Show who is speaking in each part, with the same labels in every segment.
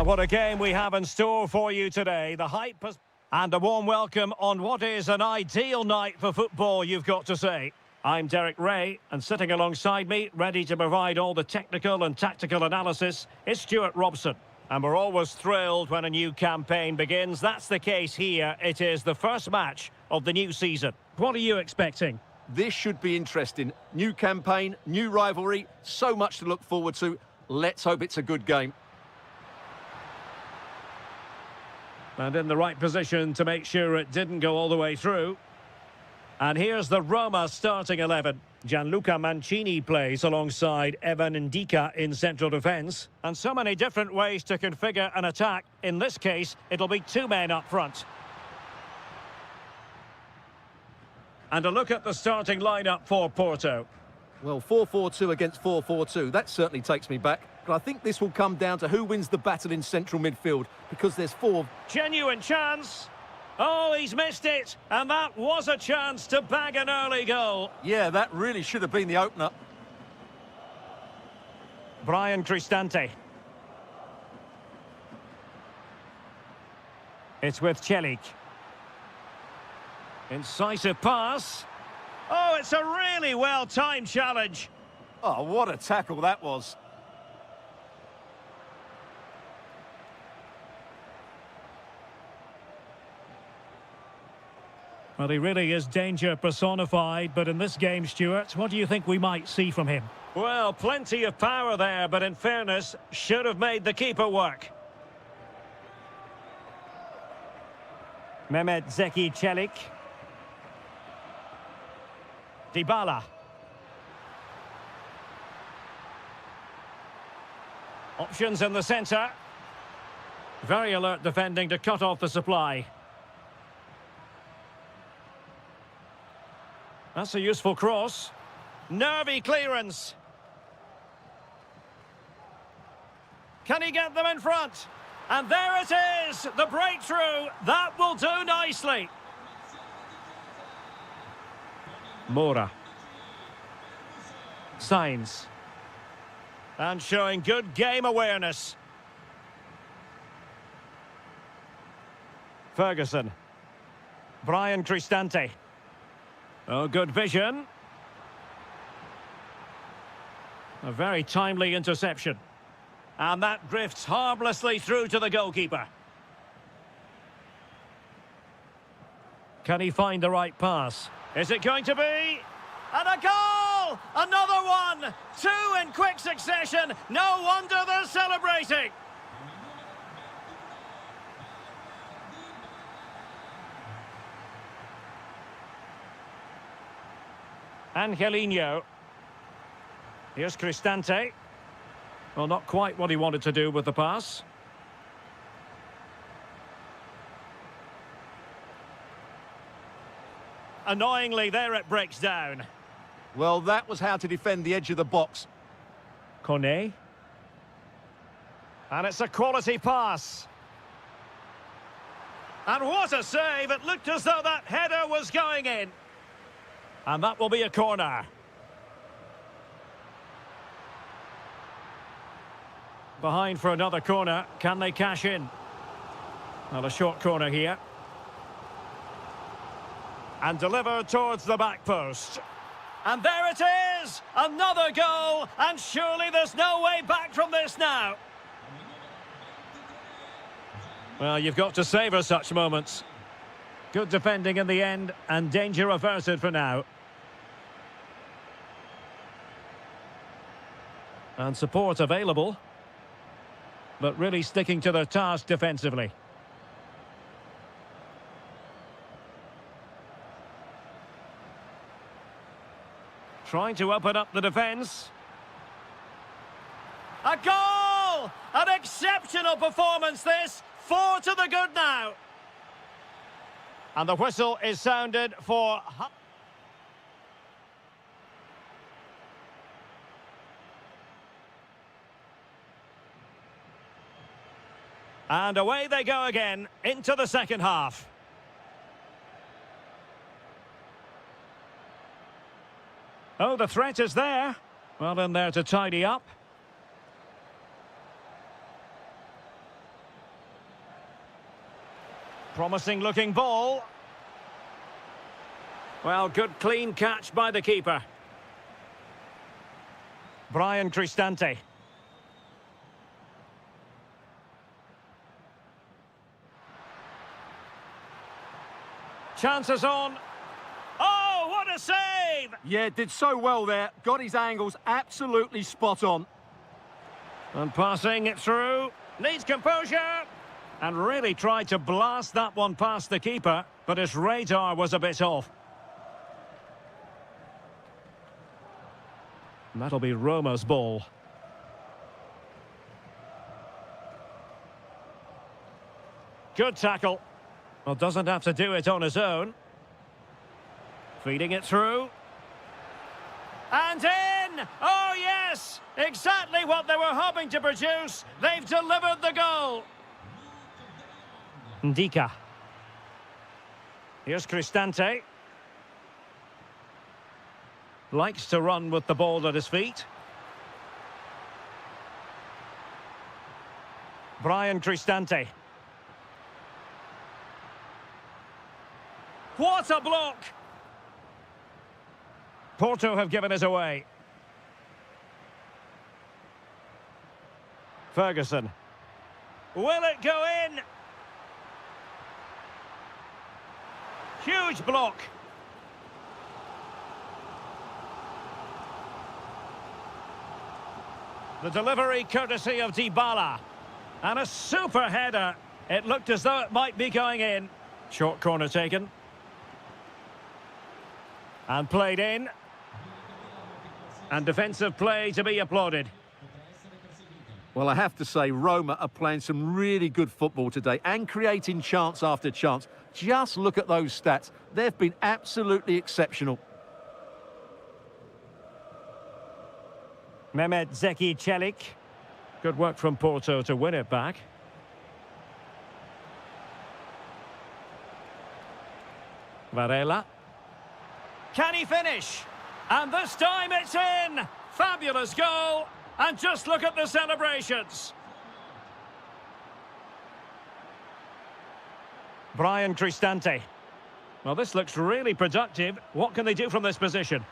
Speaker 1: Well, what a game we have in store for you today. The hype has... And a warm welcome on what is an ideal night for football, you've got to say. I'm Derek Ray, and sitting alongside me, ready to provide all the technical and tactical analysis, is Stuart Robson. And we're always thrilled when a new campaign begins. That's the case here. It is the first match of the new season. What are you expecting?
Speaker 2: This should be interesting. New campaign, new rivalry, so much to look forward to. Let's hope it's a good game.
Speaker 1: And in the right position to make sure it didn't go all the way through. And here's the Roma starting 11. Gianluca Mancini plays alongside Evan Ndika in central defence. And so many different ways to configure an attack. In this case, it'll be two men up front. And a look at the starting lineup for Porto.
Speaker 2: Well, 4-4-2 against 4-4-2, that certainly takes me back. But I think this will come down to who wins the battle in central midfield, because there's four.
Speaker 1: Genuine chance. Oh, he's missed it. And that was a chance to bag an early goal.
Speaker 2: Yeah, that really should have been the opener.
Speaker 1: Brian Cristante. It's with Celik. Incisive pass. Oh, it's a really well-timed challenge.
Speaker 2: Oh, what a tackle that was.
Speaker 1: Well, he really is danger personified, but in this game, Stuart, what do you think we might see from him? Well, plenty of power there, but in fairness, should have made the keeper work. Mehmet Zeki Celik. Dybala. Options in the centre. Very alert defending to cut off the supply. That's a useful cross. Nervy clearance. Can he get them in front? And there it is, the breakthrough. That will do nicely. Mora. Sainz. And showing good game awareness. Ferguson. Brian Cristante. Oh, good vision. A very timely interception. And that drifts harmlessly through to the goalkeeper. Can he find the right pass? Is it going to be? And a goal! Another one! Two in quick succession. No wonder they're celebrating. Angelino. Here's Cristante. Well, not quite what he wanted to do with the pass. Annoyingly, there it breaks down.
Speaker 2: Well, that was how to defend the edge of the box.
Speaker 1: Kone. And it's a quality pass. And what a save! It looked as though that header was going in. And that will be a corner. Behind for another corner. Can they cash in? Well, a short corner here. And delivered towards the back post. And there it is! Another goal! And surely there's no way back from this now. Well, you've got to savour such moments. Good defending in the end, and danger averted for now. And support available. But really sticking to their task defensively. Trying to open up the defence. A goal! An exceptional performance this. 4 to the good now. And the whistle is sounded for... And away they go again, into the second half. Oh, the threat is there. Well, in there to tidy up. Promising looking ball. Well, good clean catch by the keeper. Brian Cristante. Chances on. Oh, what a save!
Speaker 2: Yeah, did so well there. Got his angles absolutely spot on.
Speaker 1: And passing it through. Needs composure. And really tried to blast that one past the keeper, but his radar was a bit off. And that'll be Roma's ball. Good tackle. Well, doesn't have to do it on his own. Feeding it through. And in! Oh, yes! Exactly what they were hoping to produce. They've delivered the goal. Ndika. Here's Cristante. Likes to run with the ball at his feet. Brian Cristante. What a block! Porto have given us away. Ferguson. Will it go in? Huge block. The delivery courtesy of Dybala. And a super header. It looked as though it might be going in. Short corner taken. And played in. And defensive play to be applauded.
Speaker 2: Well, I have to say, Roma are playing some really good football today and creating chance after chance. Just look at those stats. They've been absolutely exceptional.
Speaker 1: Mehmet Zeki Çelik. Good work from Porto to win it back. Varela. Can he finish? And this time it's in! Fabulous goal! And just look at the celebrations. Brian Cristante. Well, this looks really productive. What can they do from this position?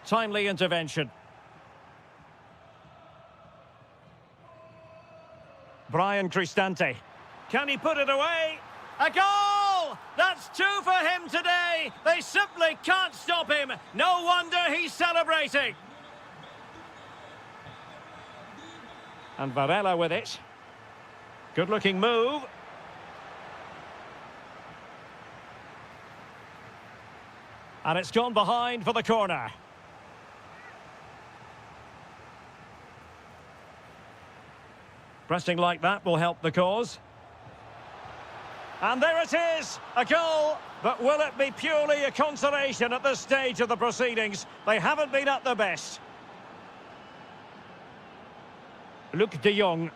Speaker 1: Timely intervention. Brian Cristante. Can he put it away? A goal! That's two for him today. They simply can't stop him. No wonder he's celebrating. And Varela with it. Good-looking move. And it's gone behind for the corner. Pressing like that will help the cause. And there it is, a goal. But will it be purely a consolation at this stage of the proceedings? They haven't been at their best. Luc de Jong.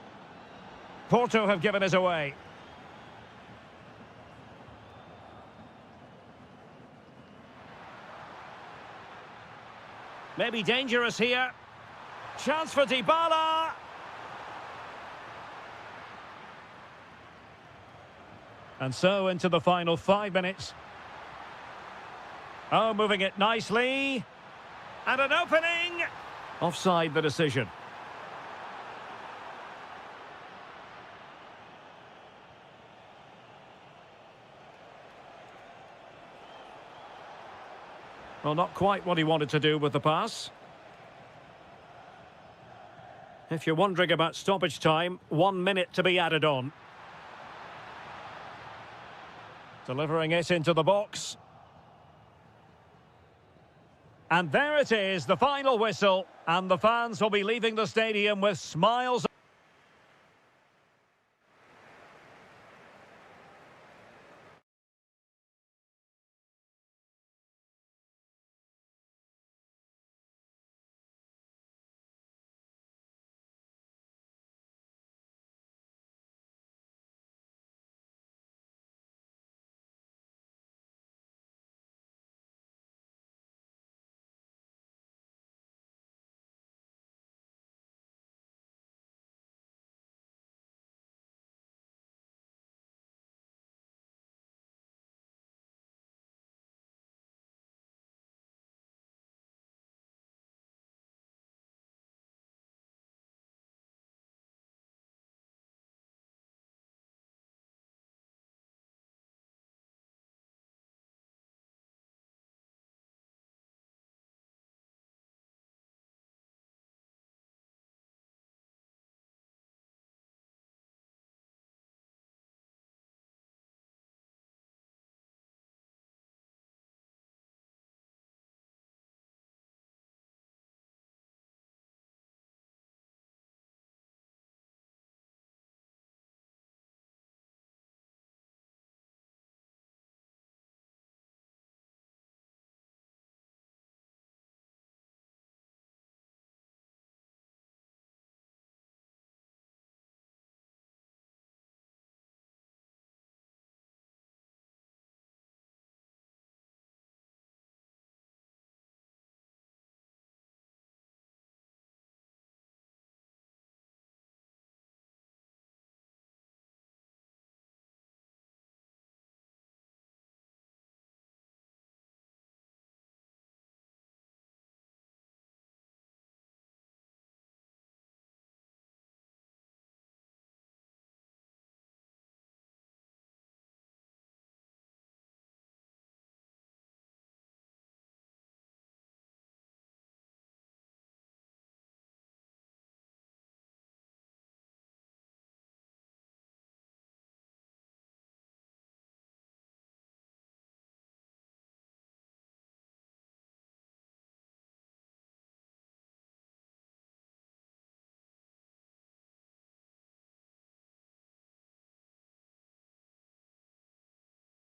Speaker 1: Porto have given us away. Maybe dangerous here. Chance for Dybala. And so into the final 5 minutes. Oh, moving it nicely. And an opening. Offside the decision. Well, not quite what he wanted to do with the pass. If you're wondering about stoppage time, 1 minute to be added on. Delivering it into the box. And there it is, the final whistle. And the fans will be leaving the stadium with smiles.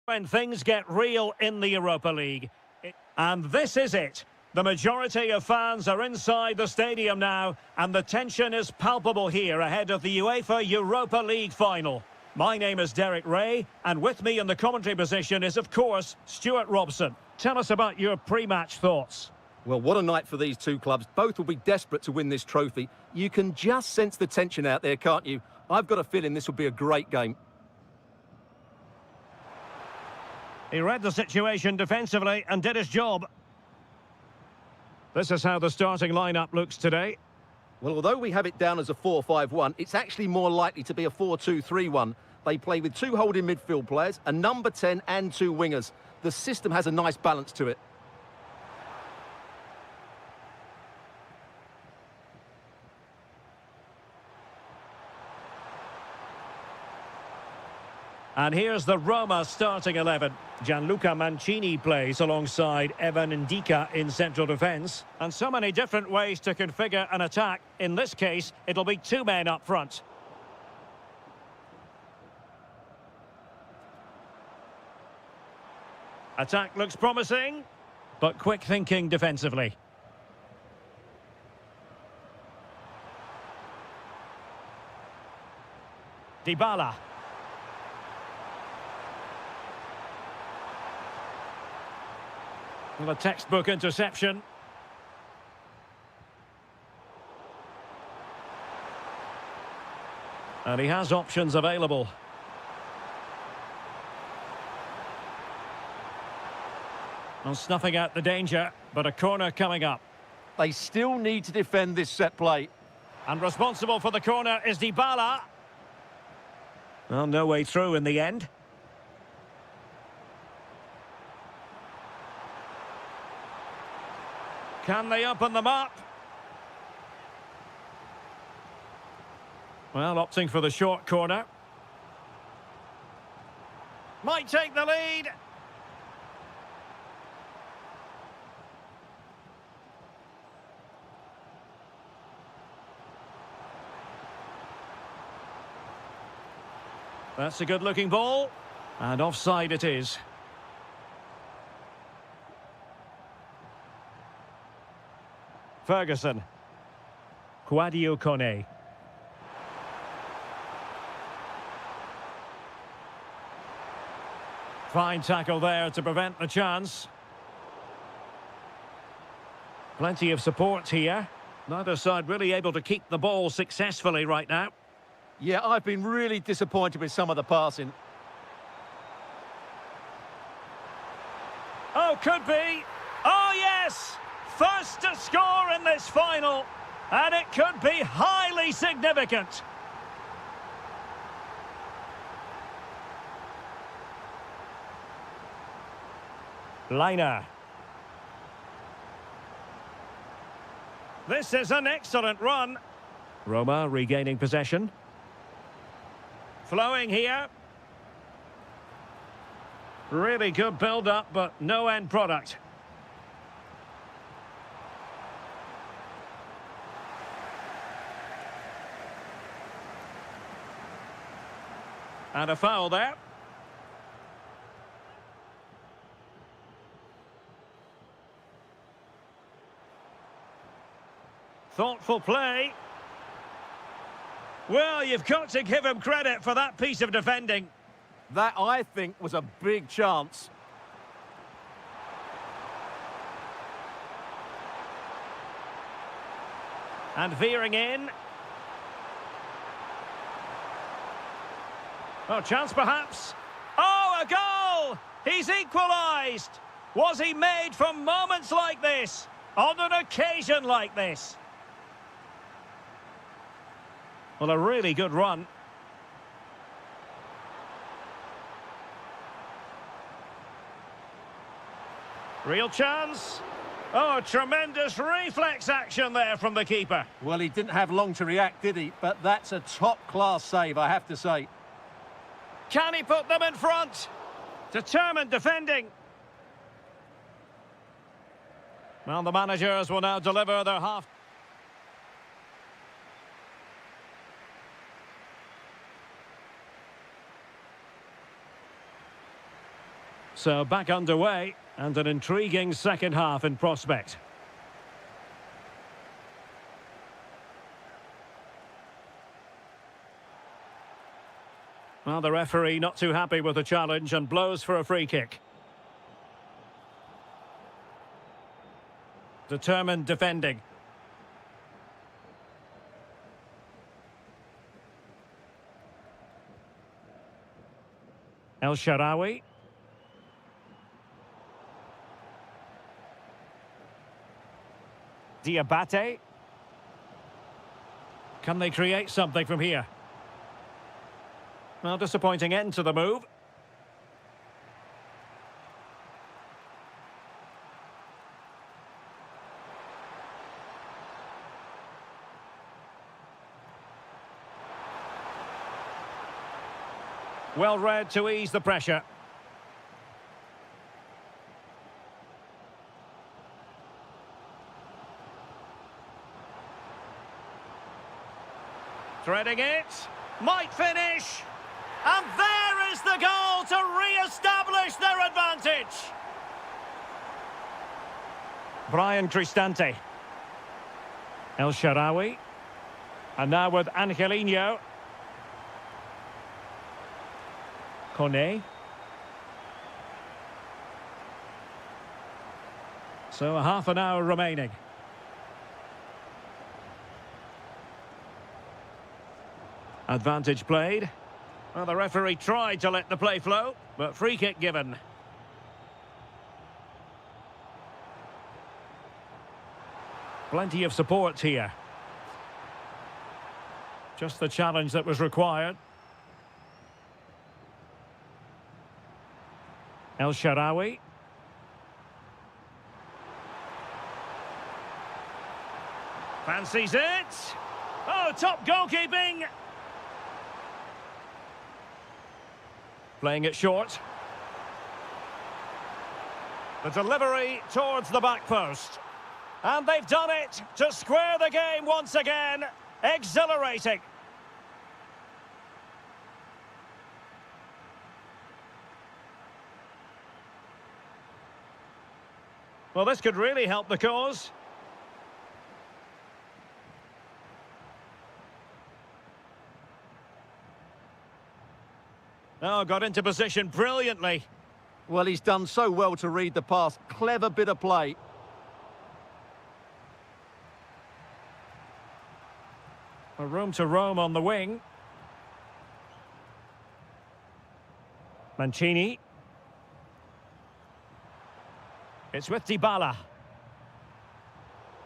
Speaker 1: When things get real in the Europa League. And this is it. The majority of fans are inside the stadium now, and the tension is palpable here ahead of the UEFA Europa League final. My name is Derek Ray, and with me in the commentary position is, of course, Stuart Robson. Tell us about your pre-match thoughts.
Speaker 2: Well, what a night for these two clubs. Both will be desperate to win this trophy. You can just sense the tension out there, can't you? I've got a feeling this will be a great game.
Speaker 1: He read the situation defensively and did his job. This is how the starting lineup looks today.
Speaker 2: Well, although we have it down as a 4-5-1, it's actually more likely to be a 4-2-3-1. They play with two holding midfield players, a number 10 and two wingers. The system has a nice balance to it.
Speaker 1: And here's the Roma starting 11. Gianluca Mancini plays alongside Evan Ndika in central defence. And so many different ways to configure an attack. In this case, it'll be two men up front. Attack looks promising, but quick thinking defensively. Dybala. Well, a textbook interception. And he has options available. Well, snuffing out the danger, but a corner coming up.
Speaker 2: They still need to defend this set play.
Speaker 1: And responsible for the corner is Dybala. Well, no way through in the end. Can they open them up? Well, opting for the short corner. Might take the lead. That's a good-looking ball. And offside it is. Ferguson. Quadio Kone. Fine tackle there to prevent the chance. Plenty of support here. Neither side really able to keep the ball successfully right now.
Speaker 2: Yeah, I've been really disappointed with some of the passing.
Speaker 1: Oh, could be. Oh, yes! First to score in this final, and it could be highly significant. Liner. This is an excellent run. Roma regaining possession. Flowing here. Really good build-up, but no end product. And a foul there. Thoughtful play. Well, you've got to give him credit for that piece of defending.
Speaker 2: That, I think, was a big chance.
Speaker 1: And veering in. Oh, chance perhaps. Oh, a goal! He's equalised! Was he made for moments like this? On an occasion like this? Well, a really good run. Real chance. Oh, tremendous reflex action there from the keeper.
Speaker 2: Well, he didn't have long to react, did he? But that's a top-class save, I have to say.
Speaker 1: Can he put them in front? Determined defending. Well, the managers will now deliver their half. So back underway and an intriguing second half in prospect. Well, the referee not too happy with the challenge and blows for a free kick. Determined defending. El Shaarawy. Diabate. Can they create something from here? Well, disappointing end to the move. Well read to ease the pressure. Threading it. Might finish. And there is the goal to re-establish their advantage. Brian Cristante. El Shaarawy. And now with Angelino. Kone. So a half an hour remaining. Advantage played. Well, the referee tried to let the play flow, but free kick given. Plenty of support here. Just the challenge that was required. El Shaarawy. Fancies it. Oh, top goalkeeping. Playing it short. The delivery towards the back post. And they've done it to square the game once again. Exhilarating. Well, this could really help the cause. Oh, got into position brilliantly.
Speaker 2: Well, he's done so well to read the pass. Clever bit of play.
Speaker 1: A room to roam on the wing. Mancini. It's with Dybala.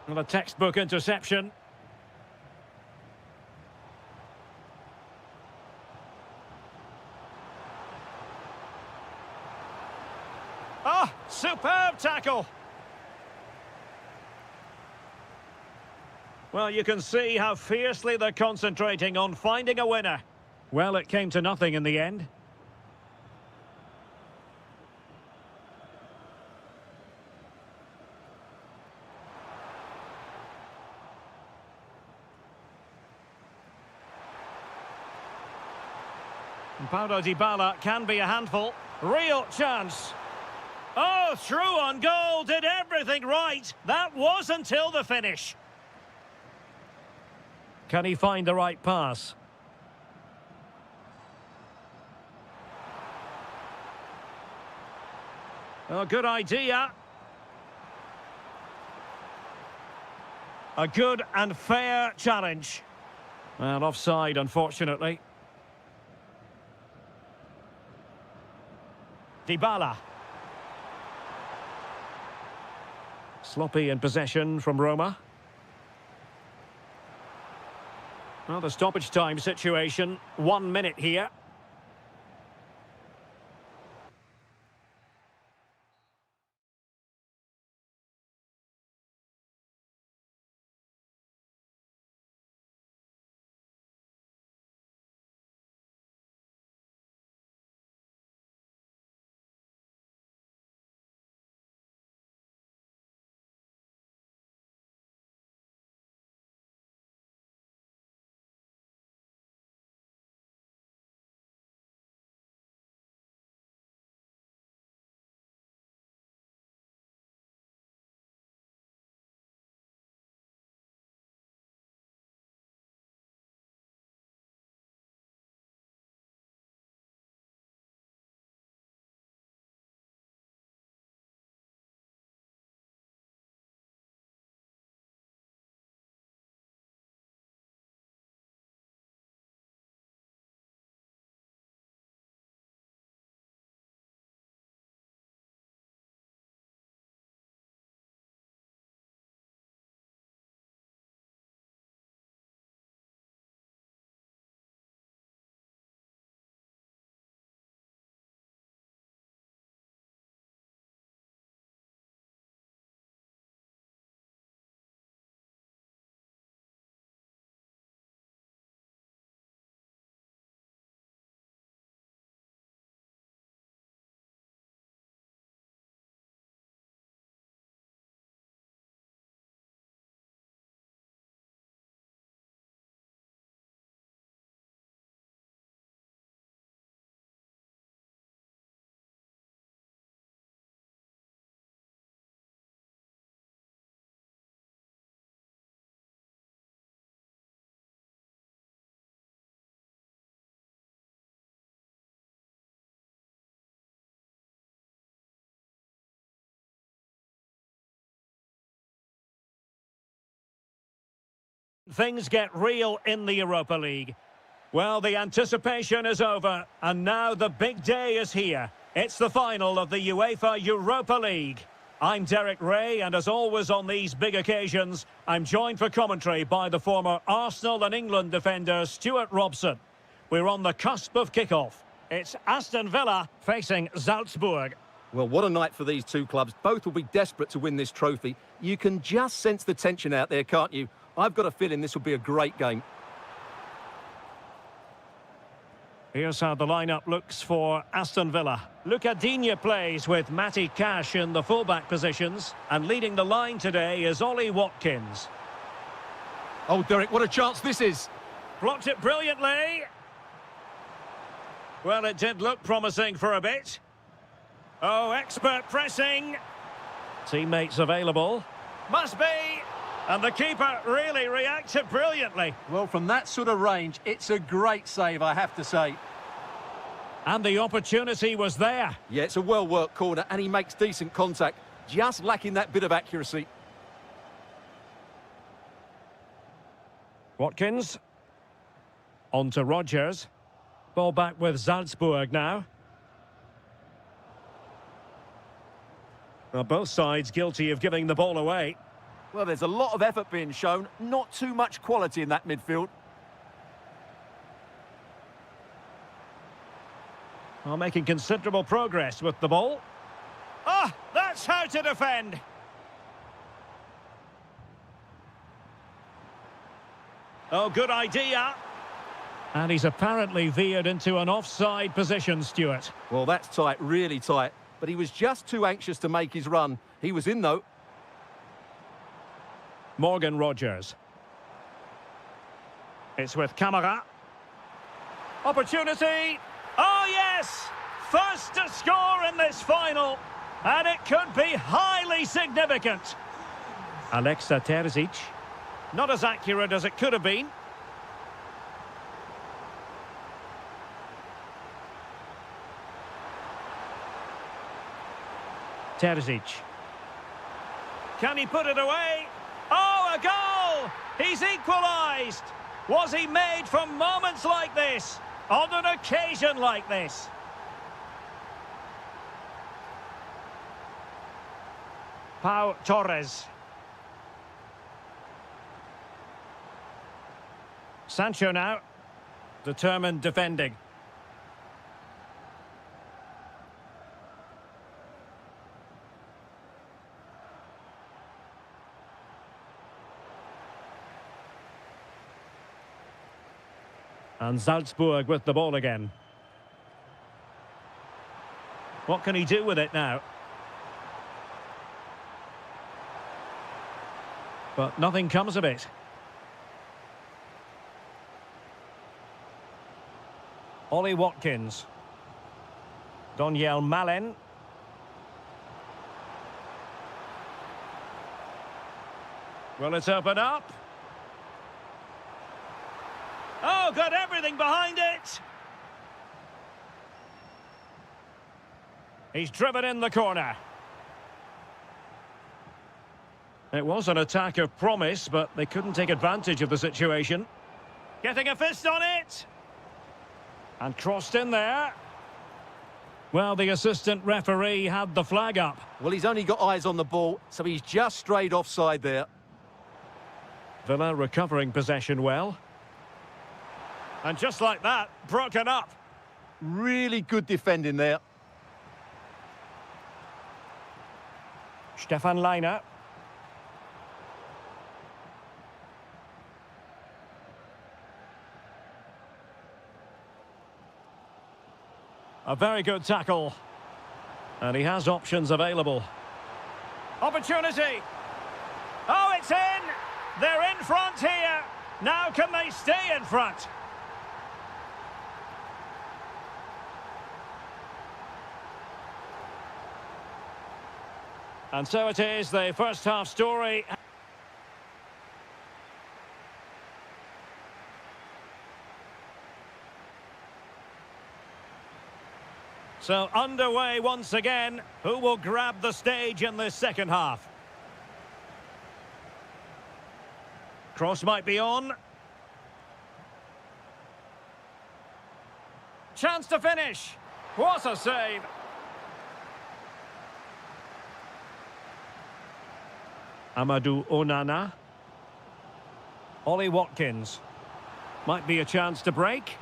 Speaker 1: And a textbook interception. Ah, superb tackle. Well, you can see how fiercely they're concentrating on finding a winner. Well, it came to nothing in the end. Paulo Dybala can be a handful. Real chance. Oh, through on goal, did everything right. That was until the finish. Can he find the right pass? Oh, good idea. A good and fair challenge. Well, offside, unfortunately. Dybala. Sloppy in possession from Roma. Well, the stoppage time situation, 1 minute here. things get real in the Europa League. Well, the anticipation is over, and now the big day is here. It's the final of the UEFA Europa League. I'm Derek Ray, and as always on these big occasions, I'm joined for commentary by the former Arsenal and England defender Stuart Robson. We're on the cusp of kick-off. It's Aston Villa facing Salzburg.
Speaker 2: Well, what a night for these two clubs. Both will be desperate to win this trophy. You can just sense the tension out there, can't you? I've got a feeling this will be a great game.
Speaker 1: Here's how the lineup looks for Aston Villa. Luca Digne plays with Matty Cash in the fullback positions, and leading the line today is Ollie Watkins.
Speaker 2: Oh, Derek, what a chance this is.
Speaker 1: Blocked it brilliantly. Well, it did look promising for a bit. Oh, expert pressing. Teammates available. Must be. And the keeper really reacted brilliantly.
Speaker 2: Well, from that sort of range, it's a great save, I have to say.
Speaker 1: And the opportunity was there.
Speaker 2: Yeah, it's a well-worked corner, and he makes decent contact, just lacking that bit of accuracy.
Speaker 1: Watkins. On to Rodgers. Ball back with Salzburg now. Well, both sides guilty of giving the ball away.
Speaker 2: Well, there's a lot of effort being shown, not too much quality in that midfield.
Speaker 1: Well, making considerable progress with the ball. Ah, that's how to defend. Oh, good idea. And he's apparently veered into an offside position, Stuart.
Speaker 2: Well, that's tight, really tight. But he was just too anxious to make his run. He was in, though.
Speaker 1: Morgan Rodgers. It's with Camara. Opportunity. Oh, yes! First to score in this final. And it could be highly significant. Alexa Terzic. Not as accurate as it could have been. Terzic. Can he put it away? Oh, a goal! He's equalised! Was he made from moments like this? On an occasion like this? Pau Torres. Sancho now. Determined defending. And Salzburg with the ball again. What can he do with it now? But nothing comes of it. Ollie Watkins. Daniel Malen. Will it open up? Oh, got everything behind it. He's driven in the corner. It was an attack of promise, but they couldn't take advantage of the situation. Getting a fist on it. And crossed in there. Well, the assistant referee had the flag up.
Speaker 2: Well, he's only got eyes on the ball, so he's just strayed offside there.
Speaker 1: Villa recovering possession well. And just like that, broken up.
Speaker 2: Really good defending there.
Speaker 1: Stefan Leiner. A very good tackle. And he has options available. Opportunity. Oh, it's in. They're in front here. Now can they stay in front? And so it is, the first half story. So underway once again. Who will grab the stage in this second half? Cross might be on. Chance to finish. What a save. Amadou Onana. Ollie Watkins. Might be a chance to break.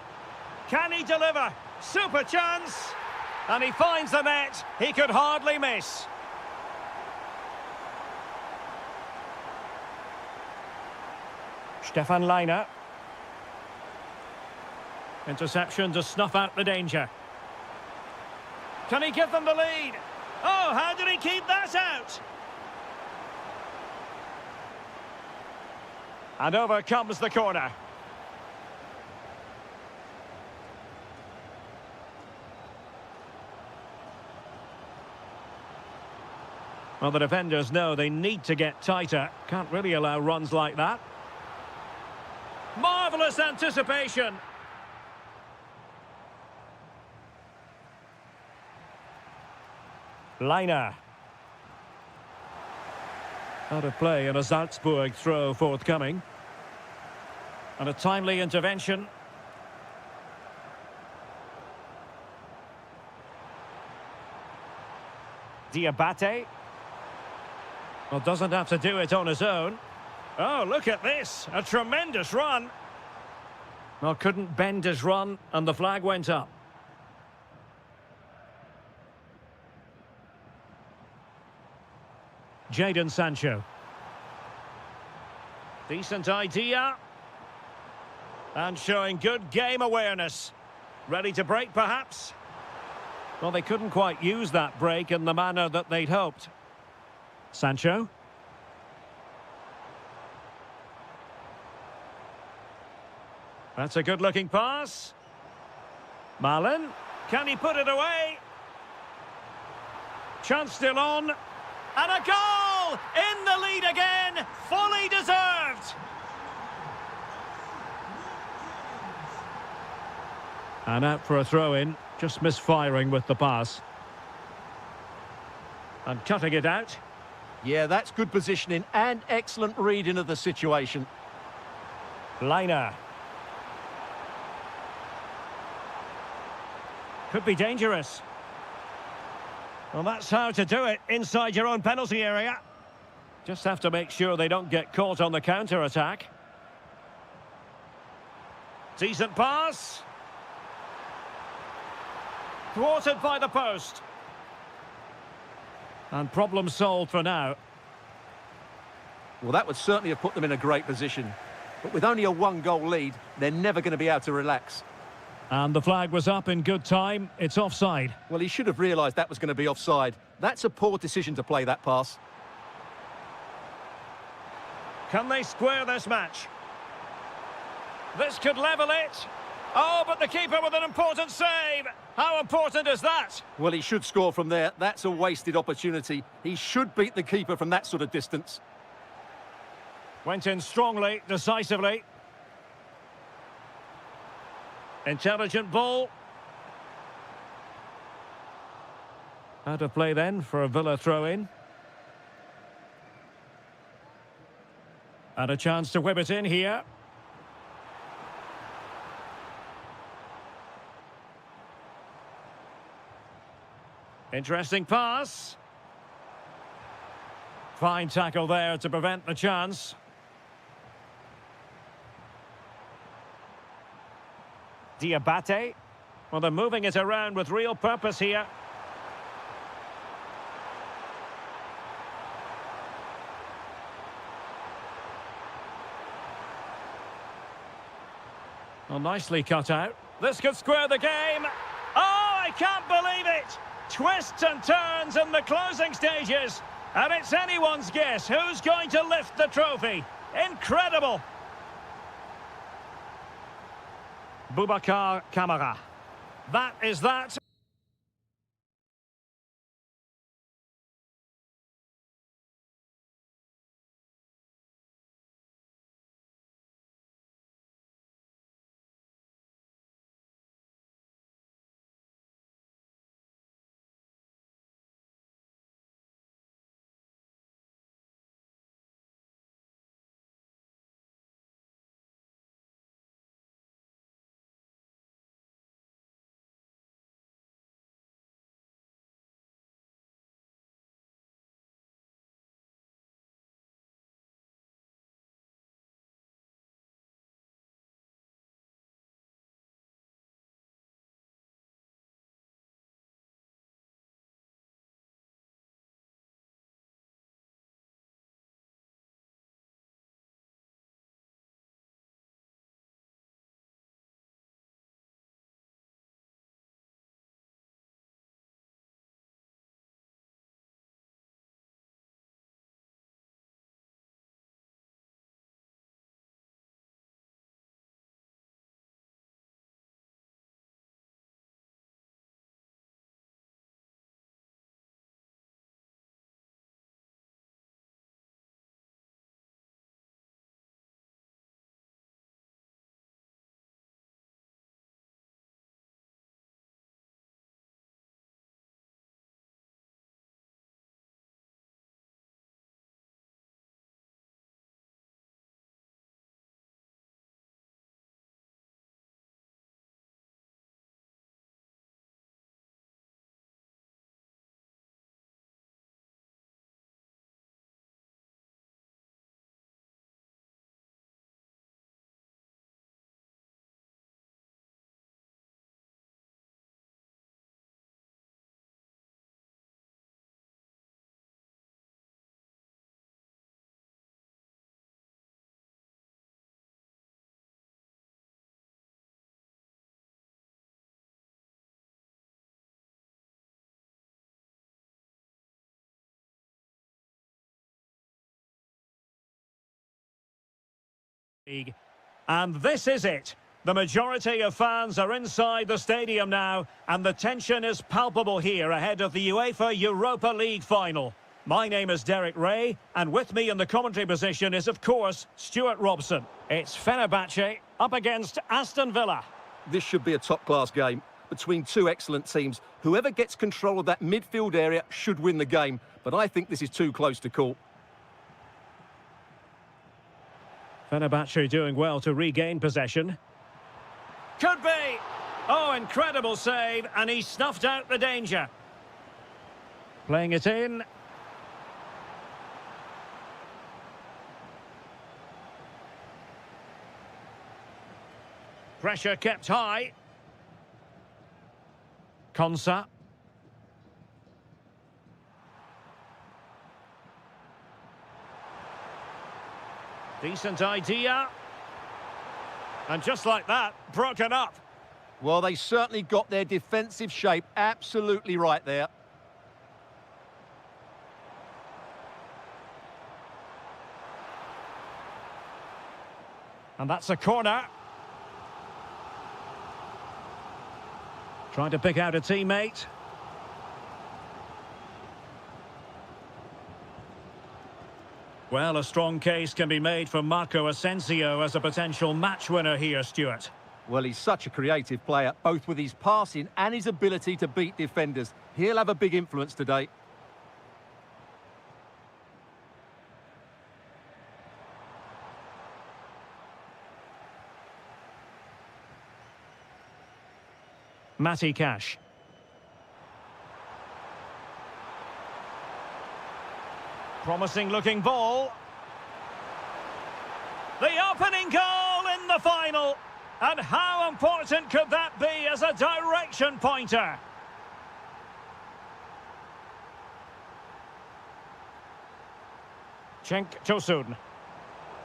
Speaker 1: Can he deliver? Super chance! And he finds the net. He could hardly miss. Stefan Leiner. Interception to snuff out the danger. Can he give them the lead? Oh, how did he keep that out? And over comes the corner. Well, the defenders know they need to get tighter. Can't really allow runs like that. Marvellous anticipation. Leiner. Out of play and a Salzburg throw forthcoming. And a timely intervention. Diabate. Well, doesn't have to do it on his own. Oh, look at this. A tremendous run. Well, couldn't bend his run, and the flag went up. Jadon Sancho. Decent idea. And showing good game awareness. Ready to break, perhaps? Well, they couldn't quite use that break in the manner that they'd hoped. Sancho. That's a good-looking pass. Malin. Can he put it away? Chance still on. And a goal! In the lead again! Fully deserved! And out for a throw-in. Just misfiring with the pass. And cutting it out.
Speaker 2: Yeah, that's good positioning and excellent reading of the situation.
Speaker 1: Leiner. Could be dangerous. Well, that's how to do it inside your own penalty area. Just have to make sure they don't get caught on the counter-attack. Decent pass. Thwarted by the post. And problem solved for now.
Speaker 2: Well, that would certainly have put them in a great position. But with only a one-goal lead, they're never going to be able to relax.
Speaker 1: And the flag was up in good time. It's offside.
Speaker 2: Well, he should have realised that was going to be offside. That's a poor decision to play that pass.
Speaker 1: Can they square this match? This could level it. Oh, but the keeper with an important save. How important is that?
Speaker 2: Well, he should score from there. That's a wasted opportunity. He should beat the keeper from that sort of distance.
Speaker 1: Went in strongly, decisively. Intelligent ball. Out of play then for a Villa throw-in. And a chance to whip it in here. Interesting pass. Fine tackle there to prevent the chance. Diabate. Well, they're moving it around with real purpose here. Well, nicely cut out. This could square the game. Oh, I can't believe it! Twists and turns in the closing stages. And it's anyone's guess who's going to lift the trophy. Incredible! Boubacar Kamara. That is that. League. And this is it. The majority of fans are inside the stadium now, and the tension is palpable here ahead of the UEFA Europa League final. My name is Derek Ray, and with me in the commentary position is, of course, Stuart Robson. It's Fenerbahce up against Aston Villa.
Speaker 2: This should be a top-class game between two excellent teams. Whoever gets control of that midfield area should win the game, but I think this is too close to call.
Speaker 1: Fenerbahce doing well to regain possession. Could be! Oh, incredible save, and he snuffed out the danger. Playing it in. Pressure kept high. Konsa. Decent idea. And just like that, broken up.
Speaker 2: Well, they certainly got their defensive shape absolutely right there.
Speaker 1: And that's a corner. Trying to pick out a teammate. Well, a strong case can be made for Marco Asensio as a potential match winner here, Stuart.
Speaker 2: Well, he's such a creative player, both with his passing and his ability to beat defenders. He'll have a big influence today.
Speaker 1: Matty Cash. Promising looking ball. The opening goal in the final. And how important could that be as a direction pointer? Cenk Tosun.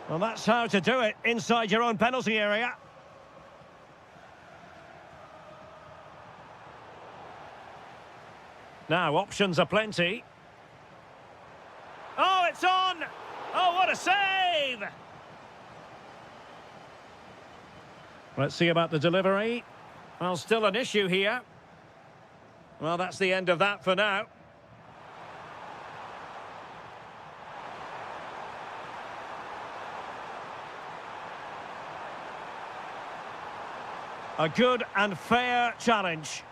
Speaker 1: Well, that's how to do it inside your own penalty area. Now, options are plenty. Oh, it's on! Oh, what a save! Let's see about the delivery. Well, still an issue here. Well, that's the end of that for now. A good and fair challenge.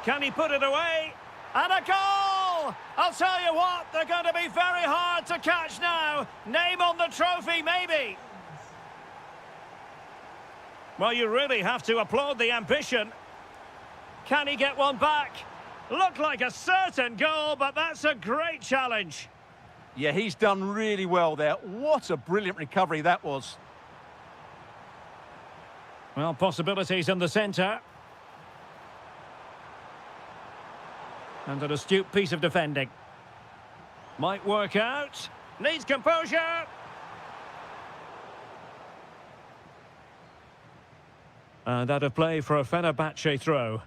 Speaker 1: Can he put it away? And a goal! I'll tell you what, they're going to be very hard to catch now. Name on the trophy, maybe. Well, you really have to applaud the ambition. Can he get one back? Looked like a certain goal, but that's a great challenge.
Speaker 2: Yeah, he's done really well there. What a brilliant recovery that was.
Speaker 1: Well, possibilities in the centre. And an astute piece of defending. Might work out. Needs composure. And out of play for a Fenerbahce throw.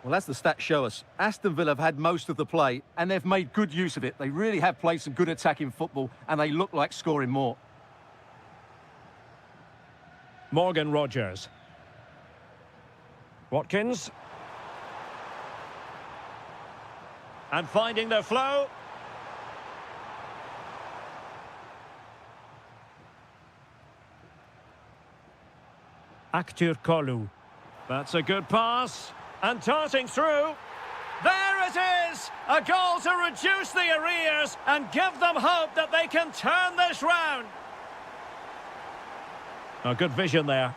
Speaker 2: Well, as the stats show us, Aston Villa have had most of the play, and they've made good use of it. They really have played some good attacking football, and they look like scoring more.
Speaker 1: Morgan Rogers. Watkins. And finding their flow. Aktür Kolu. That's a good pass. And darting through. There it is! A goal to reduce the arrears and give them hope that they can turn this round. A good vision there.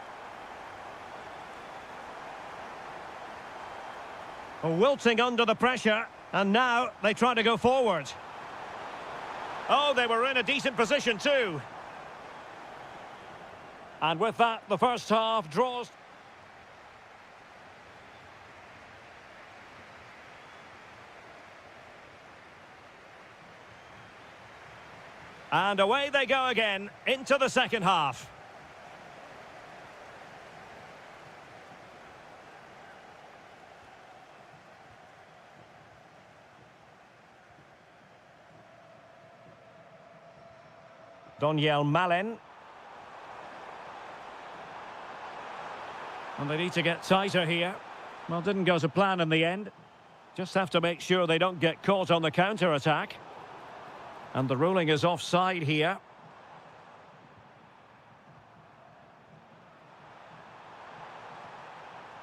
Speaker 1: Wilting under the pressure, and now they try to go forward. Oh, they were in a decent position too. And with that, the first half draws. And away they go again into the second half. Doniel Malen. And they need to get tighter here. Well, didn't go to plan in the end. Just have to make sure they don't get caught on the counter-attack. And the ruling is offside here.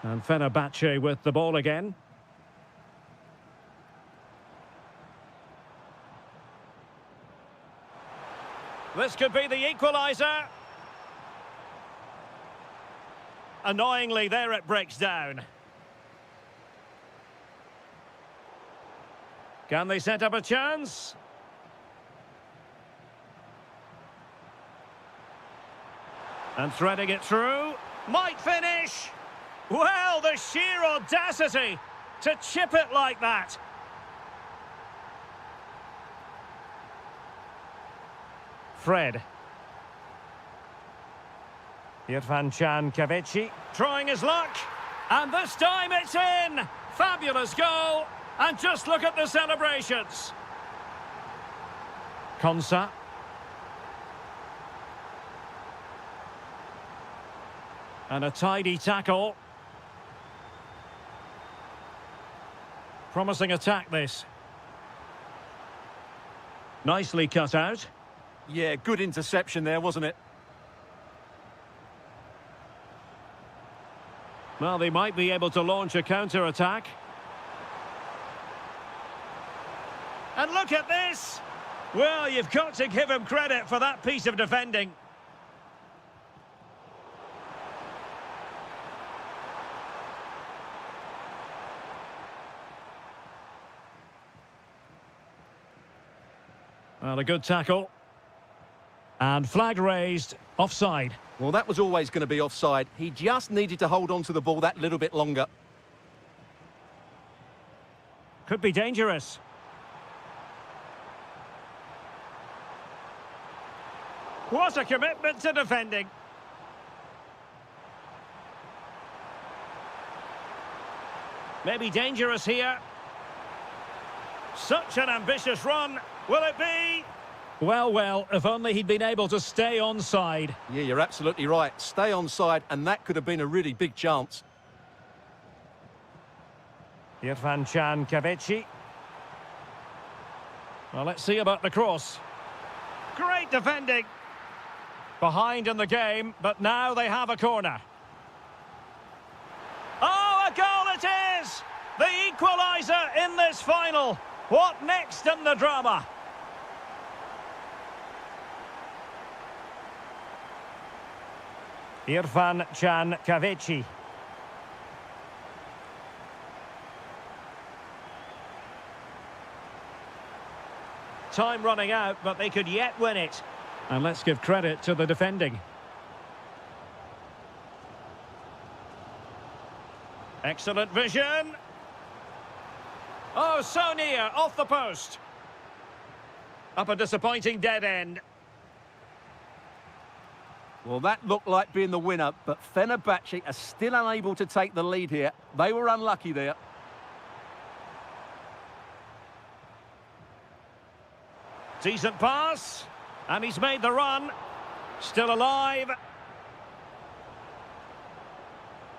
Speaker 1: And Fenerbahce with the ball again. This could be the equaliser. Annoyingly, there it breaks down. Can they set up a chance? And threading it through. Might finish. Well, the sheer audacity to chip it like that. Fred. Irfan Kaveci trying his luck. And this time it's in. Fabulous goal. And just look at the celebrations. Konsa. And a tidy tackle. Promising attack, this. Nicely cut out.
Speaker 2: Yeah, good interception there, wasn't it?
Speaker 1: Well, they might be able to launch a counter-attack. And look at this! Well, you've got to give him credit for that piece of defending. Well, a good tackle. And flag raised, offside.
Speaker 2: Well, that was always going to be offside. He just needed to hold on to the ball that little bit longer.
Speaker 1: Could be dangerous. What a commitment to defending. Maybe dangerous here. Such an ambitious run. Will it be? Well, if only he'd been able to stay onside.
Speaker 2: Yeah, you're absolutely right. Stay onside, and that could have been a really big chance.
Speaker 1: Irfan Kaveci. Well, let's see about the cross. Great defending. Behind in the game, but now they have a corner. Oh, a goal it is! The equaliser in this final. What next in the drama? Irfan Kaveci. Time running out, but they could yet win it. And let's give credit to the defending. Excellent vision. Oh, so near, off the post. Up a disappointing dead end.
Speaker 2: Well, that looked like being the winner, but Fenerbahce are still unable to take the lead here. They were unlucky there.
Speaker 1: Decent pass. And he's made the run. Still alive.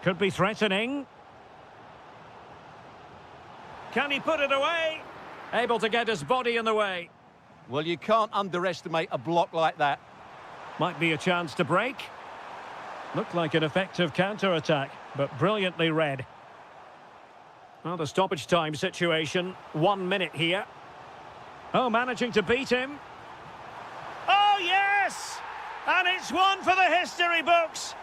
Speaker 1: Could be threatening. Can he put it away? Able to get his body in the way.
Speaker 2: Well, you can't underestimate a block like that.
Speaker 1: Might be a chance to break. Looked like an effective counter-attack, but brilliantly read. Well, the stoppage time situation, 1 minute here. Oh, managing to beat him. Oh, yes! And it's one for the history books.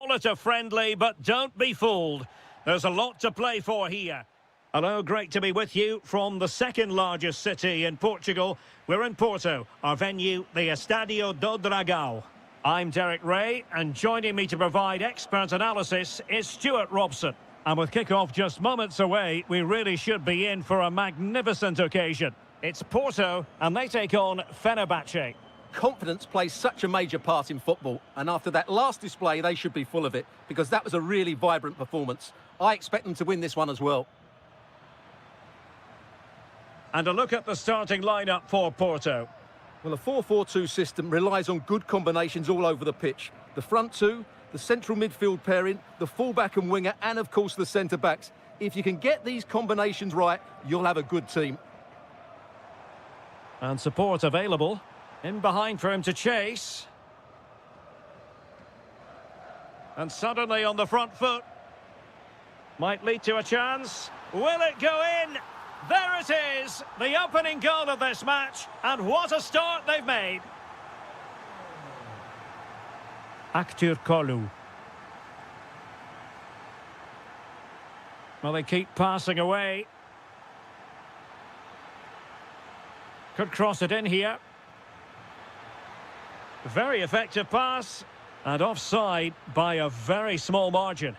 Speaker 1: Call it a friendly, but don't be fooled. There's a lot to play for here. Hello, great to be with you from the second largest city in Portugal. We're in Porto, our venue, the Estádio do Dragão. I'm Derek Ray, and joining me to provide expert analysis is Stuart Robson. And with kick-off just moments away, we really should be in for a magnificent occasion. It's Porto, and they take on Fenerbahce.
Speaker 2: Confidence plays such a major part in football, and after that last display, they should be full of it, because that was a really vibrant performance. I expect them to win this one as well.
Speaker 1: And a look at the starting lineup for Porto.
Speaker 2: Well, a 4-4-2 system relies on good combinations all over the pitch. The front two, the central midfield pairing, the fullback and winger, and of course the centre-backs. If you can get these combinations right, you'll have a good team.
Speaker 1: And support available. In behind for him to chase. And suddenly on the front foot. Might lead to a chance. Will it go in? There it is, the opening goal of this match, and what a start they've made. Aktur Kolu. Well, they keep passing away. Could cross it in here. Very effective pass, and offside by a very small margin.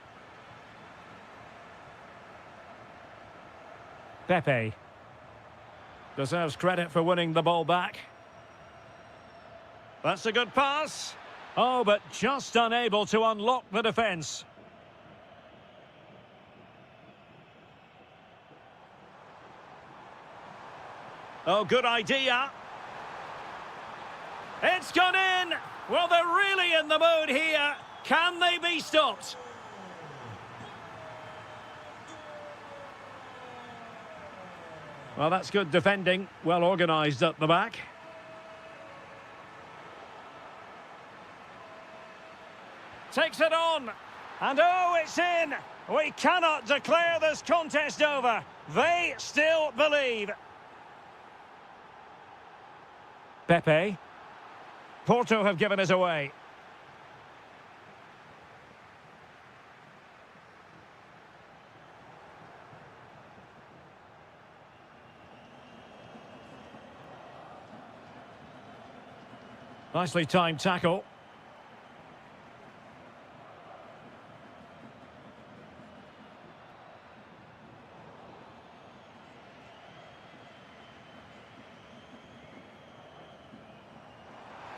Speaker 1: Pepe deserves credit for winning the ball back. That's a good pass. Oh, but just unable to unlock the defence. Oh, good idea. It's gone in. Well, they're really in the mood here. Can they be stopped? Well, that's good defending, well organised at the back. Takes it on, and oh, it's in! We cannot declare this contest over. They still believe. Pepe. Porto have given us away. Nicely timed tackle.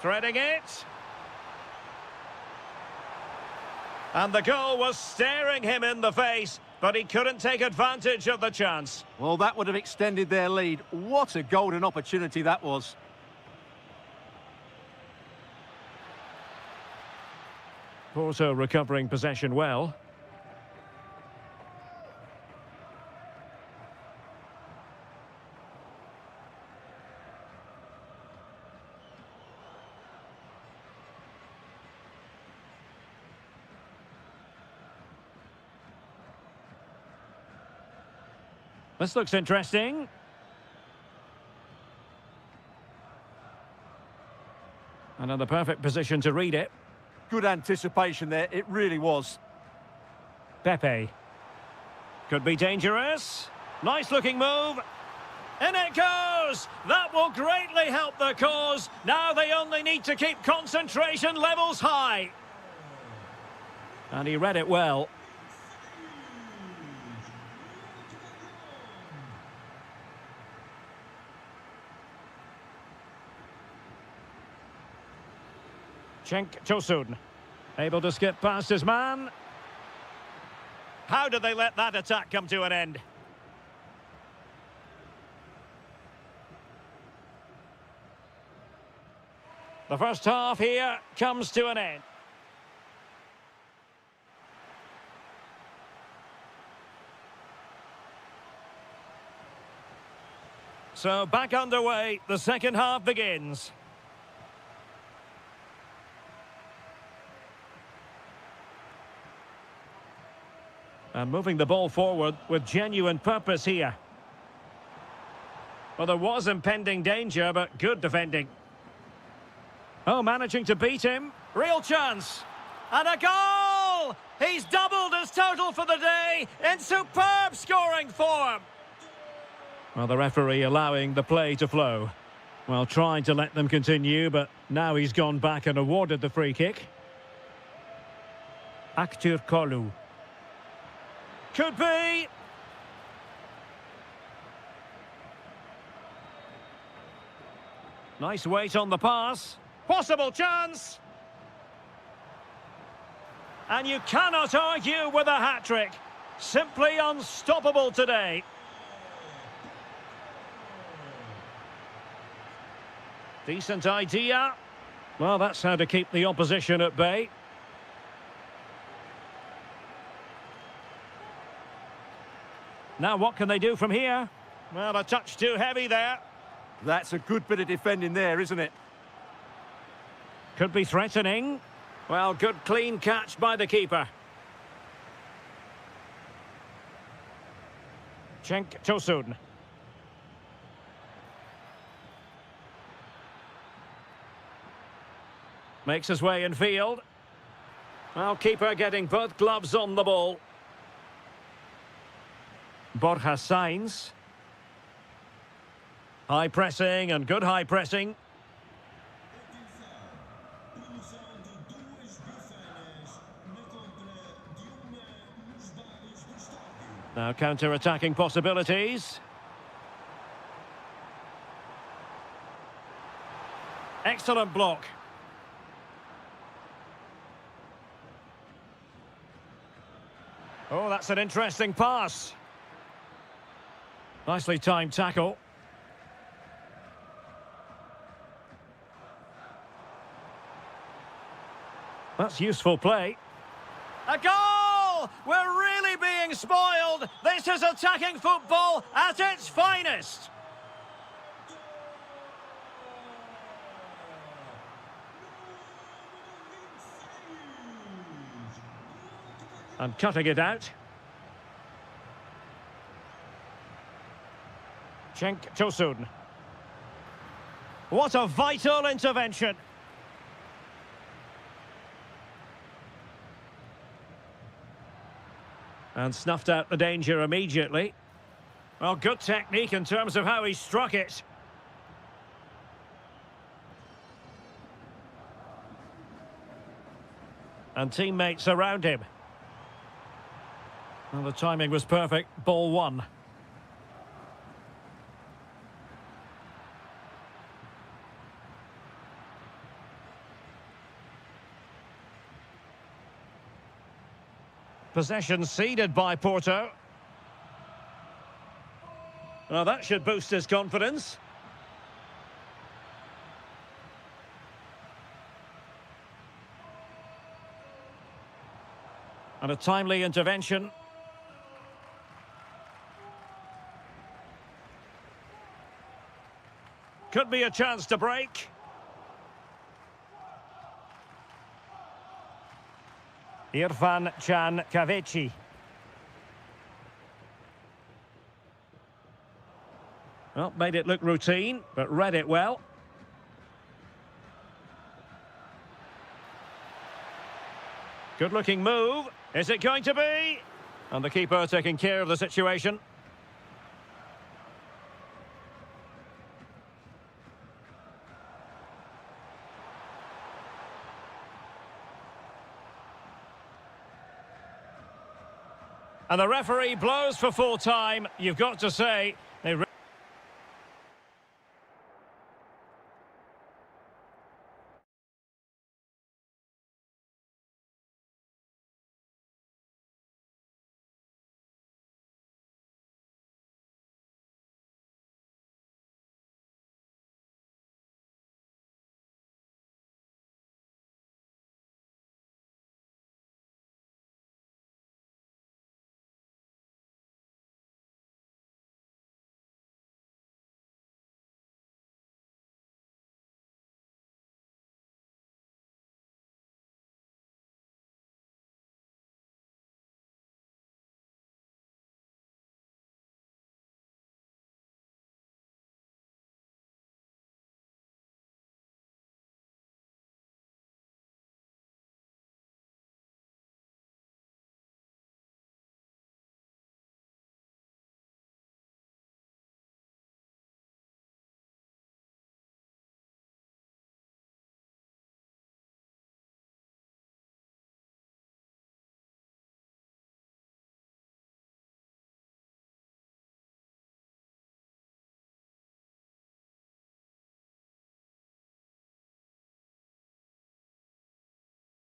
Speaker 1: Threading it. And the goal was staring him in the face, but he couldn't take advantage of the chance.
Speaker 2: Well, that would have extended their lead. What a golden opportunity that was.
Speaker 1: Porto recovering possession well. This looks interesting. And in the perfect position to read it.
Speaker 2: Good anticipation there, it really was.
Speaker 1: Pepe. Could be dangerous. Nice looking move. In it goes! That will greatly help the cause. Now they only need to keep concentration levels high. And he read it well. Cenk Tosun, able to skip past his man. How did they let that attack come to an end? The first half here comes to an end. So back underway, the second half begins. And moving the ball forward with genuine purpose here. Well, there was impending danger, but good defending. Oh, managing to beat him. Real chance. And a goal! goal! He's doubled his total for the day in superb scoring form. Well, the referee allowing the play to flow. Well, trying to let them continue, but now he's gone back and awarded the free kick. Aktur Kolu. Could be. Nice weight on the pass. Possible chance. And you cannot argue with a hat-trick. Simply unstoppable today. Decent idea. Well, that's how to keep the opposition at bay. Now what can they do from here? Well, a touch too heavy there.
Speaker 2: That's a good bit of defending there, isn't it?
Speaker 1: Could be threatening. Well, good clean catch by the keeper. Cenk Tosun. Makes his way in field. Well, keeper getting both gloves on the ball. Borja Sainz. High pressing and good high pressing. Now counter-attacking possibilities. Excellent block. Oh, that's an interesting pass. Nicely timed tackle. That's useful play. A goal! We're really being spoiled. This is attacking football at its finest. And cutting it out. Cenk Tosun. What a vital intervention. And snuffed out the danger immediately. Well, good technique in terms of how he struck it. And teammates around him. Well, the timing was perfect. Ball one. Possession ceded by Porto. Well, that should boost his confidence. And a timely intervention. Could be a chance to break. Irfan Can Kavechi. Well, made it look routine, but read it well. Good-looking move. Is it going to be? And the keeper taking care of the situation. And the referee blows for full time. You've got to say, they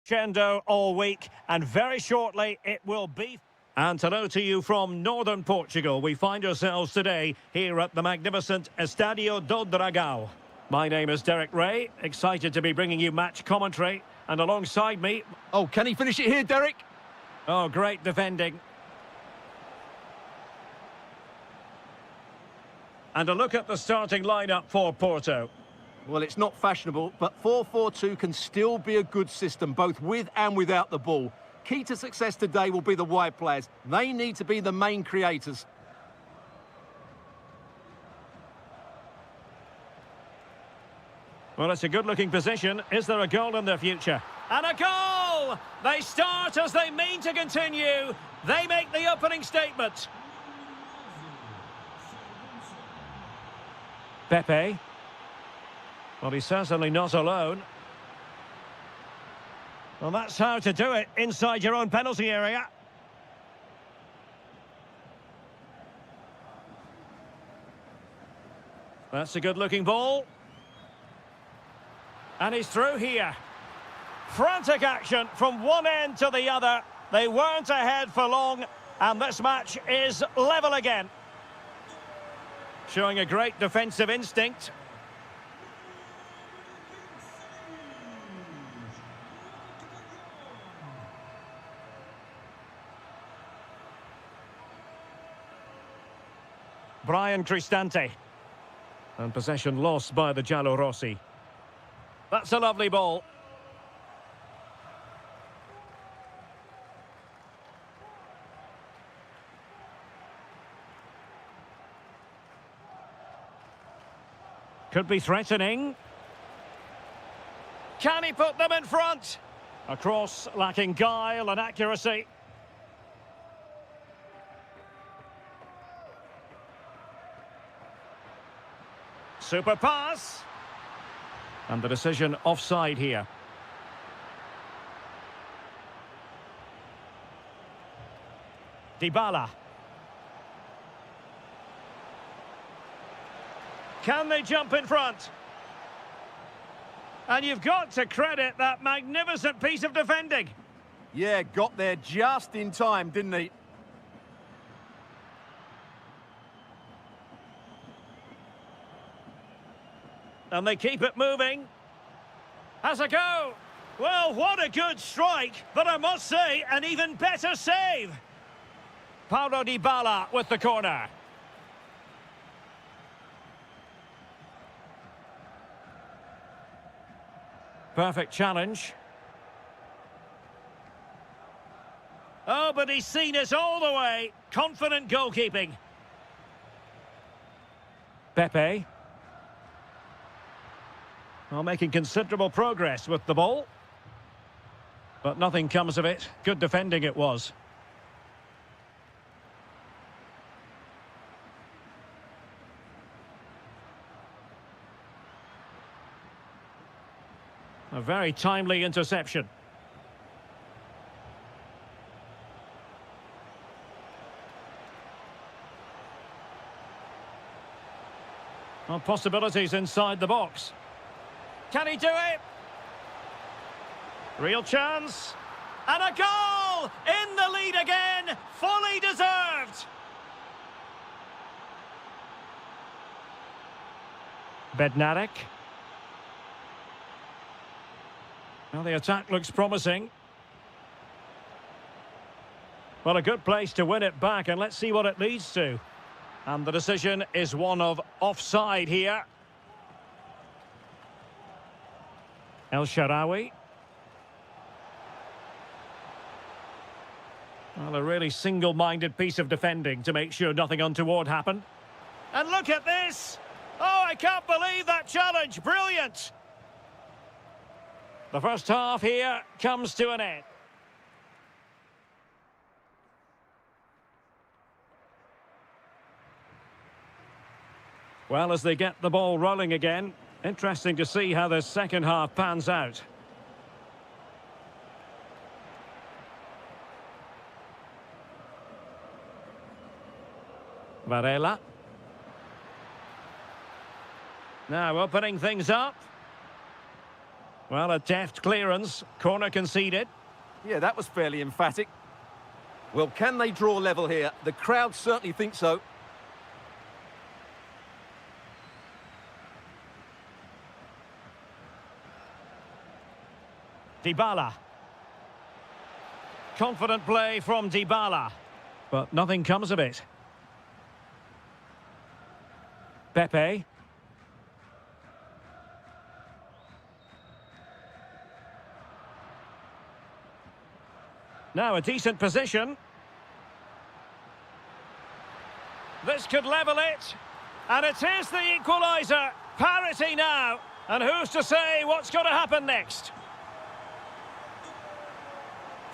Speaker 1: Crescendo all week, and very shortly it will be. And hello to you from northern Portugal. We find ourselves today here at the magnificent Estadio do Dragão. My name is Derek Ray, excited to be bringing you match commentary, and alongside me...
Speaker 2: Oh, can he finish it here, Derek?
Speaker 1: Oh, great defending. And a look at the starting lineup for Porto.
Speaker 2: Well, it's not fashionable, but 4-4-2 can still be a good system, both with and without the ball. Key to success today will be the wide players. They need to be the main creators.
Speaker 1: Well, it's a good-looking position. Is there a goal in their future? And a goal! They start as they mean to continue. They make the opening statement. Pepe. Well, he's certainly not alone. Well, that's how to do it inside your own penalty area. That's a good-looking ball. And he's through here. Frantic action from one end to the other. They weren't ahead for long, and this match is level again. Showing a great defensive instinct. Brian Cristante. And possession lost by the Giallorossi. That's a lovely ball. Could be threatening. Can he put them in front? A cross lacking guile and accuracy. Super pass. And the decision offside here. Dybala. Can they jump in front? And you've got to credit that magnificent piece of defending.
Speaker 2: Yeah, got there just in time, didn't he?
Speaker 1: And they keep it moving. Has a go. Well, what a good strike, but I must say, an even better save. Paulo Dybala with the corner. Perfect challenge. Oh, but he's seen it all the way. Confident goalkeeping. Pepe. Well, making considerable progress with the ball. But nothing comes of it. Good defending it was. A very timely interception. Well, possibilities inside the box. Can he do it? Real chance. And a goal! In the lead again! Fully deserved! Bednarik. Well, the attack looks promising. Well, a good place to win it back, and let's see what it leads to. And the decision is one of offside here. El Shaarawy. Well, a really single-minded piece of defending to make sure nothing untoward happened. And look at this! Oh, I can't believe that challenge! Brilliant! The first half here comes to an end. Well, as they get the ball rolling again, interesting to see how the second half pans out. Varela. Now opening things up. Well, a deft clearance. Corner conceded.
Speaker 2: Yeah, that was fairly emphatic. Well, can they draw level here? The crowd certainly think so.
Speaker 1: Dybala. Confident play from Dybala. But nothing comes of it. Pepe. Now a decent position. This could level it. And it is the equaliser. Parity now. And who's to say what's going to happen next?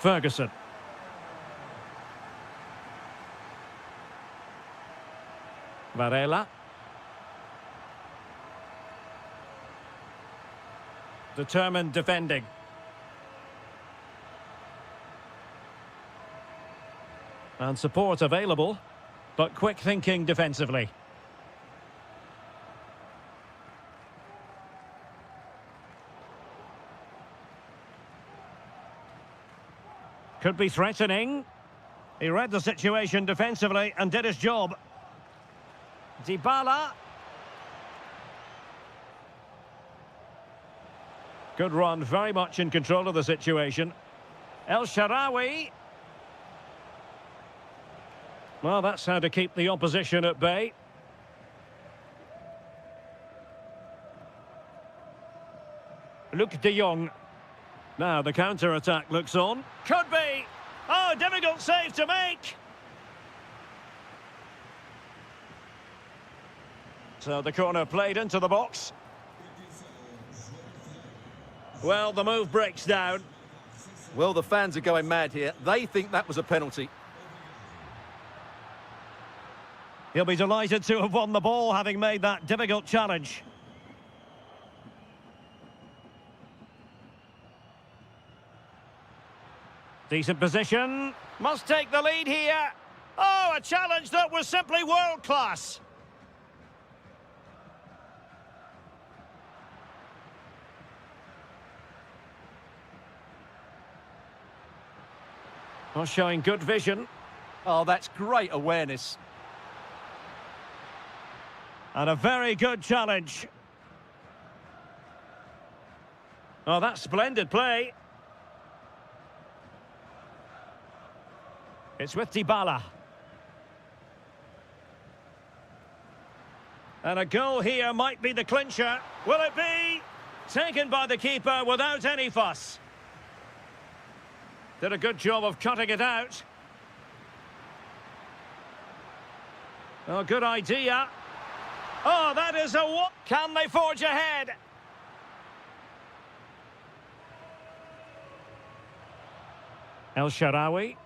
Speaker 1: Ferguson. Varela. Determined defending. And support available, but quick thinking defensively. Could be threatening. He read the situation defensively and did his job. Dybala. Good run, very much in control of the situation. El Shaarawy. Well, that's how to keep the opposition at bay. Luc de Jong. Now the counter-attack looks on. Could be! Oh, difficult save to make! So the corner played into the box. Well, the move breaks down.
Speaker 2: Well, the fans are going mad here. They think that was a penalty.
Speaker 1: He'll be delighted to have won the ball, having made that difficult challenge. Decent position. Must take the lead here. Oh, a challenge that was simply world-class. Well, showing good vision.
Speaker 2: Oh, that's great awareness.
Speaker 1: And a very good challenge. Oh, that's splendid play. It's with Dybala. And a goal here might be the clincher. Will it be? Taken by the keeper without any fuss. Did a good job of cutting it out. Oh, good idea. Oh, that is a what? Can they forge ahead? El Shaarawy.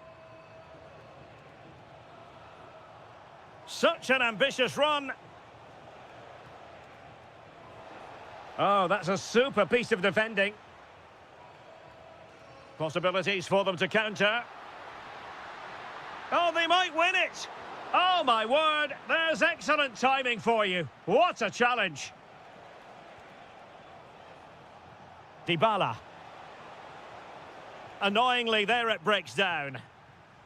Speaker 1: Such an ambitious run. Oh, that's a super piece of defending. Possibilities for them to counter. Oh, they might win it. Oh, my word. There's excellent timing for you. What a challenge. Dybala. Annoyingly, there it breaks down.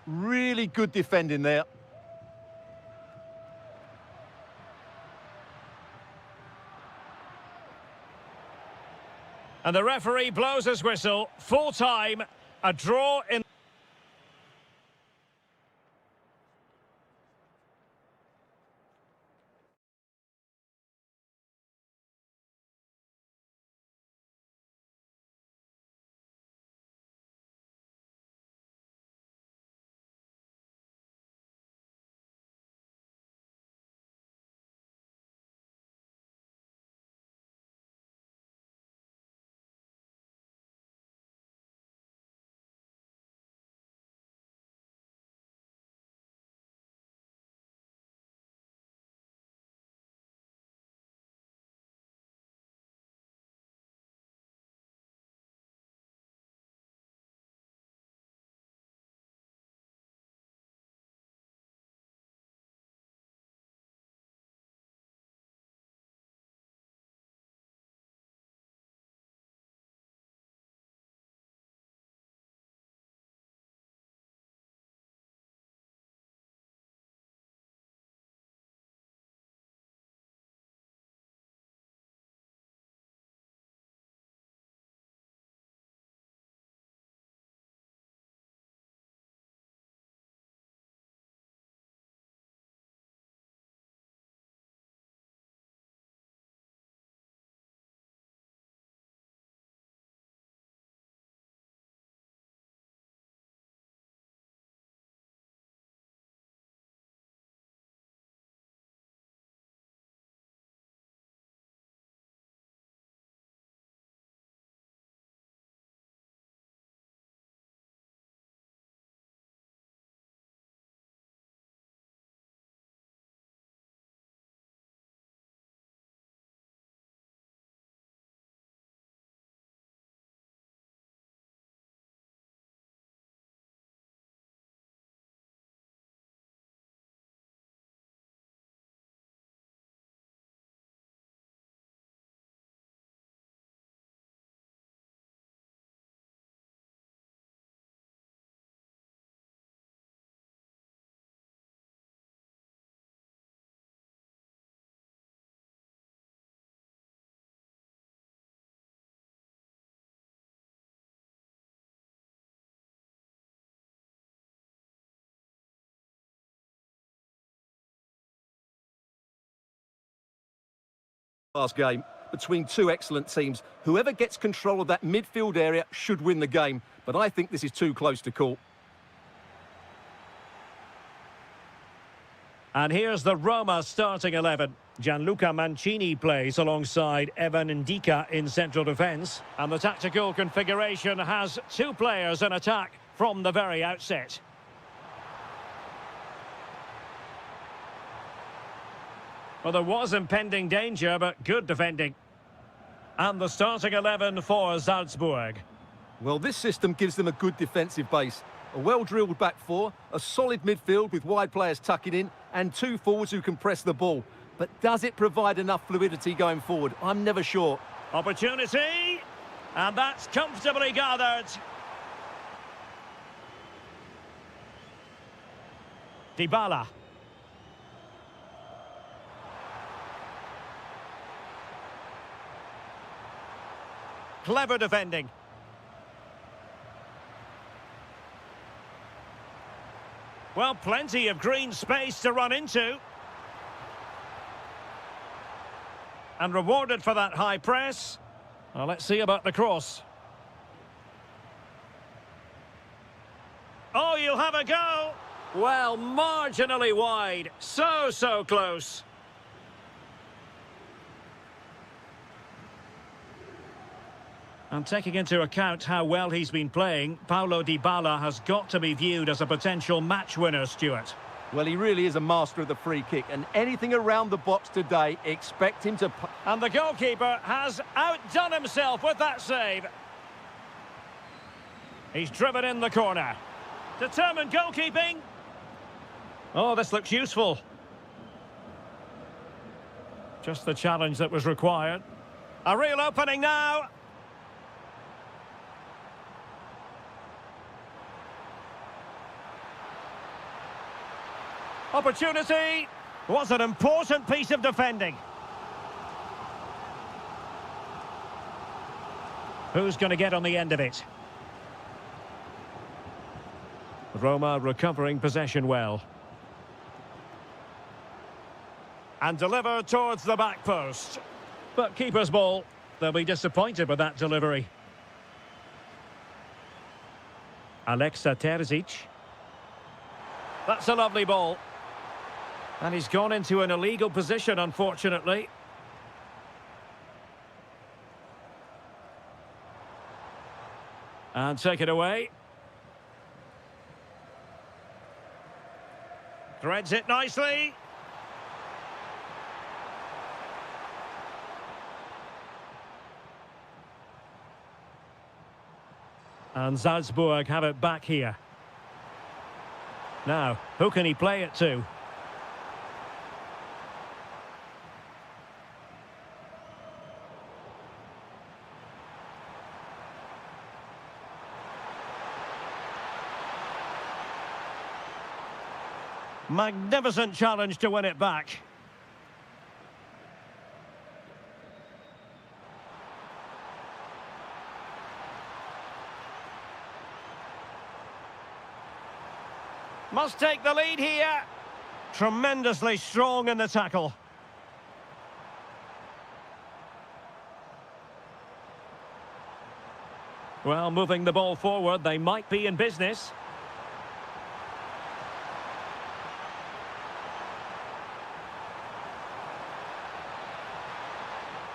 Speaker 2: Really good defending there.
Speaker 1: And the referee blows his whistle. Full time. A draw in...
Speaker 2: Last game between two excellent teams. Whoever gets control of that midfield area should win the game, but I think this is too close to call.
Speaker 1: And here's the Roma starting 11. Gianluca Mancini plays alongside Evan Ndika in central defence. And the tactical configuration has two players in attack from the very outset. Well, there was impending danger, but good defending. And the starting 11 for Salzburg.
Speaker 2: Well, this system gives them a good defensive base. A well-drilled back four, a solid midfield with wide players tucking in, and two forwards who can press the ball. But does it provide enough fluidity going forward? I'm never sure.
Speaker 1: Opportunity, and that's comfortably gathered. Dybala. Clever defending. Well, plenty of green space to run into. And rewarded for that high press. Well, let's see about the cross. Oh, you'll have a go. Well, marginally wide. So close. And taking into account how well he's been playing, Paulo Dybala has got to be viewed as a potential match winner, Stuart.
Speaker 2: Well, he really is a master of the free kick, and anything around the box today, expect him to...
Speaker 1: And the goalkeeper has outdone himself with that save. He's driven in the corner. Determined goalkeeping. Oh, this looks useful. Just the challenge that was required. A real opening now. Opportunity. Was an important piece of defending. Who's going to get on the end of it? Roma recovering possession well. And delivered towards the back post. But keeper's ball. They'll be disappointed with that delivery. Alexa Terzic. That's a lovely ball. And he's gone into an illegal position, unfortunately. And take it away. Threads it nicely. And Salzburg have it back here. Now, who can he play it to? Magnificent challenge to win it back. Must take the lead here. Tremendously strong in the tackle. Well, moving the ball forward, they might be in business.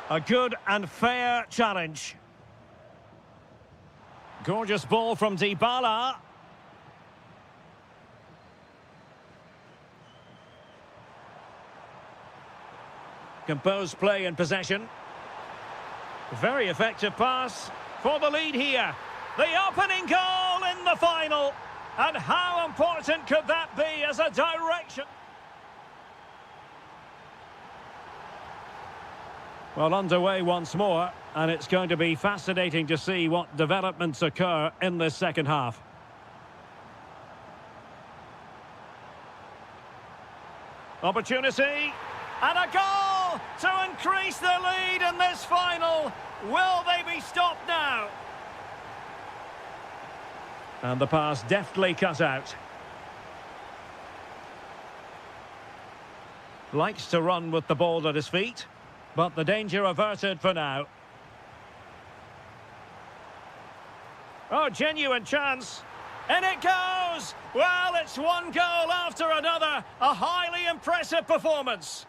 Speaker 1: A good and fair challenge. Gorgeous ball from Dybala. Composed play and possession. Very effective pass for the lead here. The opening goal in the final. And how important could that be as a direction? Well, underway once more, and it's going to be fascinating to see what developments occur in this second half. Opportunity, and a goal to increase the lead in this final. Will they be stopped now? And the pass deftly cut out. Likes to run with the ball at his feet. But the danger averted for now. Oh, genuine chance. And it goes! Well, it's one goal after another. A highly impressive performance.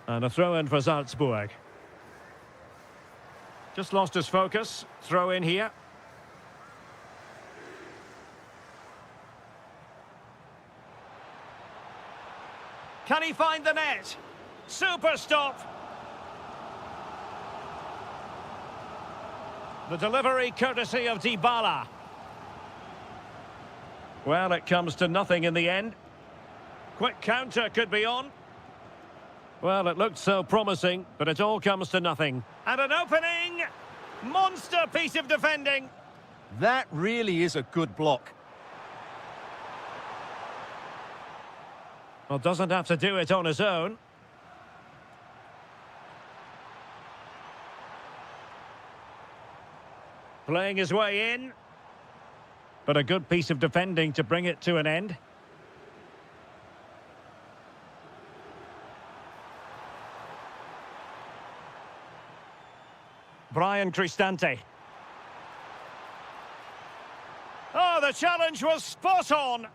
Speaker 1: And a throw-in for Salzburg. Just lost his focus. Throw in here. Can he find the net? Super stop. The delivery courtesy of Dybala. Well, it comes to nothing in the end. Quick counter could be on. Well, it looked so promising, but it all comes to nothing. And an opening! Monster piece of defending.
Speaker 2: That really is a good block.
Speaker 1: Well, doesn't have to do it on his own. Playing his way in. But a good piece of defending to bring it to an end. Brian Cristante. Oh, the challenge was spot on.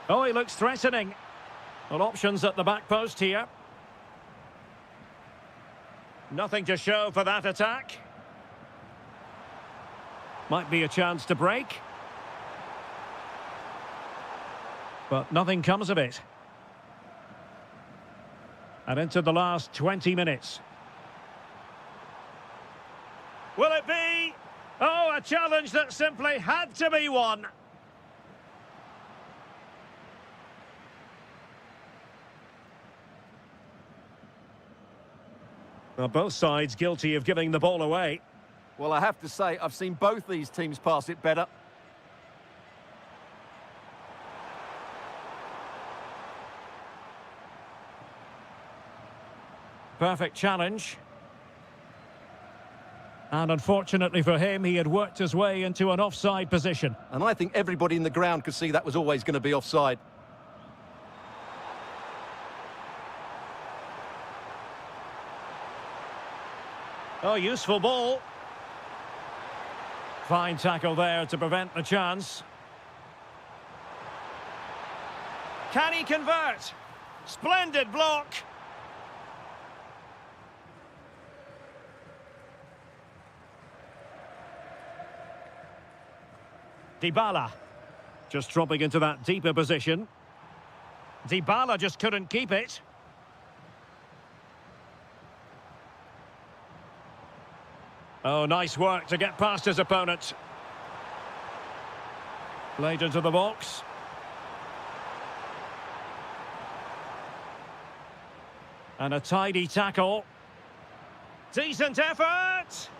Speaker 1: Oh, he looks threatening. Well, options at the back post here. Nothing to show for that attack. Might be a chance to break. But nothing comes of it. And into the last 20 minutes. Will it be? Oh, a challenge that simply had to be won. Well, both sides guilty of giving the ball away.
Speaker 2: Well, I have to say, I've seen both these teams pass it better.
Speaker 1: Perfect challenge. And unfortunately for him, he had worked his way into an offside position.
Speaker 2: And I think everybody in the ground could see that was always going to be offside.
Speaker 1: Oh, useful ball. Fine tackle there to prevent the chance. Can he convert? Splendid block. Dybala. Just dropping into that deeper position. Dybala just couldn't keep it. Oh, nice work to get past his opponent. Played into the box. And a tidy tackle. Decent effort.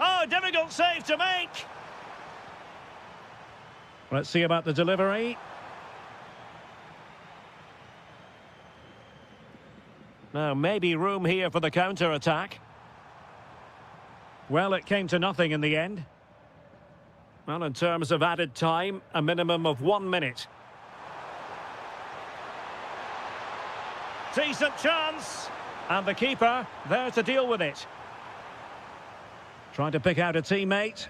Speaker 1: Oh, difficult save to make. Let's see about the delivery. Now, maybe room here for the counter-attack. Well, it came to nothing in the end. Well, in terms of added time, a minimum of 1 minute. Decent chance. And the keeper there to deal with it. Trying to pick out a teammate.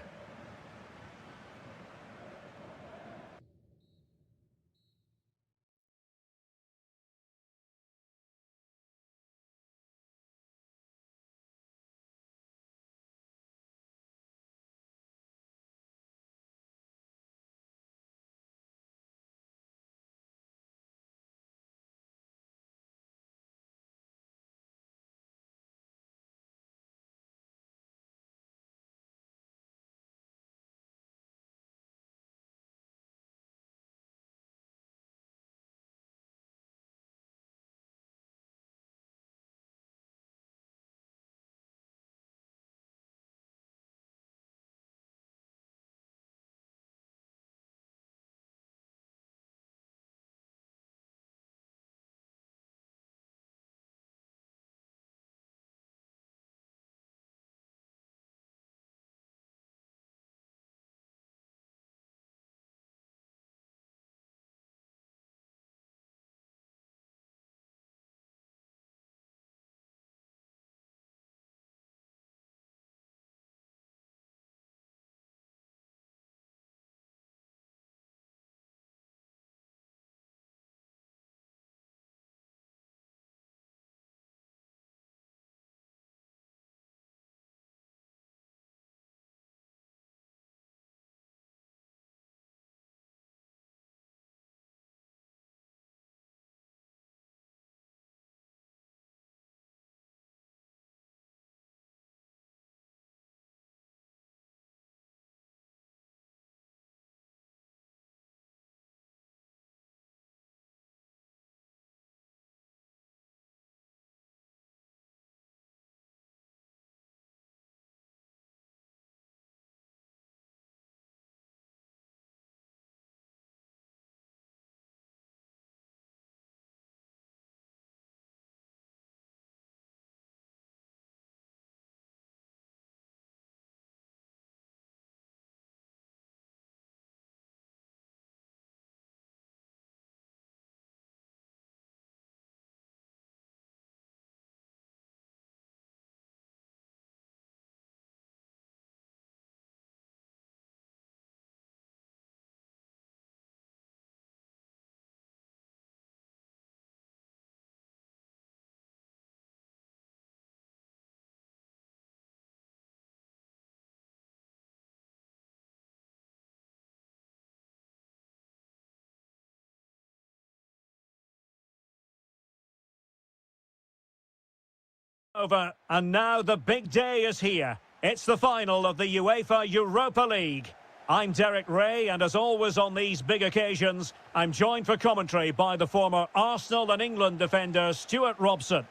Speaker 1: Over, and now the big day is here. It's the final of the UEFA Europa League. I'm Derek Ray, and as always on these big occasions, I'm joined for commentary by the former Arsenal and England defender Stuart Robson.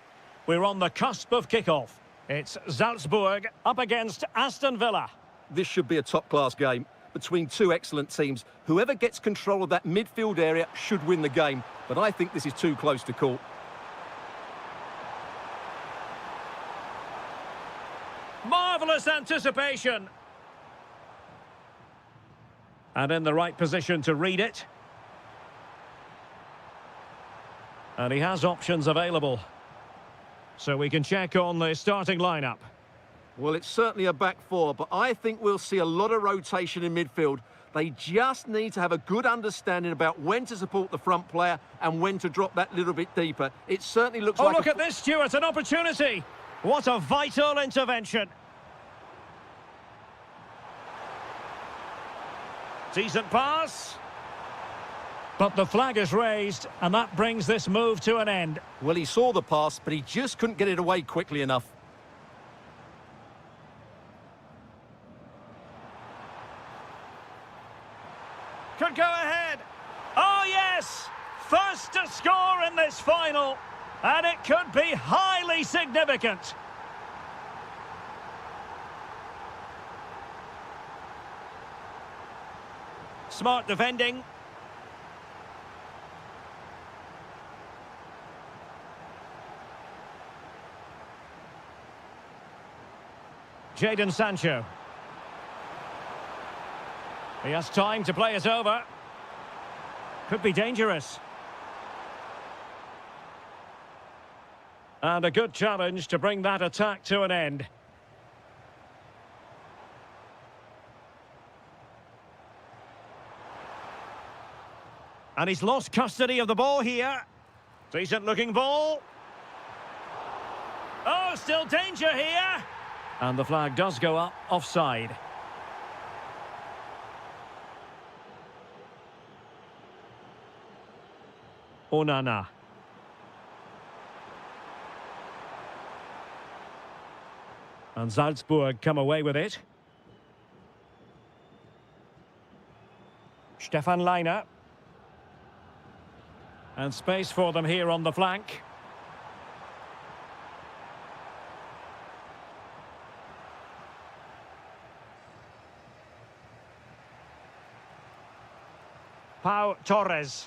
Speaker 1: We're on the cusp of kick-off. It's Salzburg up against Aston Villa.
Speaker 2: This should be a top-class game between two excellent teams. Whoever gets control of that midfield area should win the game, but I think this is too close to call.
Speaker 1: Marvellous anticipation. And in the right position to read it. And he has options available. So we can check on the starting lineup.
Speaker 2: Well, it's certainly a back four, but I think we'll see a lot of rotation in midfield. They just need to have a good understanding about when to support the front player and when to drop that little bit deeper. It certainly looks like...
Speaker 1: Oh, look at this, Stuart, an opportunity. What a vital intervention. Decent pass. But the flag is raised, and that brings this move to an end.
Speaker 2: Well, he saw the pass, but he just couldn't get it away quickly enough.
Speaker 1: Could go ahead. Oh, yes! First to score in this final. And it could be highly significant. Smart defending. Jadon Sancho. He has time to play it over. Could be dangerous. And a good challenge to bring that attack to an end. And he's lost custody of the ball here. Decent looking ball. Oh, still danger here. And the flag does go up offside. Onana. And Salzburg come away with it. Stefan Leiner. And space for them here on the flank. Pau Torres.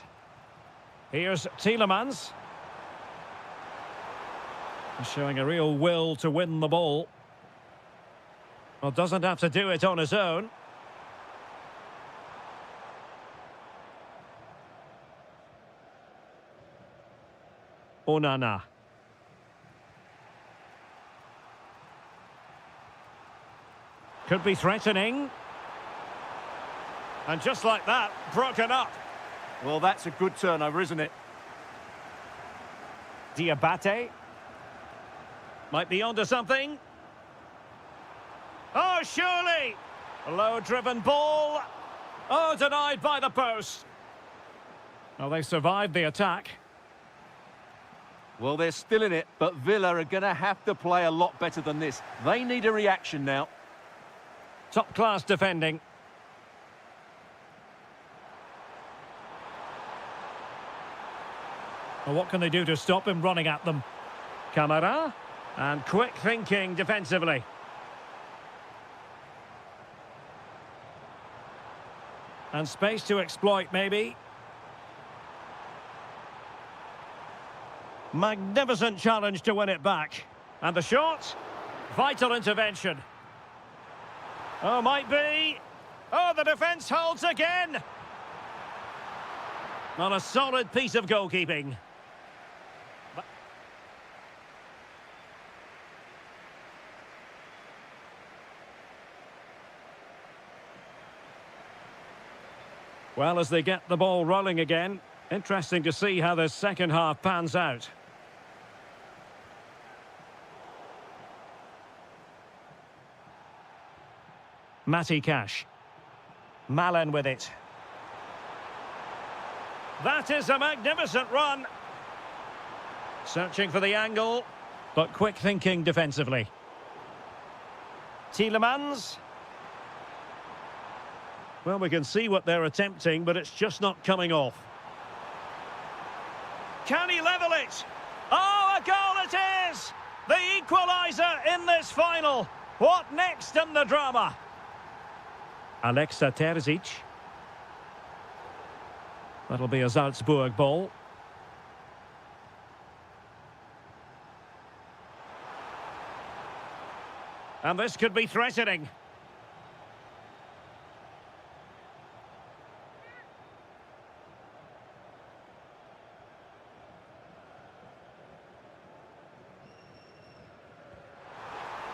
Speaker 1: Here's Tielemans. Showing a real will to win the ball. Well, doesn't have to do it on his own. Onana. Could be threatening. And just like that, broken up.
Speaker 2: Well, that's a good turnover, isn't it?
Speaker 1: Diabate. Might be onto something. Oh, surely! A low-driven ball. Oh, denied by the post. Well, they survived the attack.
Speaker 2: Well, they're still in it, but Villa are going to have to play a lot better than this. They need a reaction now.
Speaker 1: Top-class defending. Well, what can they do to stop him running at them? Camara. And quick thinking defensively. And space to exploit, maybe. Magnificent challenge to win it back. And the shot. Vital intervention. Oh, might be. Oh, the defence holds again. On a solid piece of goalkeeping. Well, as they get the ball rolling again, interesting to see how this second half pans out. Matty Cash. Malen with it. That is a magnificent run. Searching for the angle. but quick thinking defensively. Tielemans. Well, we can see what they're attempting, but it's just not coming off. Can he level it? Oh, a goal it is! The equaliser in this final. What next in the drama? Alexa Terzic. That'll be a Salzburg ball. And this could be threatening.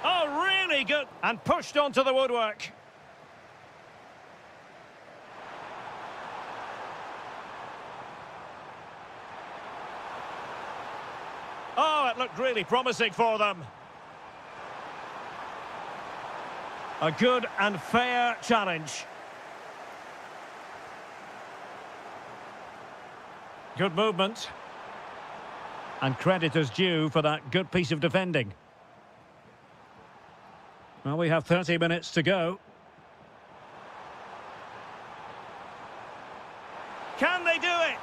Speaker 1: Oh, really good. And pushed onto the woodwork. Oh, it looked really promising for them. A good and fair challenge. Good movement. And credit is due for that good piece of defending. Well, we have 30 minutes to go. Can they do it?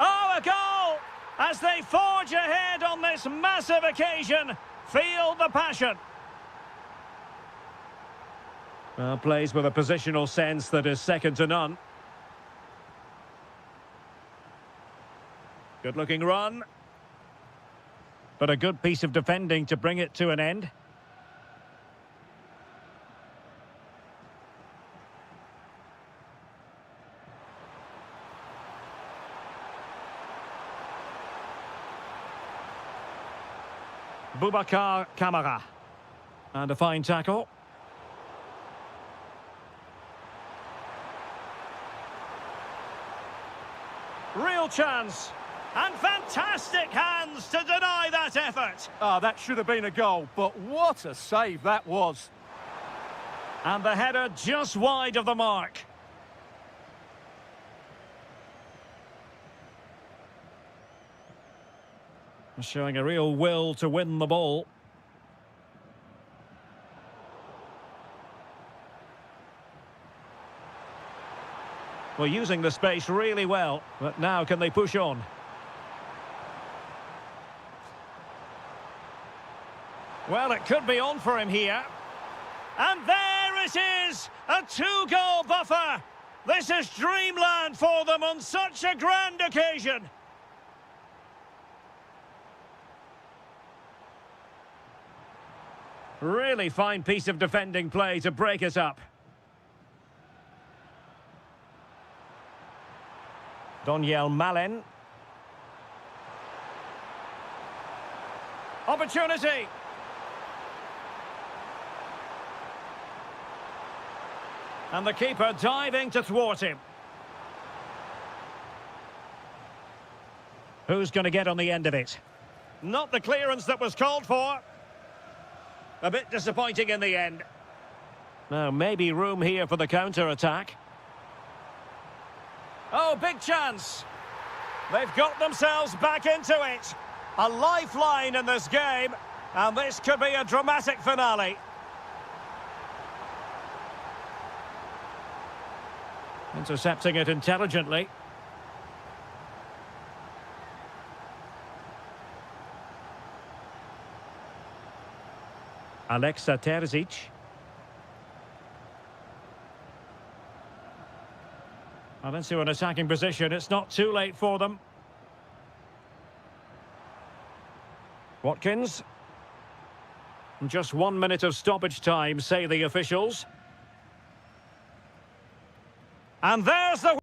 Speaker 1: Oh, a goal! As they forge ahead on this massive occasion. Feel the passion. Well, plays with a positional sense that is second to none. Good-looking run. But a good piece of defending to bring it to an end. Boubacar Kamara. And a fine tackle. Real chance. And fantastic hands to deny that effort.
Speaker 2: Ah, that should have been a goal, but what a save that was.
Speaker 1: And the header just wide of the mark. Showing a real will to win the ball. Well, using the space really well, but now can they push on? Well, it could be on for him here. And there it is! A two-goal buffer! This is dreamland for them on such a grand occasion! Really fine piece of defending play to break it up. Daniel Malen. Opportunity. And the keeper diving to thwart him. Who's going to get on the end of it? Not the clearance that was called for. A bit disappointing in the end. Now, maybe room here for the counter-attack. Oh, big chance. They've got themselves back into it. A lifeline in this game. And this could be a dramatic finale. Intercepting it intelligently. Alexa Terzic. Well, into an attacking position. It's not too late for them. Watkins. Just 1 minute of stoppage time, say the officials. And there's the...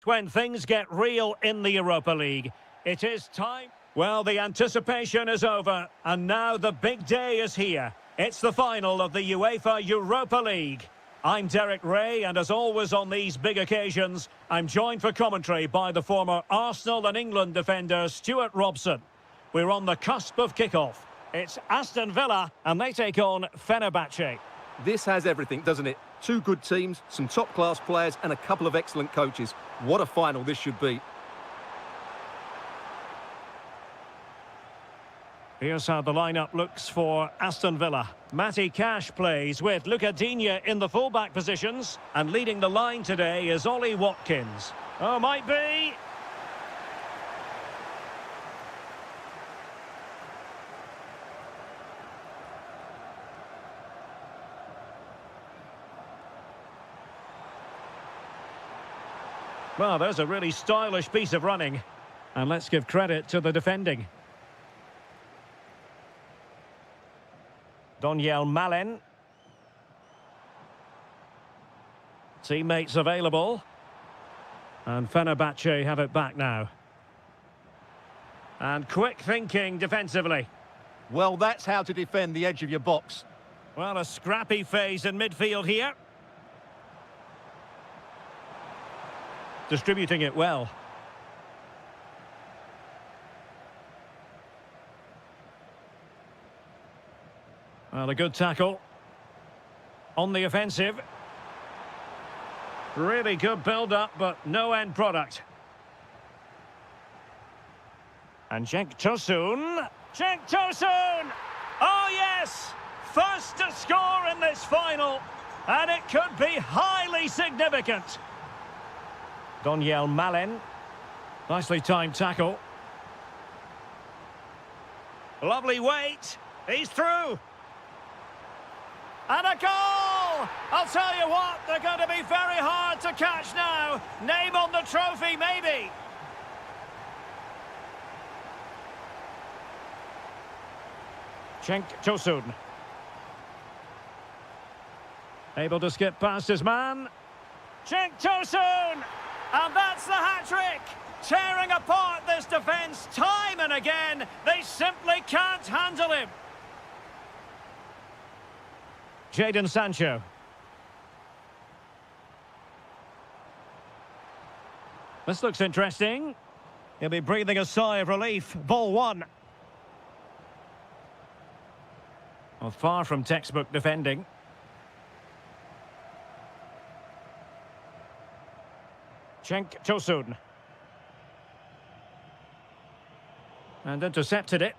Speaker 1: when things get real in the Europa League. It is time. Well, the anticipation is over, and now the big day is here. It's the final of the UEFA Europa League. I'm Derek Ray, and as always on these big occasions, I'm joined for commentary by the former Arsenal and England defender Stuart Robson. We're on the cusp of kickoff. It's Aston Villa, and they take on Fenerbahce.
Speaker 2: This has everything, doesn't it? Two good teams, some top-class players, and a couple of excellent coaches. What a final this should be.
Speaker 1: Here's how the lineup looks for Aston Villa. Matty Cash plays with Luca Digne in the fullback positions, and leading the line today is Ollie Watkins. Oh, might be. Well, there's a really stylish piece of running. And let's give credit to the defending. Daniel Malen. Teammates available. And Fenerbahce have it back now. And quick thinking defensively.
Speaker 2: Well, that's how to defend the edge of your box.
Speaker 1: Well, a scrappy phase in midfield here. Distributing it well. Well, a good tackle. On the offensive. Really good build-up, but no end product. And Cenk Tosun. Cenk Tosun! Oh, yes! First to score in this final. And it could be highly significant. Daniel Malen. Nicely timed tackle. Lovely weight. He's through. And a goal! I'll tell you what, they're going to be very hard to catch now. Name on the trophy, maybe. Cenk Tosun. Able to skip past his man. Cenk Tosun! And that's the hat-trick! Tearing apart this defence time and again. They simply can't handle him. Jadon Sancho. This looks interesting. He'll be breathing a sigh of relief. Ball one. Well, far from textbook defending. Cenk Tosun. And intercepted it.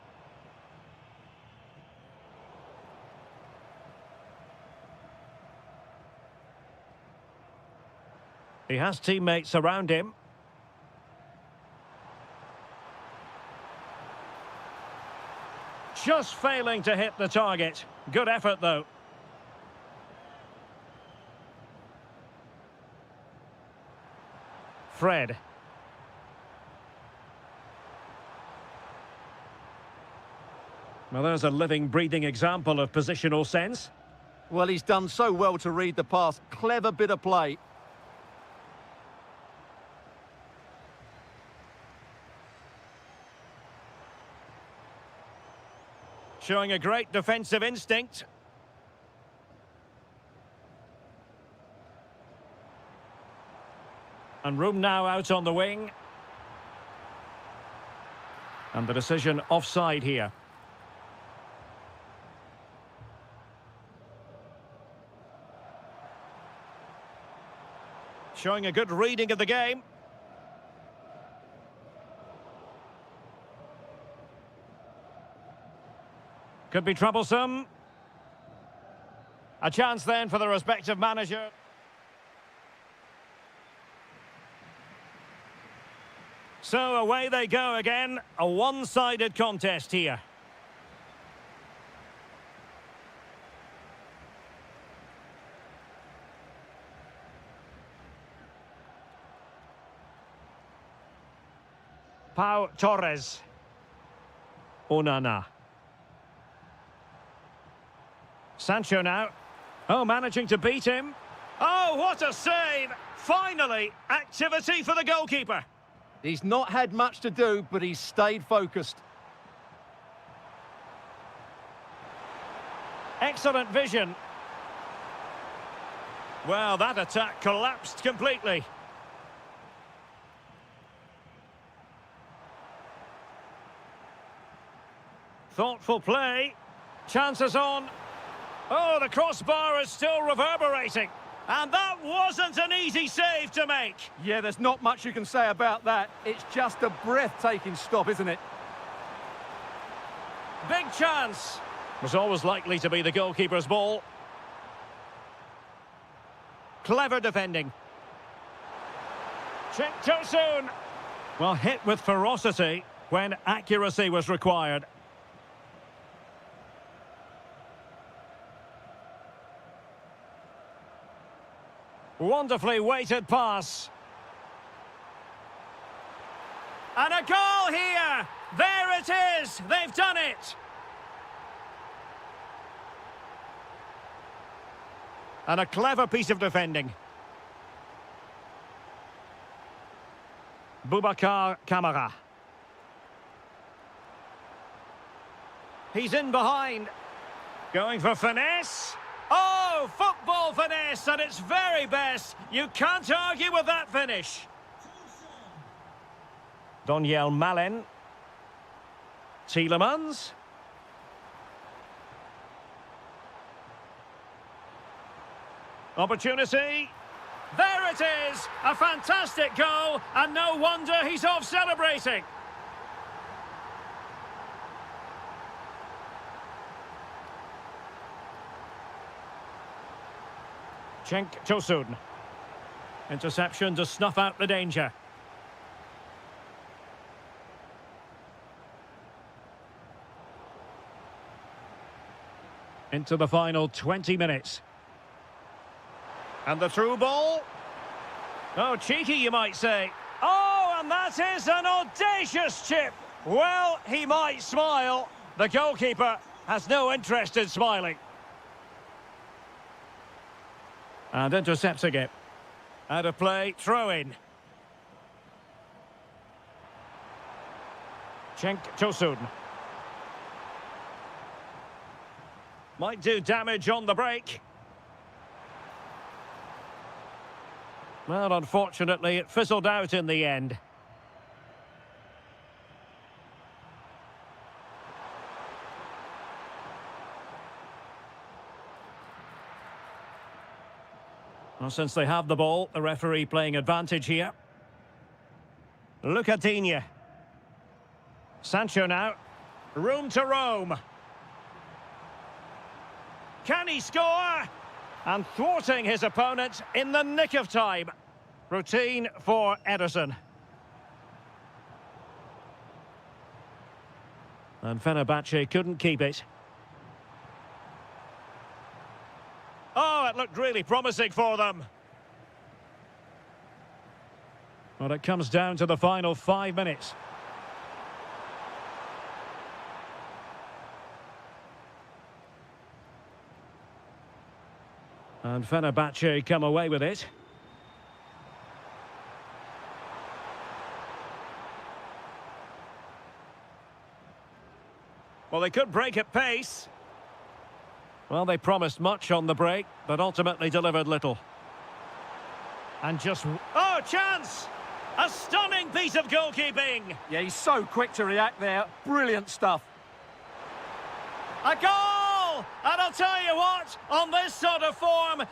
Speaker 1: He has teammates around him. Just failing to hit the target. Good effort, though. Fred. Well, there's a living, breathing example of positional sense.
Speaker 2: Well, he's done so well to read the pass. Clever bit of play.
Speaker 1: Showing a great defensive instinct. And room now out on the wing. And the decision offside here. Showing a good reading of the game. Could be troublesome. A chance then for the respective manager. So away they go again. A one-sided contest here. Pau Torres. Onana. Sancho now. Oh, managing to beat him. Oh, what a save! Finally, activity for the goalkeeper.
Speaker 2: He's not had much to do, but he's stayed focused.
Speaker 1: Excellent vision. Well, that attack collapsed completely. Thoughtful play. Chances on. Oh, the crossbar is still reverberating. And that wasn't an easy save to make.
Speaker 2: Yeah, there's not much you can say about that. It's just a breathtaking stop, isn't it?
Speaker 1: Big chance. Was always likely to be the goalkeeper's ball. Clever defending. Checked too soon. Well, hit with ferocity when accuracy was required. Wonderfully weighted pass. And a goal here! There it is! They've done it! And a clever piece of defending. Boubacar Kamara. He's in behind. Going for finesse. Oh, football finesse at its very best. You can't argue with that finish. Doniel Malen. Tielemans. Opportunity. There it is! A fantastic goal, and no wonder he's off celebrating. Cenk Tosun. Interception to snuff out the danger. Into the final 20 minutes. And the through ball. Oh, cheeky, you might say. Oh, and that is an audacious chip. Well, he might smile. The goalkeeper has no interest in smiling. And intercepting it. Out of play, throw in. Cenk Tosun. Might do damage on the break. Well, unfortunately, it fizzled out in the end. Well, since they have the ball, the referee playing advantage here. Lucadinha. Sancho now. Room to roam. Can he score? And thwarting his opponent in the nick of time. Routine for Ederson. And Fenerbahce couldn't keep it. Oh, it looked really promising for them. Well, it comes down to the final 5 minutes. And Fenerbahce come away with it. Well, they could break at pace. Well, they promised much on the break, but ultimately delivered little. And just... Oh, chance! A stunning piece of goalkeeping!
Speaker 2: Yeah, he's so quick to react there. Brilliant stuff.
Speaker 1: A goal! And I'll tell you what, on this sort of form...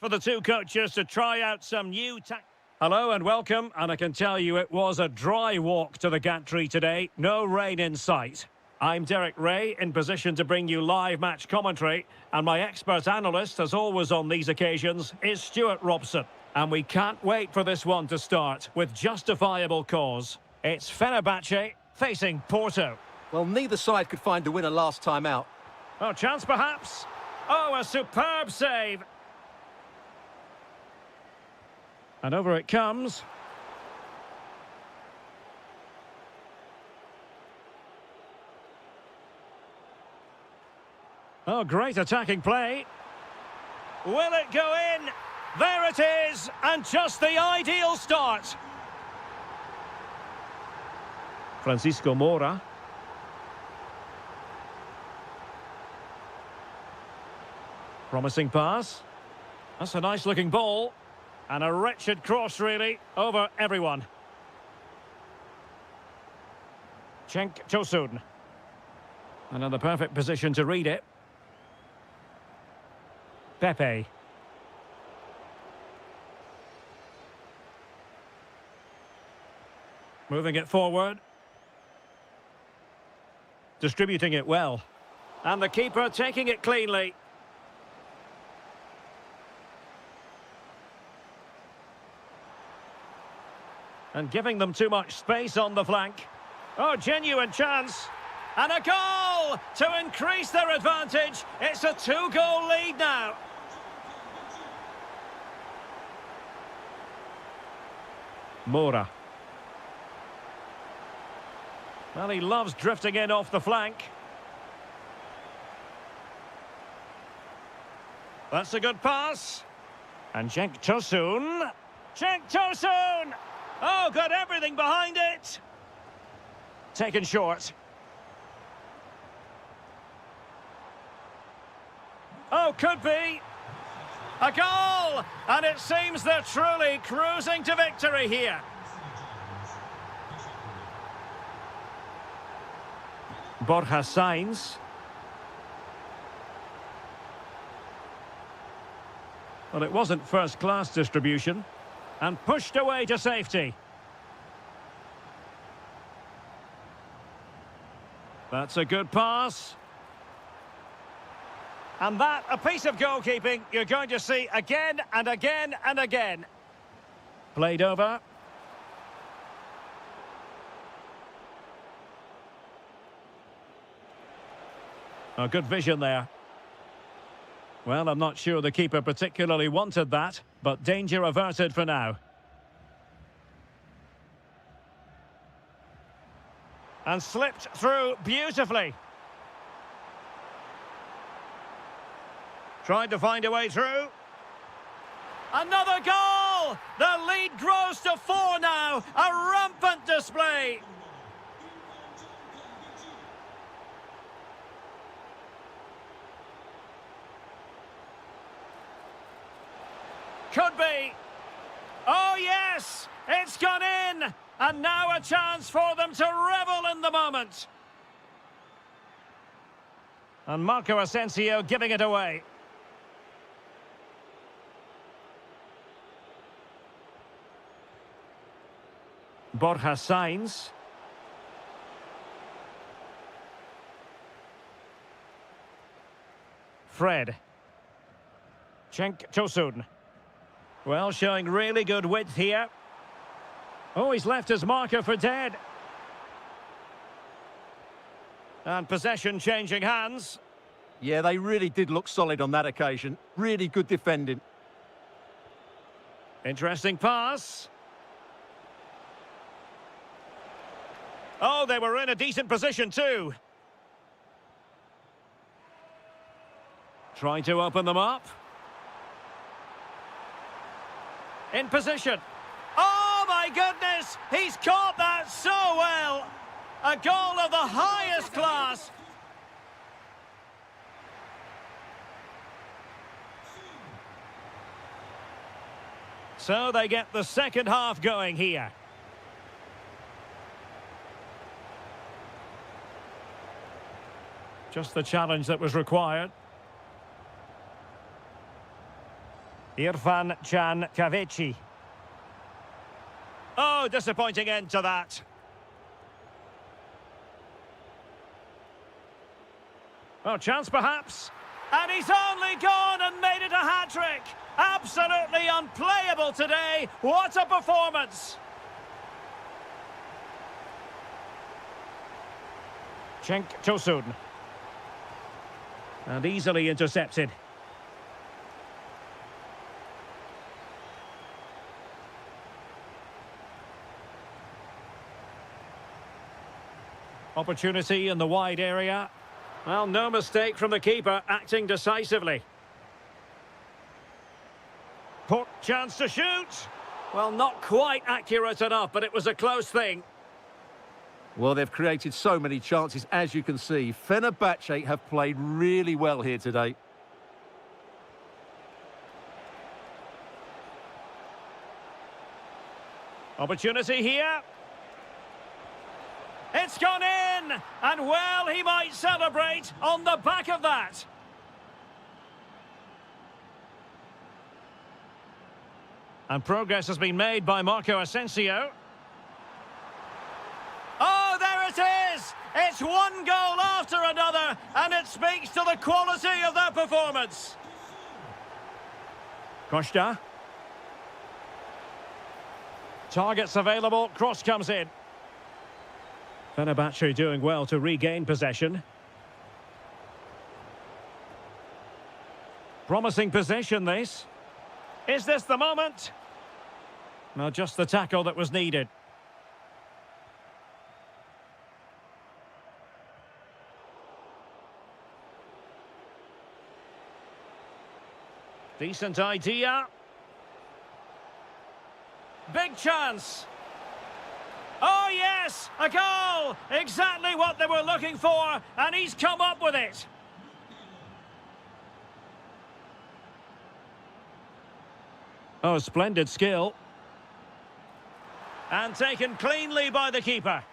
Speaker 1: For the two coaches to try out some new Hello and welcome, and I can tell you it was a dry walk to the gantry today. No rain in sight. I'm Derek Ray, in position to bring you live match commentary, and my expert analyst, as always on these occasions, is Stuart Robson. And we can't wait for this one to start, with justifiable cause. It's Fenerbahce facing Porto.
Speaker 2: Well, neither side could find the winner last time out.
Speaker 1: Oh, chance perhaps? Oh, a superb save. And over it comes. Oh, great attacking play. Will it go in? There it is, and just the ideal start. Francisco Moura. Promising pass. That's a nice-looking ball. And a wretched cross, really, over everyone. Cenk Tosun. Another perfect position to read it. Pepe. Moving it forward. Distributing it well. And the keeper taking it cleanly. And giving them too much space on the flank. Oh, genuine chance. And a goal to increase their advantage. It's a two-goal lead now. Moura. Well, he loves drifting in off the flank. That's a good pass. And Cenk Tosun. Cenk Tosun! Oh, got everything behind it. Taken short. Oh, could be. A goal! And it seems they're truly cruising to victory here. Borja Sainz. Well, it wasn't first-class distribution. And pushed away to safety. That's a good pass. And that, a piece of goalkeeping you're going to see again and again and again. Played over. A good vision there. Well, I'm not sure the keeper particularly wanted that, but danger averted for now. And slipped through beautifully. Tried to find a way through. Another goal! The lead grows to 4 now. A rampant display. Could be. Oh, yes! It's gone in! And now a chance for them to revel in the moment. And Marco Asensio giving it away. Borja Sainz. Fred. Cenk Tosun. Well, showing really good width here. Oh, he's left his marker for dead. And possession changing hands.
Speaker 2: Yeah, they really did look solid on that occasion. Really good defending.
Speaker 1: Interesting pass. Oh, they were in a decent position too. Trying to open them up. In position. Oh, my goodness! He's caught that so well! A goal of the highest class! So they get the second half going here. Just the challenge that was required. Irfan Can Kavici. Oh, disappointing end to that. Oh, chance perhaps. And he's only gone and made it a hat-trick. Absolutely unplayable today. What a performance. Cenk Tosun. And easily intercepted. Opportunity in the wide area. Well, no mistake from the keeper, acting decisively. Chance to shoot. Well, not quite accurate enough, but it was a close thing.
Speaker 2: Well, they've created so many chances, as you can see. Fenerbahce have played really well here today.
Speaker 1: Opportunity here. It's gone in! And well, he might celebrate on the back of that. And progress has been made by Marco Asensio. Oh, there it is! It's one goal after another, and it speaks to the quality of their performance. Costa. Targets available, cross comes in. Fenerbahce doing well to regain possession. Promising possession, this. Is this the moment? No, just the tackle that was needed. Decent idea. Big chance. Oh, yes! A goal! Exactly what they were looking for, and he's come up with it. Oh, splendid skill. And taken cleanly by the keeper.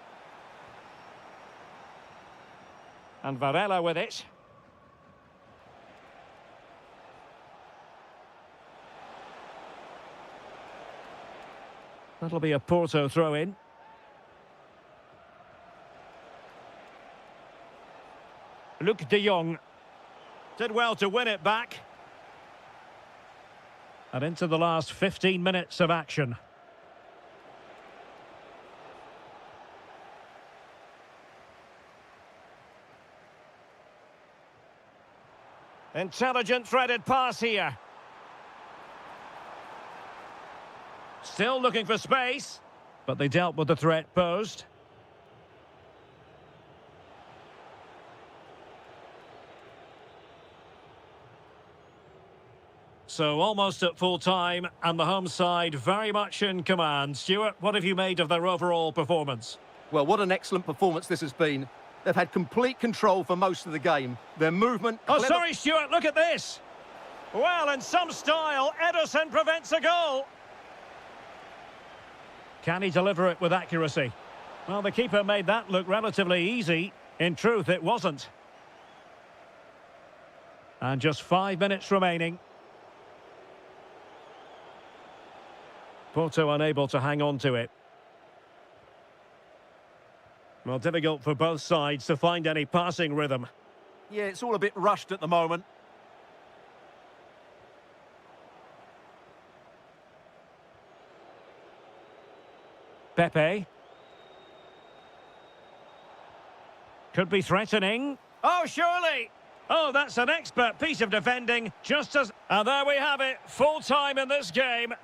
Speaker 1: And Varela with it. That'll be a Porto throw-in. Luc de Jong did well to win it back. And into the last 15 minutes of action. Intelligent threaded pass here. Still looking for space, but they dealt with the threat posed. So almost at full time, and the home side very much in command. Stuart, what have you made of their overall performance?
Speaker 2: Well, what an excellent performance this has been. They've had complete control for most of the game. Their movement...
Speaker 1: Oh, sorry, Stuart, look at this. Well, in some style, Ederson prevents a goal. Can he deliver it with accuracy? Well, the keeper made that look relatively easy. In truth, it wasn't. And just 5 minutes remaining. Porto unable to hang on to it. Well, difficult for both sides to find any passing rhythm.
Speaker 2: Yeah, it's all a bit rushed at the moment.
Speaker 1: Pepe. Could be threatening. Oh, surely! Oh, that's an expert piece of defending, just as... And there we have it, full time in this game.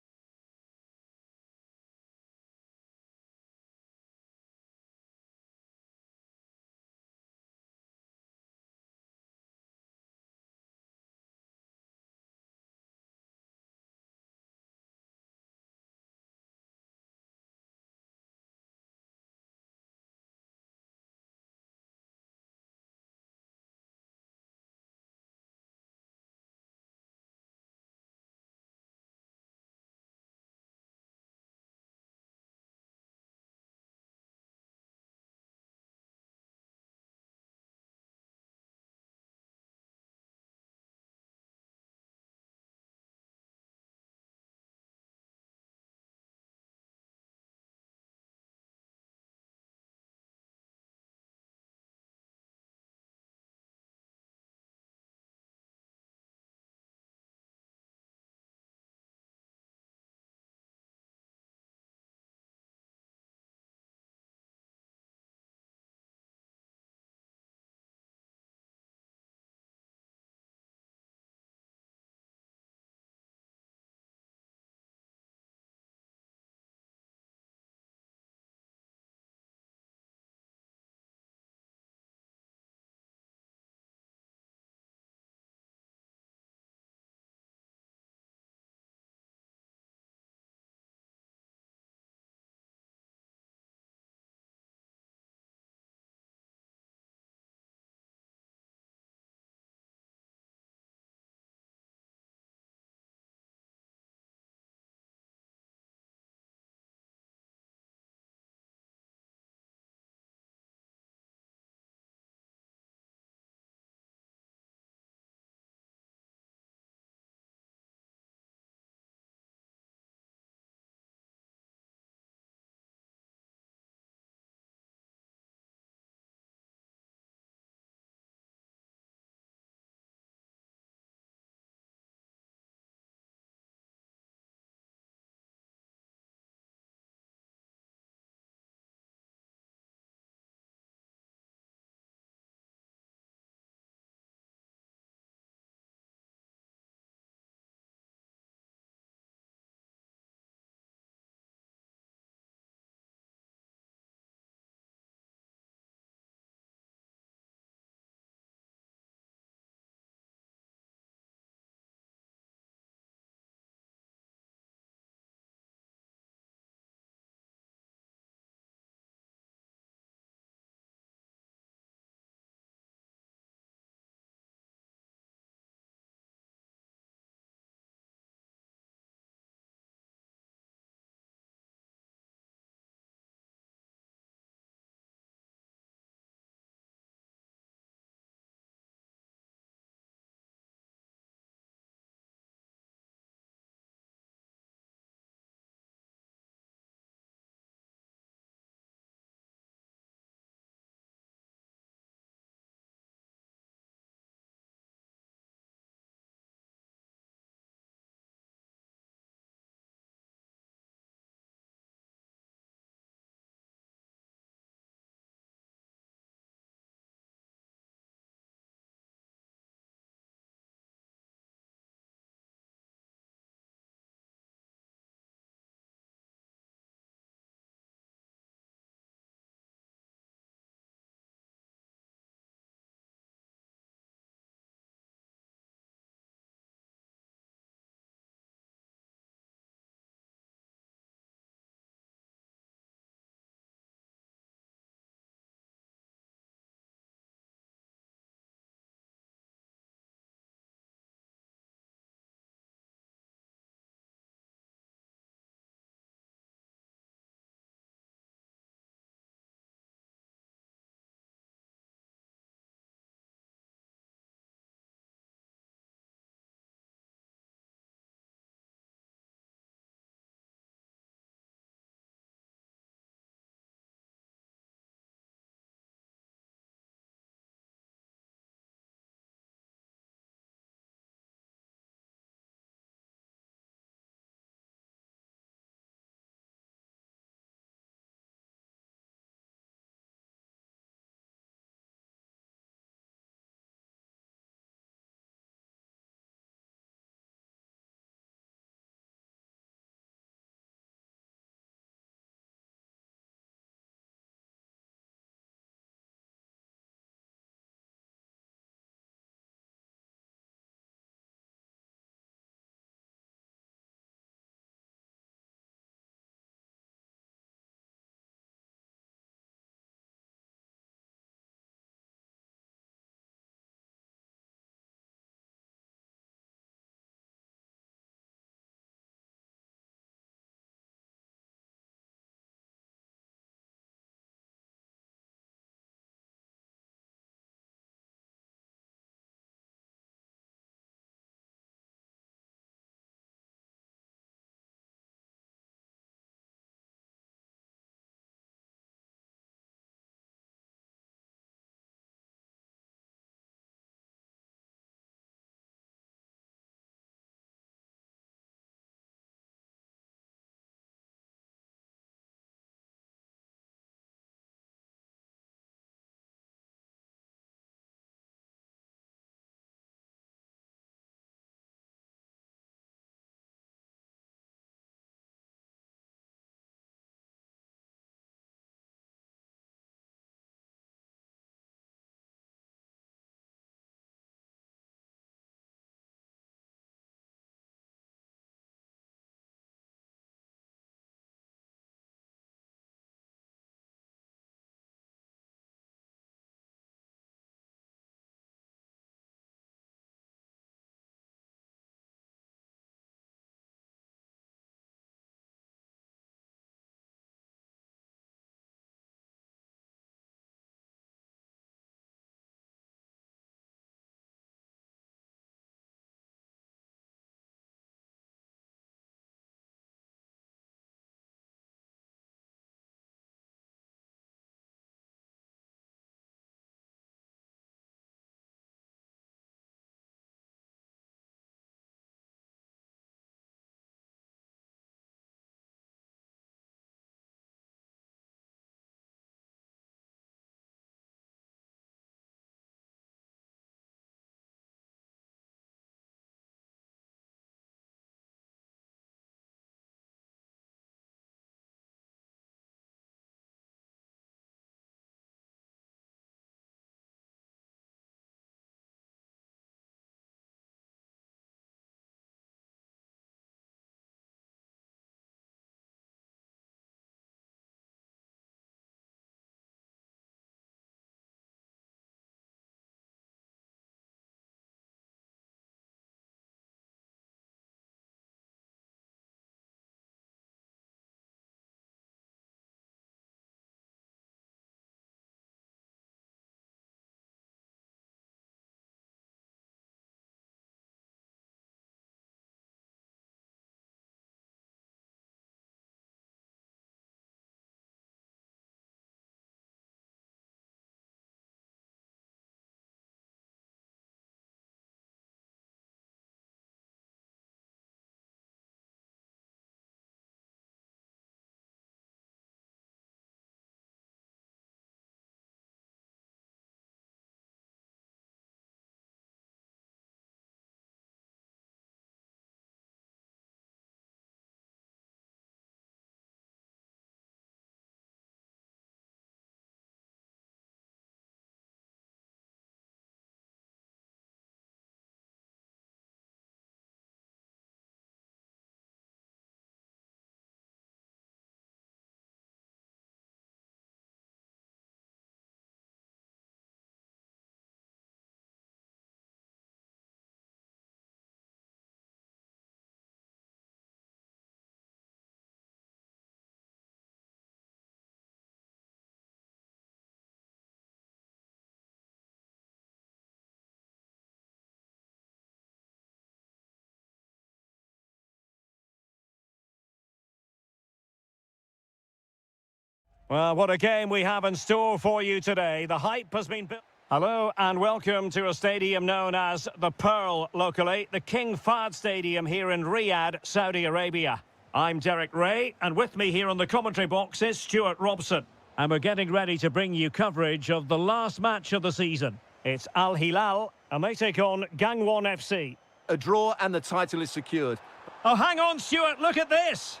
Speaker 1: Well, what a game we have in store for you today. The hype has been built. Hello and welcome to a stadium known as the Pearl locally, the King Fahd Stadium here in Riyadh, Saudi Arabia. I'm Derek Ray, and with me here on the commentary box is Stuart Robson. And we're getting ready to bring you coverage of the last match of the season. It's Al Hilal, and they take on Gangwon FC.
Speaker 2: A draw and the title is secured.
Speaker 1: Oh, hang on, Stuart, look at this.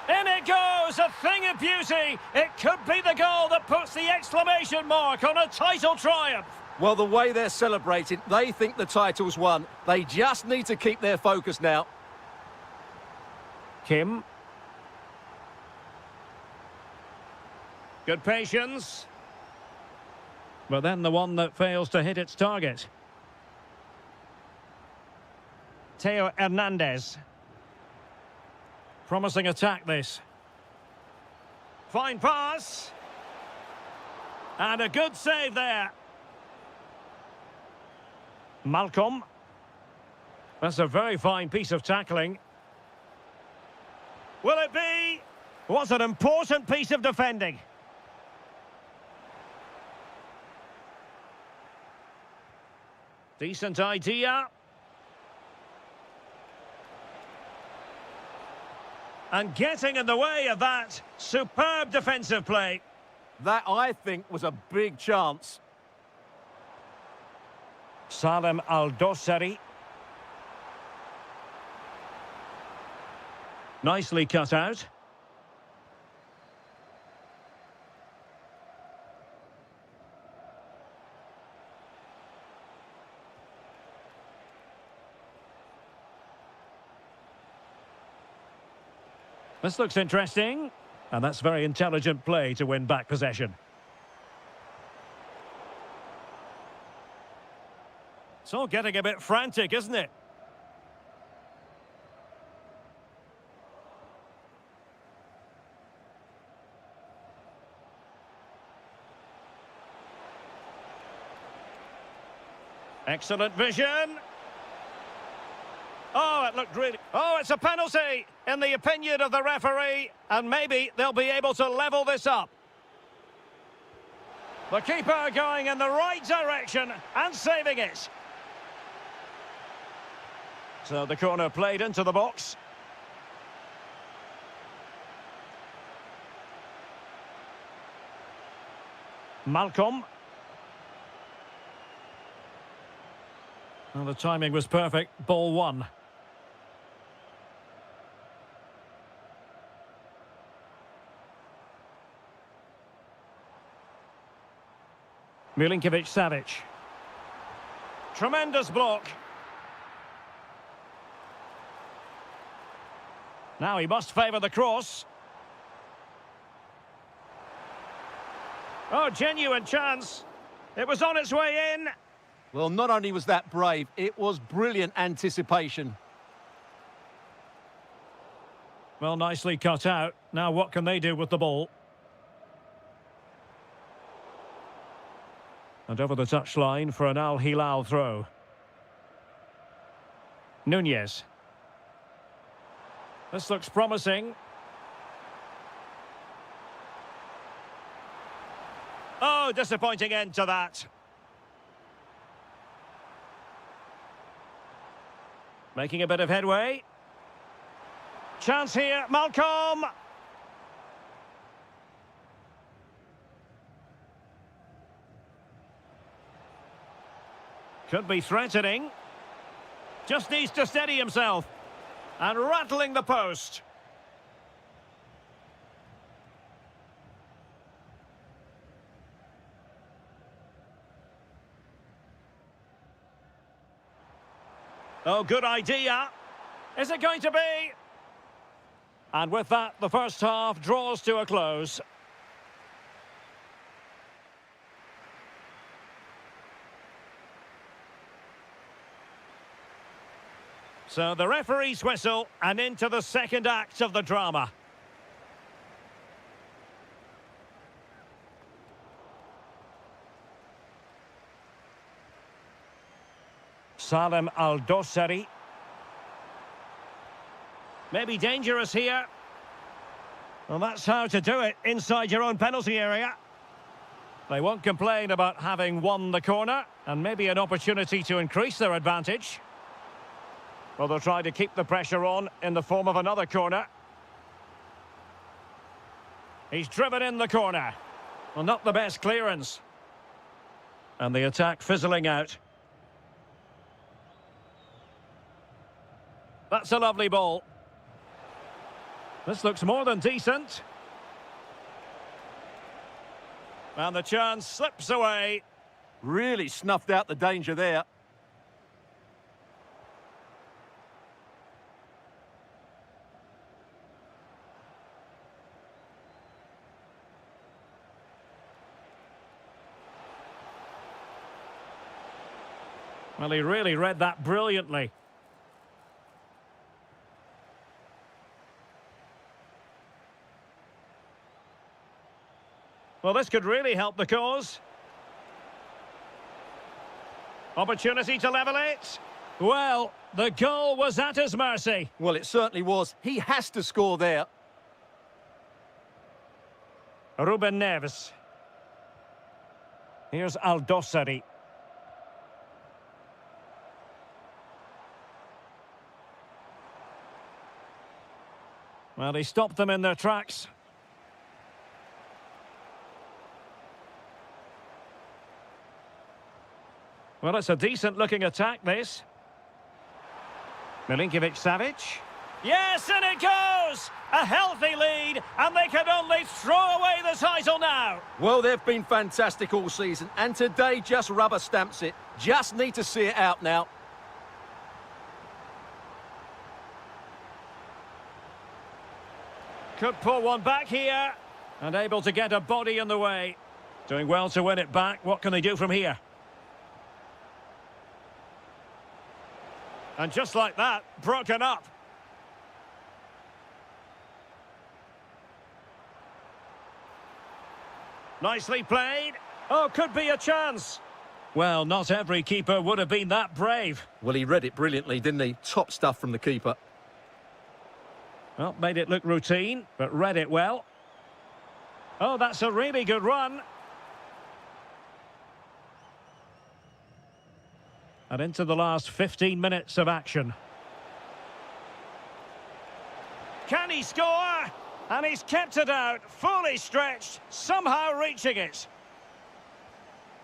Speaker 1: In it goes, a thing of beauty. It could be the goal that puts the exclamation mark on a title triumph.
Speaker 2: Well, the way they're celebrating, they think the title's won. They just need to keep their focus now.
Speaker 1: Kim. Good patience. But then the one that fails to hit its target. Teo Hernandez. Promising attack, this. Fine pass. And a good save there. Malcolm. That's a very fine piece of tackling. Will it be? What an important piece of defending. Decent idea. And getting in the way of that superb defensive play.
Speaker 2: That, I think, was a big chance.
Speaker 1: Salem Al-Dossari. Nicely cut out. This looks interesting, and that's very intelligent play to win back possession. It's all getting a bit frantic, isn't it? Excellent vision. Oh, it looked really... Oh, it's a penalty, in the opinion of the referee, and maybe they'll be able to level this up. The keeper going in the right direction and saving it. So the corner played into the box. Malcolm. Well, the timing was perfect. Ball one. Milinkovic-Savic. Tremendous block. Now he must favour the cross. Oh, genuine chance. It was on its way in.
Speaker 2: Well, not only was that brave, it was brilliant anticipation.
Speaker 1: Well, nicely cut out. Now what can they do with the ball? And over the touchline for an Al Hilal throw. Nunez. This looks promising. Oh, disappointing end to that. Making a bit of headway. Chance here, Malcolm! Could be threatening. Just needs to steady himself. And rattling the post. Oh, good idea. Is it going to be? And with that, the first half draws to a close. So the referee's whistle, and into the second act of the drama. Salem Al-Dossari. Maybe dangerous here. Well, that's how to do it inside your own penalty area. They won't complain about having won the corner, and maybe an opportunity to increase their advantage. Well, they'll try to keep the pressure on in the form of another corner. He's driven in the corner. Well, not the best clearance. And the attack fizzling out. That's a lovely ball. This looks more than decent. And the chance slips away.
Speaker 2: Really snuffed out the danger there.
Speaker 1: Well, he really read that brilliantly. Well, this could really help the cause. Opportunity to level it. Well, the goal was at his mercy.
Speaker 2: Well, it certainly was. He has to score there.
Speaker 1: Ruben Neves. Here's Aldosari. Well, he stopped them in their tracks. Well, it's a decent-looking attack, this. Milinkovic-Savic. Yes, and it goes! A healthy lead, and they can only throw away the title now.
Speaker 2: Well, they've been fantastic all season, and today just rubber stamps it. Just need to see it out now.
Speaker 1: Could pull one back here, and able to get a body in the way. Doing well to win it back. What can they do from here? And just like that, broken up. Nicely played. Oh, could be a chance. Well, not every keeper would have been that brave.
Speaker 2: Well, he read it brilliantly, didn't he? Top stuff from the keeper.
Speaker 1: Well, made it look routine, but read it well. Oh, that's a really good run. And into the last 15 minutes of action. Can he score? And he's kept it out, fully stretched, somehow reaching it.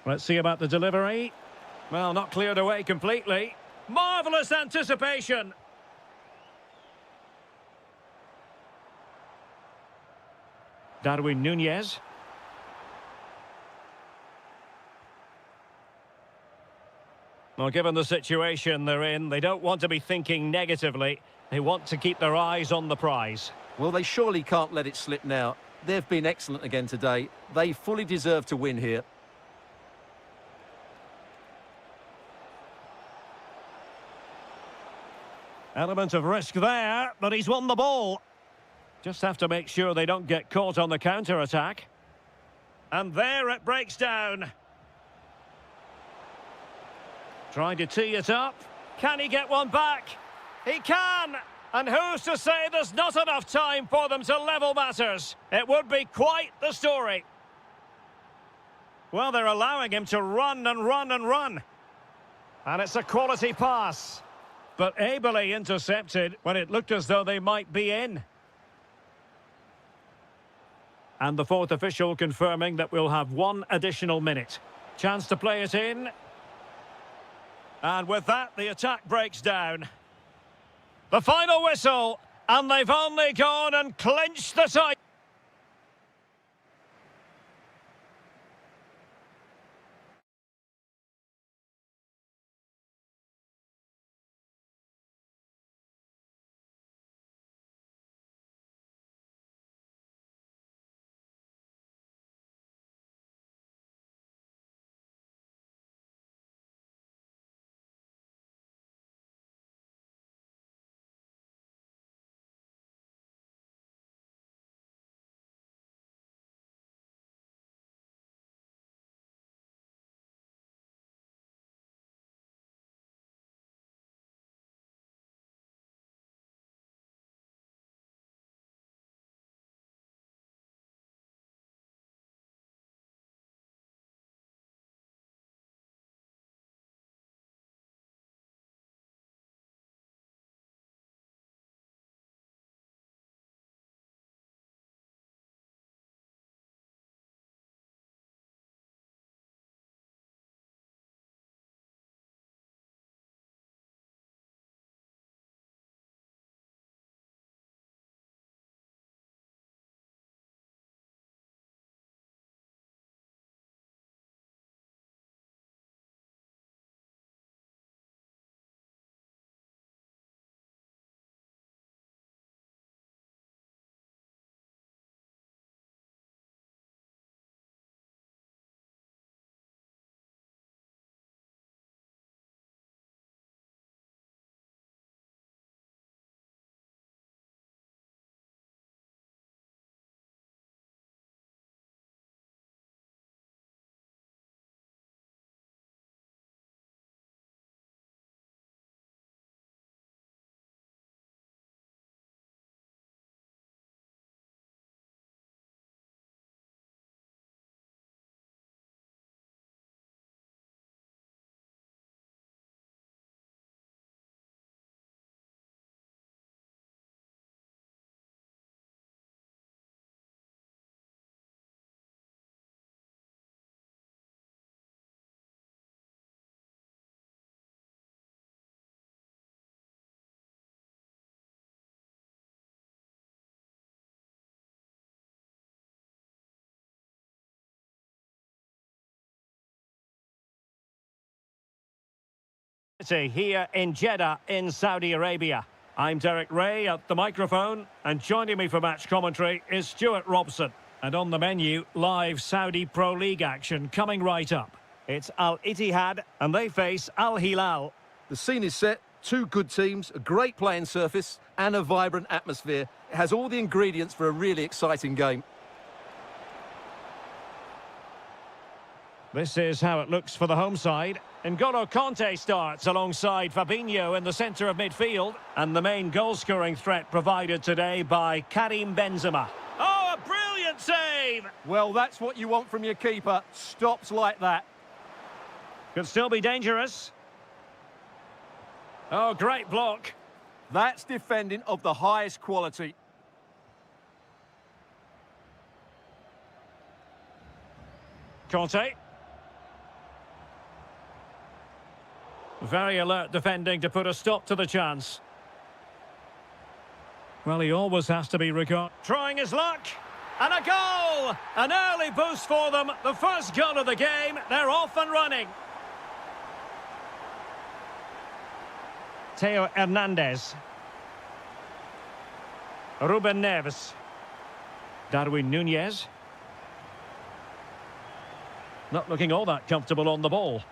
Speaker 1: Let's see about the delivery. Well, not cleared away completely. Marvellous anticipation. Darwin Núñez. Well, given the situation they're in, they don't want to be thinking negatively. They want to keep their eyes on the prize.
Speaker 2: Well, they surely can't let it slip now. They've been excellent again today. They fully deserve to win here.
Speaker 1: Element of risk there, but he's won the ball. Just have to make sure they don't get caught on the counter-attack. And there it breaks down. Trying to tee it up. Can he get one back? He can! And who's to say there's not enough time for them to level matters? It would be quite the story. Well, they're allowing him to run and run and run. And it's a quality pass. But ably intercepted when it looked as though they might be in. And the fourth official confirming that we'll have one additional minute. Chance to play it in. And with that, the attack breaks down. The final whistle, and they've only gone and clinched the title. Here in Jeddah in Saudi Arabia. I'm Derek Ray at the microphone, and joining me for match commentary is Stuart Robson. And on the menu, live Saudi Pro League action coming right up. It's Al Ittihad and they face Al Hilal.
Speaker 2: The scene is set, two good teams, a great playing surface and a vibrant atmosphere. It has all the ingredients for a really exciting game.
Speaker 1: This is how it looks for the home side. N'Golo Kanté starts alongside Fabinho in the centre of midfield. And the main goal-scoring threat provided today by Karim Benzema. Oh, a brilliant save!
Speaker 2: Well, that's what you want from your keeper. Stops like that.
Speaker 1: Could still be dangerous. Oh, great block.
Speaker 2: That's defending of the highest quality.
Speaker 1: Kanté. Very alert defending to put a stop to the chance. Well, he always has to be regarded. Trying his luck. And a goal! An early boost for them. The first goal of the game. They're off and running. Theo Hernandez. Ruben Neves. Darwin Núñez. Not looking all that comfortable on the ball.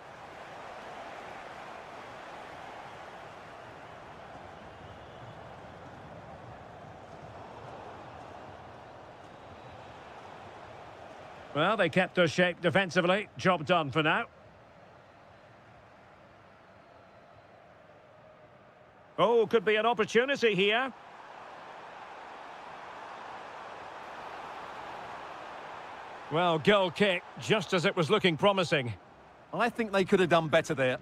Speaker 1: Well, they kept their shape defensively. Job done for now. Oh, could be an opportunity here. Well, goal kick, just as it was looking promising.
Speaker 2: I think they could have done better there.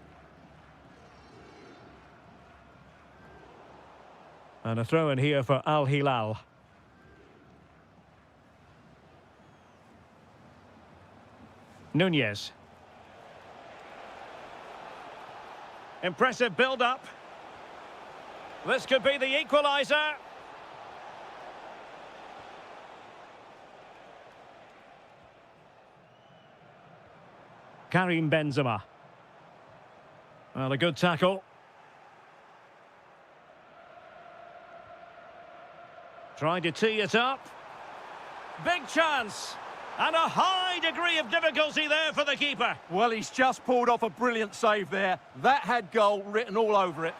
Speaker 1: And a throw in here for Al Hilal. Núñez. Impressive build-up. This could be the equaliser. Karim Benzema. Well, a good tackle. Trying to tee it up. Big chance. And a high degree of difficulty there for the keeper.
Speaker 2: Well, he's just pulled off a brilliant save there. That had goal written all over it.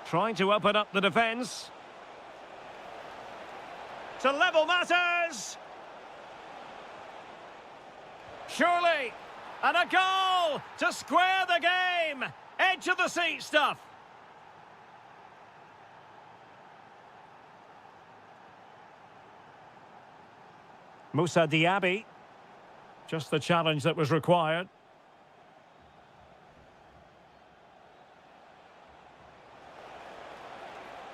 Speaker 1: Trying to open up the defence. To level matters. Surely. And a goal to square the game. Edge of the seat stuff. Moussa Diaby. Just the challenge that was required.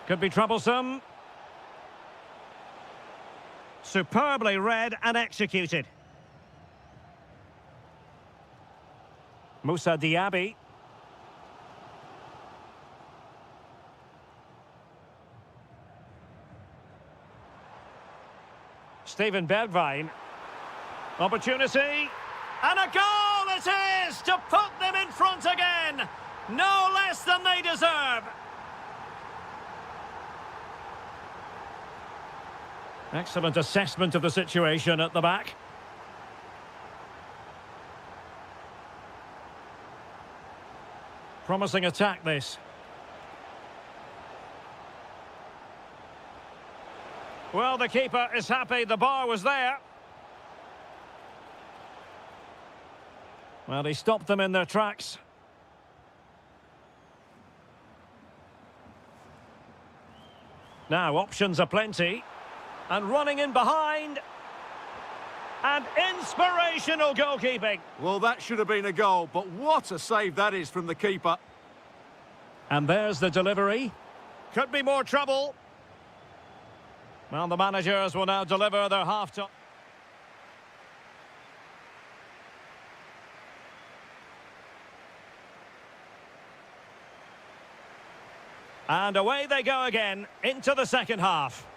Speaker 1: Could be troublesome. Superbly read and executed. Moussa Diaby. Steven Bergwijn. Opportunity. And a goal it is to put them in front again. No less than they deserve. Excellent assessment of the situation at the back. Promising attack, this. Well, the keeper is happy the bar was there. Well, he stopped them in their tracks. Now, options are plenty. And running in behind. And inspirational goalkeeping.
Speaker 2: Well, that should have been a goal, but what a save that is from the keeper.
Speaker 1: And there's the delivery. Could be more trouble. Well, the managers will now deliver their half-time. And away they go again into the second half.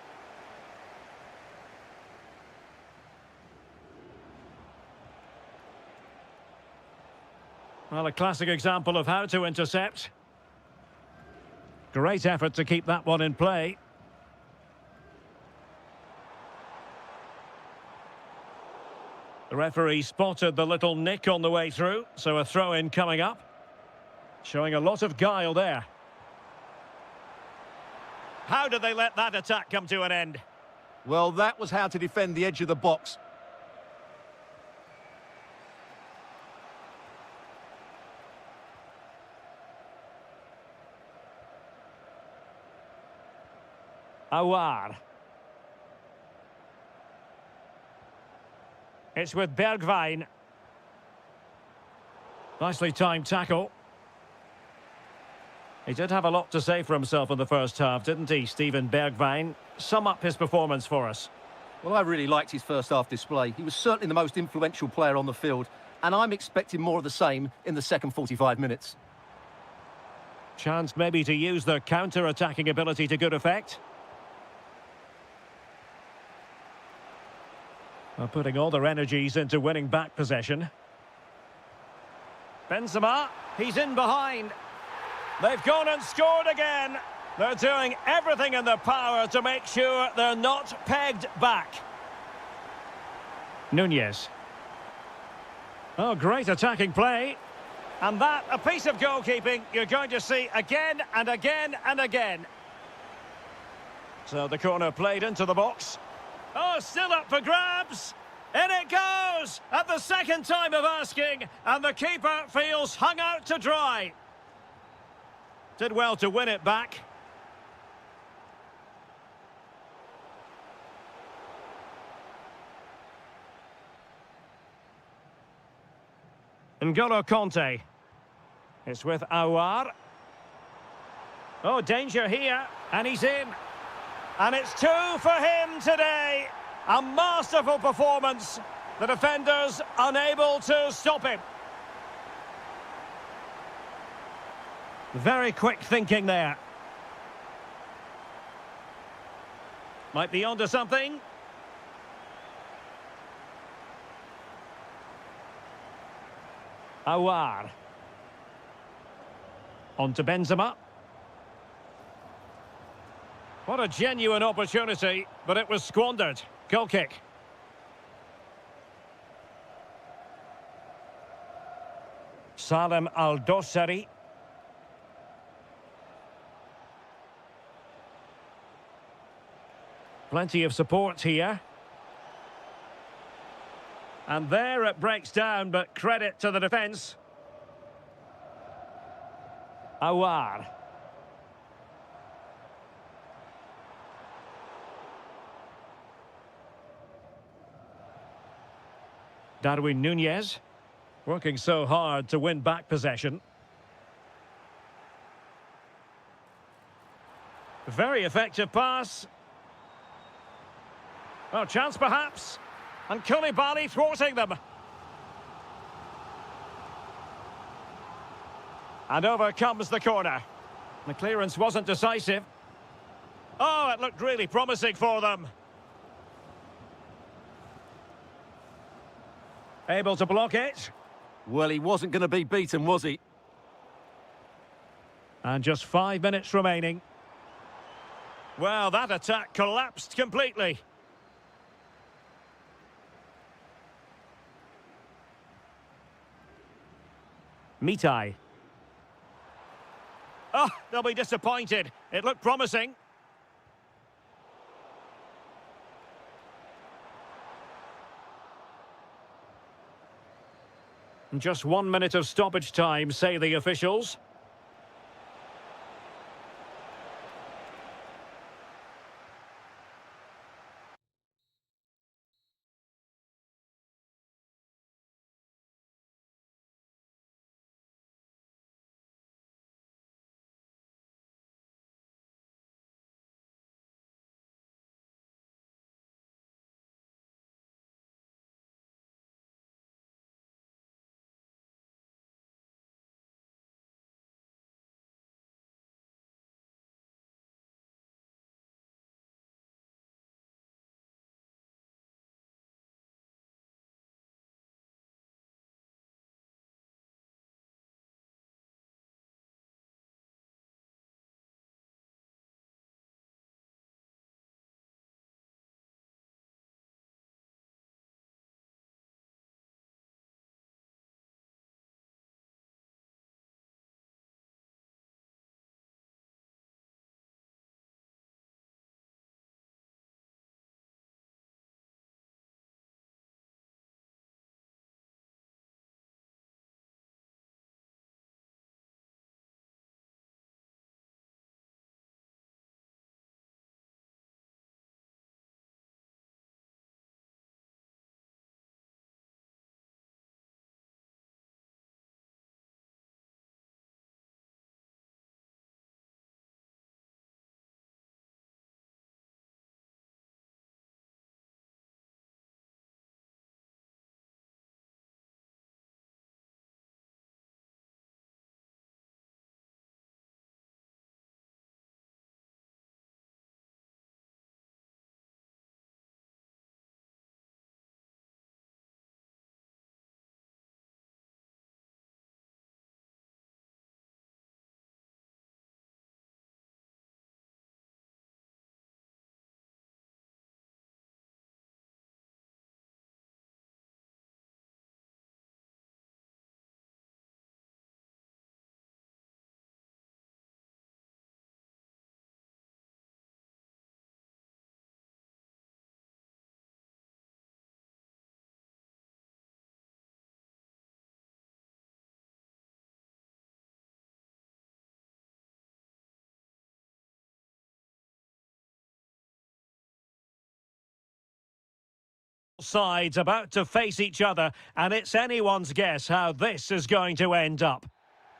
Speaker 1: Well, a classic example of how to intercept. Great effort to keep that one in play. The referee spotted the little nick on the way through, so a throw-in coming up. Showing a lot of guile there. How did they let that attack come to an end?
Speaker 2: Well, that was how to defend the edge of the box.
Speaker 1: Awar. It's with Bergwijn. Nicely timed tackle. He did have a lot to say for himself in the first half, didn't he, Steven Bergwijn? Sum up his performance for us.
Speaker 2: Well, I really liked his first half display. He was certainly the most influential player on the field, and I'm expecting more of the same in the second 45 minutes.
Speaker 1: Chance maybe to use their counter-attacking ability to good effect. Well, putting all their energies into winning back possession. Benzema, he's in behind. They've gone and scored again. They're doing everything in their power to make sure they're not pegged back. Nunez. Oh, great attacking play. And that, a piece of goalkeeping you're going to see again and again and again. So the corner played into the box. Oh, still up for grabs. In it goes at the second time of asking, and the keeper feels hung out to dry. Did well to win it back. N'Golo Conte. It's with Awar. Oh, danger here, and he's in. And it's 2 for him today. A masterful performance. The defenders unable to stop him. Very quick thinking there. Might be onto something. Awar. On to Benzema. What a genuine opportunity, but it was squandered. Goal kick. Salem Al-Dossari. Plenty of support here. And there it breaks down, but credit to the defence. Awar. Darwin Nunez, working so hard to win back possession. Very effective pass. Oh, chance perhaps. And Koulibaly thwarting them. And over comes the corner. The clearance wasn't decisive. Oh, it looked really promising for them. Able to block it.
Speaker 2: Well, he wasn't going to be beaten, was he?
Speaker 1: And just 5 minutes remaining. Well, that attack collapsed completely. Mitai. Oh, they'll be disappointed. It looked promising. Just 1 minute of stoppage time, say the officials. Sides about to face each other, and it's anyone's guess how this is going to end up.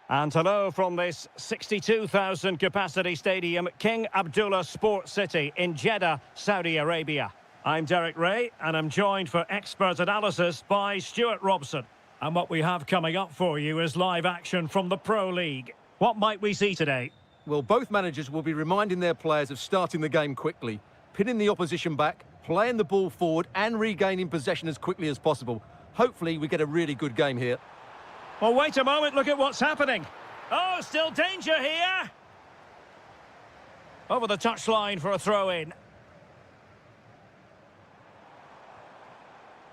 Speaker 1: And hello from this 62,000 capacity stadium, King Abdullah Sports City in Jeddah, Saudi Arabia. I'm Derek Ray, and I'm joined for expert analysis by Stuart Robson. And what we have coming up for you is live action from the Pro League. What might we see today?
Speaker 2: Well, both managers will be reminding their players of starting the game quickly, pinning the opposition back, playing the ball forward and regaining possession as quickly as possible. Hopefully we get a really good game here.
Speaker 1: Well, wait a moment, look at what's happening. Oh, still danger here. Over the touchline for a throw-in.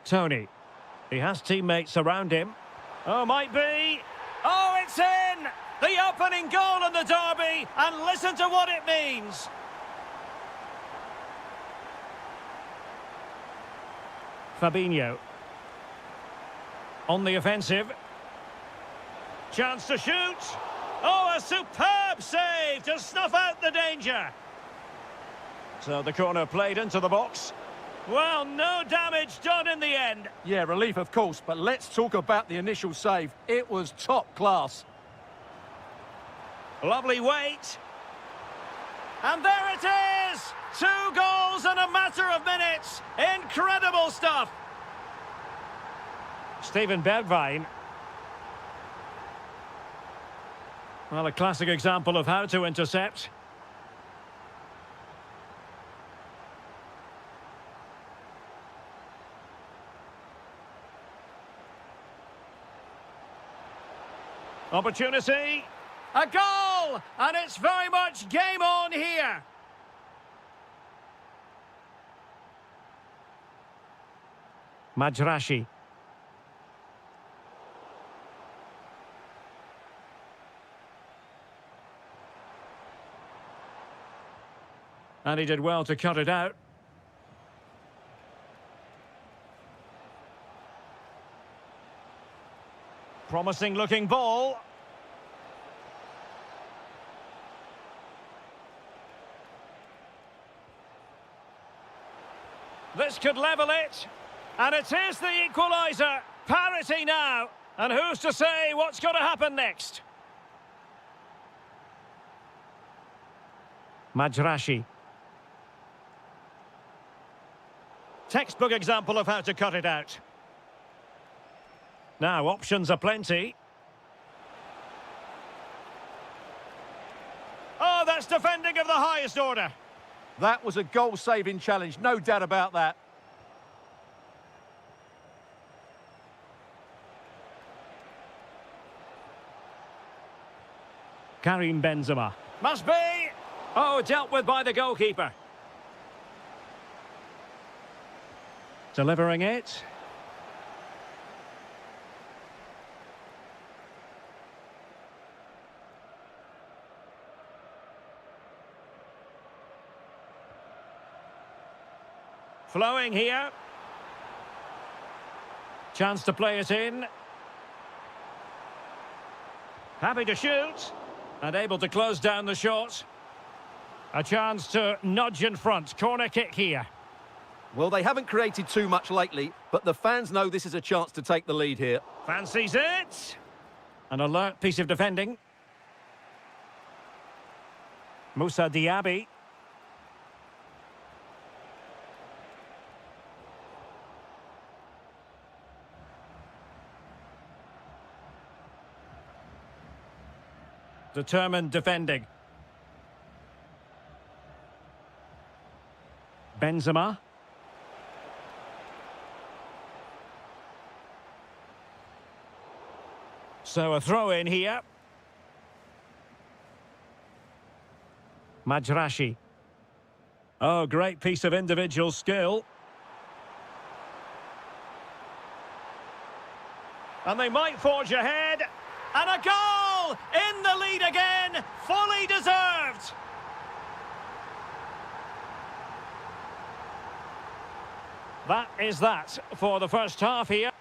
Speaker 1: Tony. He has teammates around him. Oh, might be. Oh, it's in! The opening goal in the derby, and listen to what it means. Fabinho. On the offensive. Chance to shoot. Oh, a superb save to snuff out the danger. So the corner played into the box. Well, no damage done in the end.
Speaker 2: Yeah, relief of course, but let's talk about the initial save. It was top class.
Speaker 1: Lovely weight. And there it is! 2 goals in a matter of minutes. Incredible stuff. Steven Bergwijn. Well, a classic example of how to intercept. Opportunity. A goal! And it's very much game on here. Majrashi. And he did well to cut it out. Promising looking ball. This could level it. And it is the equaliser. Parity now. And who's to say what's going to happen next? Majrashi. Textbook example of how to cut it out. Now, options are plenty. Oh, that's defending of the highest order.
Speaker 2: That was a goal-saving challenge, no doubt about that.
Speaker 1: Karim Benzema. Must be! Oh, dealt with by the goalkeeper. Delivering it. Flowing here. Chance to play it in. Happy to shoot. And able to close down the shot. A chance to nudge in front. Corner kick here.
Speaker 2: Well, they haven't created too much lately, but the fans know this is a chance to take the lead here.
Speaker 1: Fancies it. An alert piece of defending. Moussa Diaby. Determined defending. Benzema. So a throw in here. Majrashi. Oh, great piece of individual skill. And they might forge ahead. And a goal! In the lead again! Fully deserved! That is that for the first half here.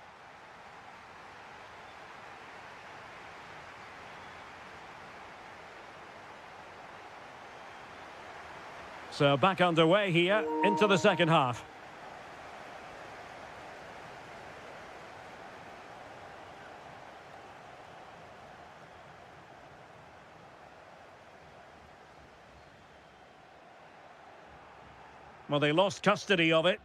Speaker 1: So back underway here into the second half. Well, they lost custody of it.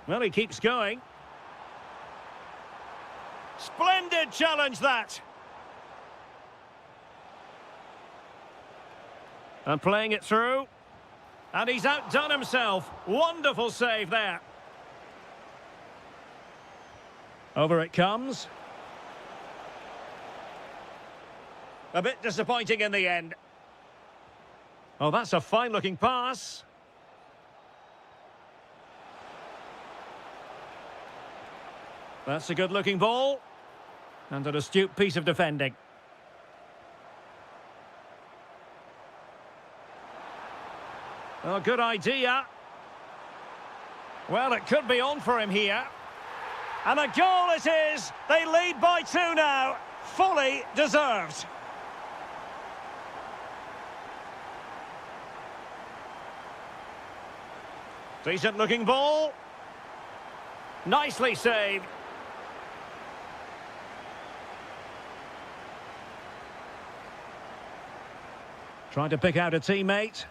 Speaker 1: Well, he keeps going. Splendid challenge, that. And playing it through. And he's outdone himself. Wonderful save there. Over it comes. A bit disappointing in the end. Oh, that's a fine-looking pass. That's a good-looking ball. And an astute piece of defending. Oh, good idea. Well, it could be on for him here. And a goal it is. They lead by 2 now. Fully deserved. Decent-looking ball. Nicely saved. Trying to pick out a teammate.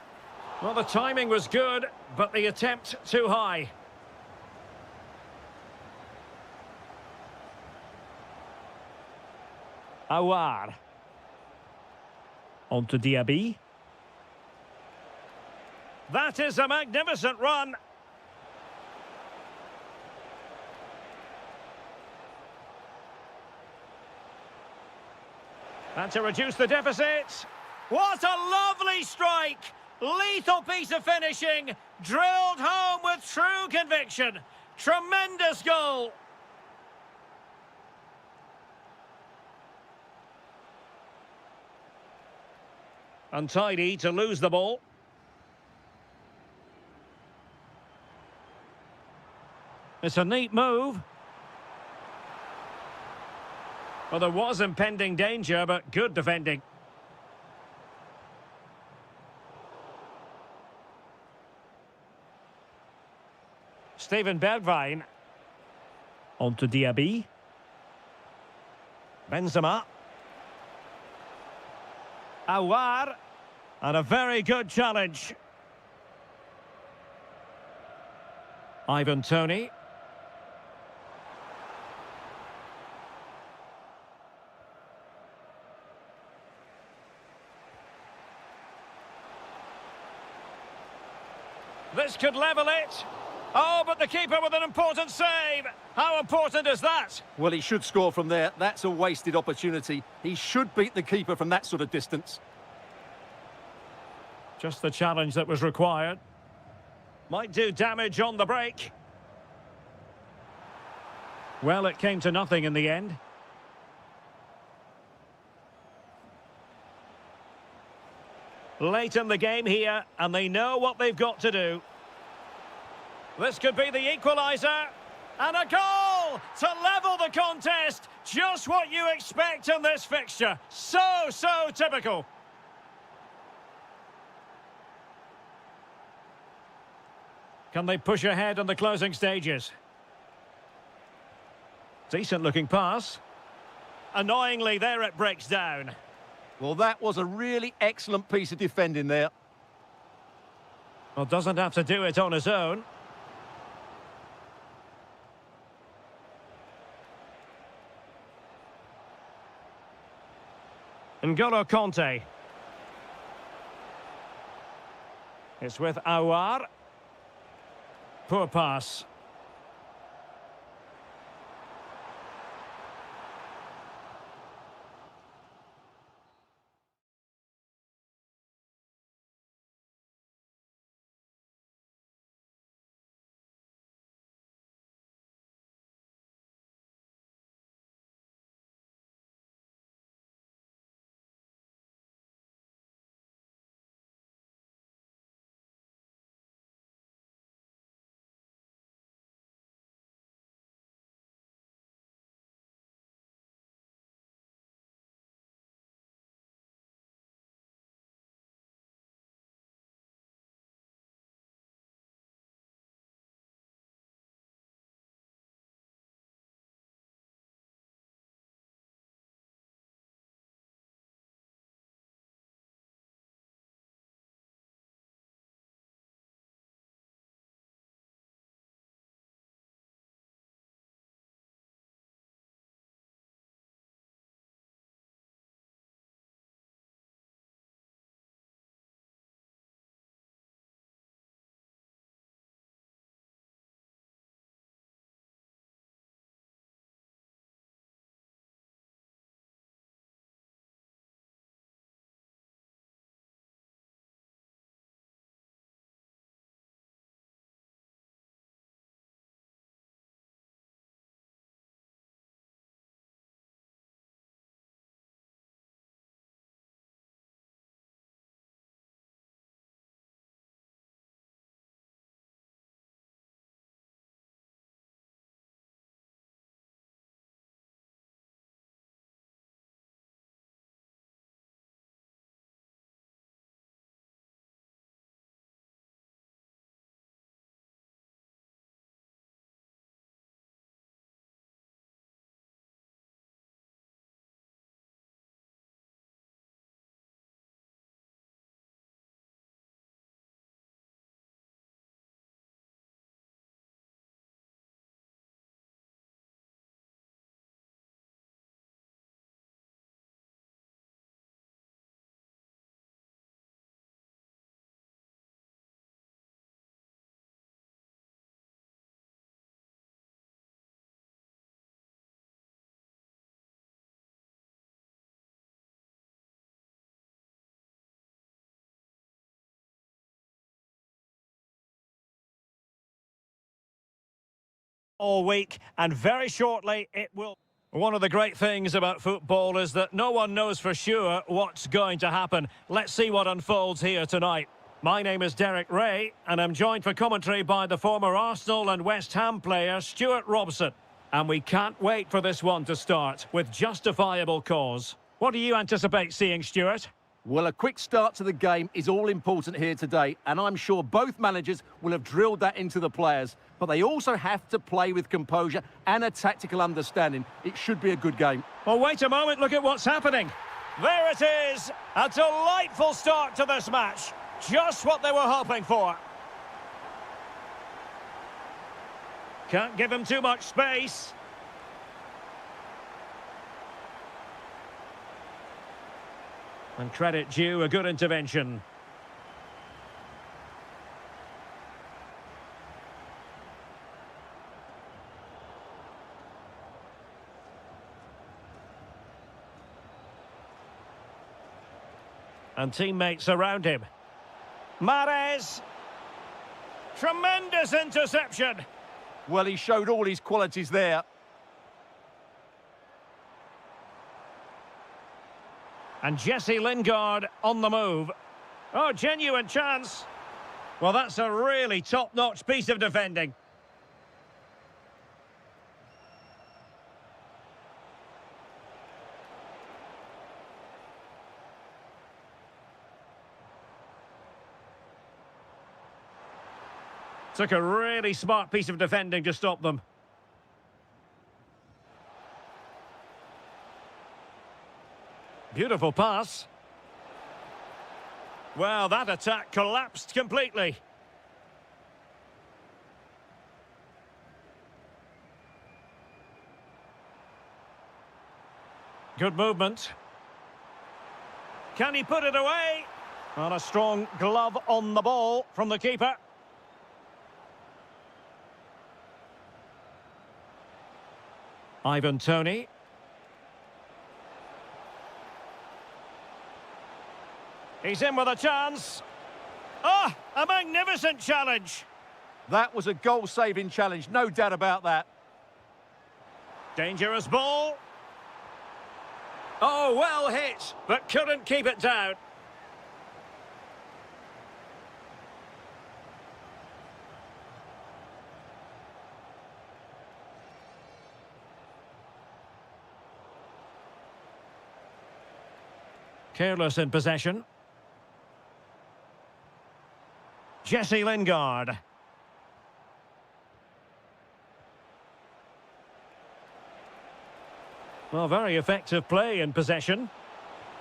Speaker 1: Well, the timing was good, but the attempt too high. Awar. On to Diaby. That is a magnificent run. And to reduce the deficit. What a lovely strike! Lethal piece of finishing, drilled home with true conviction. Tremendous goal. Untidy to lose the ball. It's a neat move. Well, there was impending danger, but good defending. Steven Bergwijn. On to Diaby. Benzema. Awar. And a very good challenge. Ivan Toney. This could level it. Oh, but the keeper with an important save. How important is that?
Speaker 2: Well, he should score from there. That's a wasted opportunity. He should beat the keeper from that sort of distance.
Speaker 1: Just the challenge that was required. Might do damage on the break. Well, it came to nothing in the end. Late in the game here, and they know what they've got to do. This could be the equaliser. And a goal to level the contest. Just what you expect in this fixture. So typical. Can they push ahead in the closing stages? Decent looking pass. Annoyingly, there it breaks down.
Speaker 2: Well, that was a really excellent piece of defending there.
Speaker 1: Well, doesn't have to do it on his own. N'Golo Kanté. It's with Awar. Poor pass. all week, and very shortly it will... One of the great things about football is that no one knows for sure what's going to happen. Let's see what unfolds here tonight. My name is Derek Ray, and I'm joined for commentary by the former Arsenal and West Ham player Stuart Robson. And we can't wait for this one to start, with justifiable cause. What do you anticipate seeing, Stuart?
Speaker 2: Well, a quick start to the game is all important here today, and I'm sure both managers will have drilled that into the players. But they also have to play with composure and a tactical understanding. It should be a good game.
Speaker 1: Well, wait a moment, look at what's happening. There it is, a delightful start to this match. Just what they were hoping for. Can't give him too much space. And credit due, a good intervention. And teammates around him. Mahrez. Tremendous interception.
Speaker 2: Well, he showed all his qualities there.
Speaker 1: And Jesse Lingard on the move. Oh, genuine chance. Well, that's a really top-notch piece of defending. Took a really smart piece of defending to stop them. Beautiful pass. Well, that attack collapsed completely. Good movement. Can he put it away? On a strong glove on the ball from the keeper. Ivan Toney. He's in with a chance. Ah, a magnificent challenge.
Speaker 2: That was a goal-saving challenge, no doubt about that.
Speaker 1: Dangerous ball. Oh, well hit, but couldn't keep it down. Careless in possession. Jesse Lingard. Well, very effective play in possession.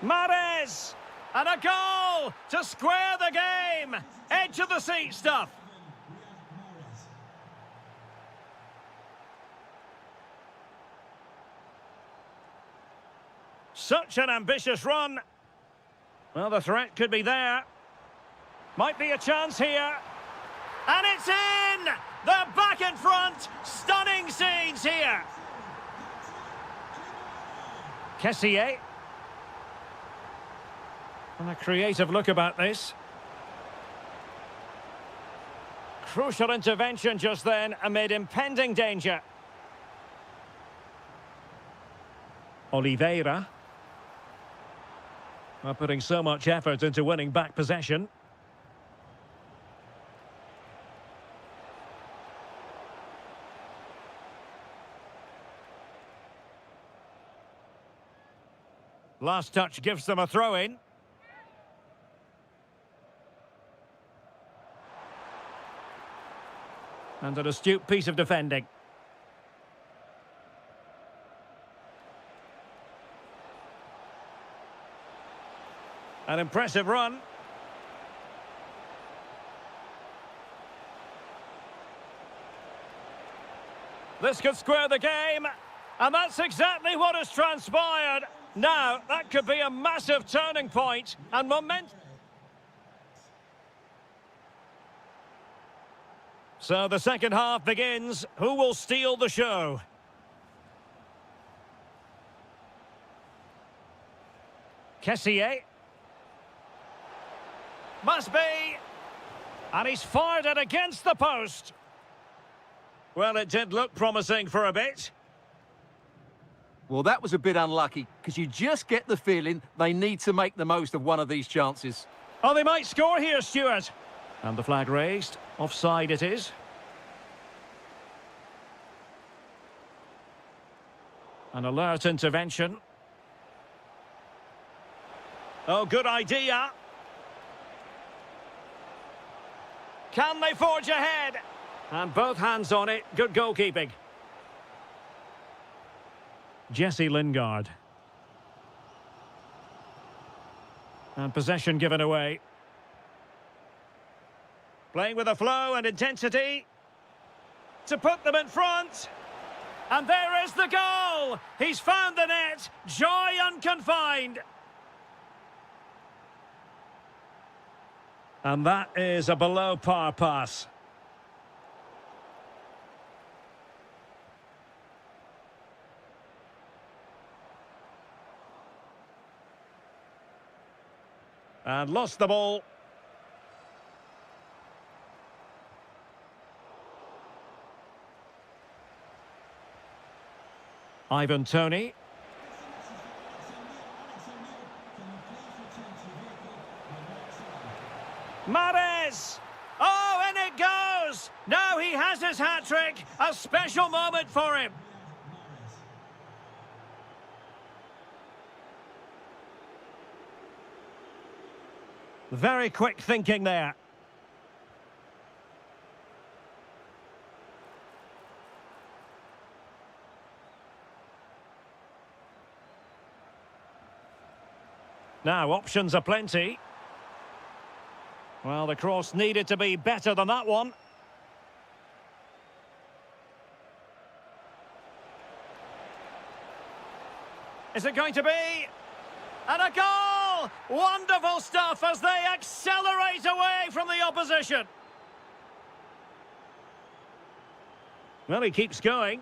Speaker 1: Mahrez! And a goal to square the game! Edge of the seat stuff. Such an ambitious run. Well, the threat could be there. Might be a chance here. And it's in! They're back in front! Stunning scenes here! Kessié. And a creative look about this. Crucial intervention just then amid impending danger. Oliveira. Well, putting so much effort into winning back possession. Last touch gives them a throw-in. And an astute piece of defending. An impressive run. This could square the game. And that's exactly what has transpired. Now, that could be a massive turning point and momentum. So the second half begins. Who will steal the show? Kessié. Must be. And he's fired it against the post. Well, it did look promising for a bit.
Speaker 2: Well, that was a bit unlucky, because you just get the feeling they need to make the most of one of these chances.
Speaker 1: Oh, they might score here, Stuart. And the flag raised. Offside it is. An alert intervention. Oh, good idea. Can they forge ahead? And both hands on it. Good goalkeeping. Jesse Lingard. And possession given away. Playing with a flow and intensity. To put them in front. And there is the goal! He's found the net. Joy unconfined. And that is a below-par pass. And lost the ball. Ivan Toney. Mahrez! Oh, and it goes! Now he has his hat-trick. A special moment for him. Very quick thinking there. Now, options are plenty. Well, the cross needed to be better than that one. Is it going to be? And a goal! Wonderful stuff as they accelerate away from the opposition. Well, he keeps going.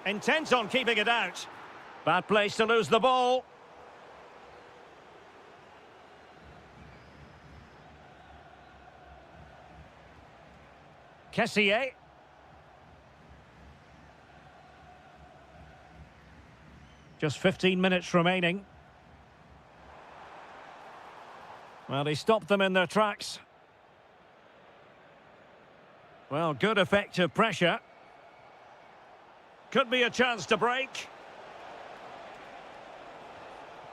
Speaker 1: Intent on keeping it out. Bad place to lose the ball. Kessié. Just 15 minutes remaining. Well, he stopped them in their tracks. Well, good effective pressure. Could be a chance to break.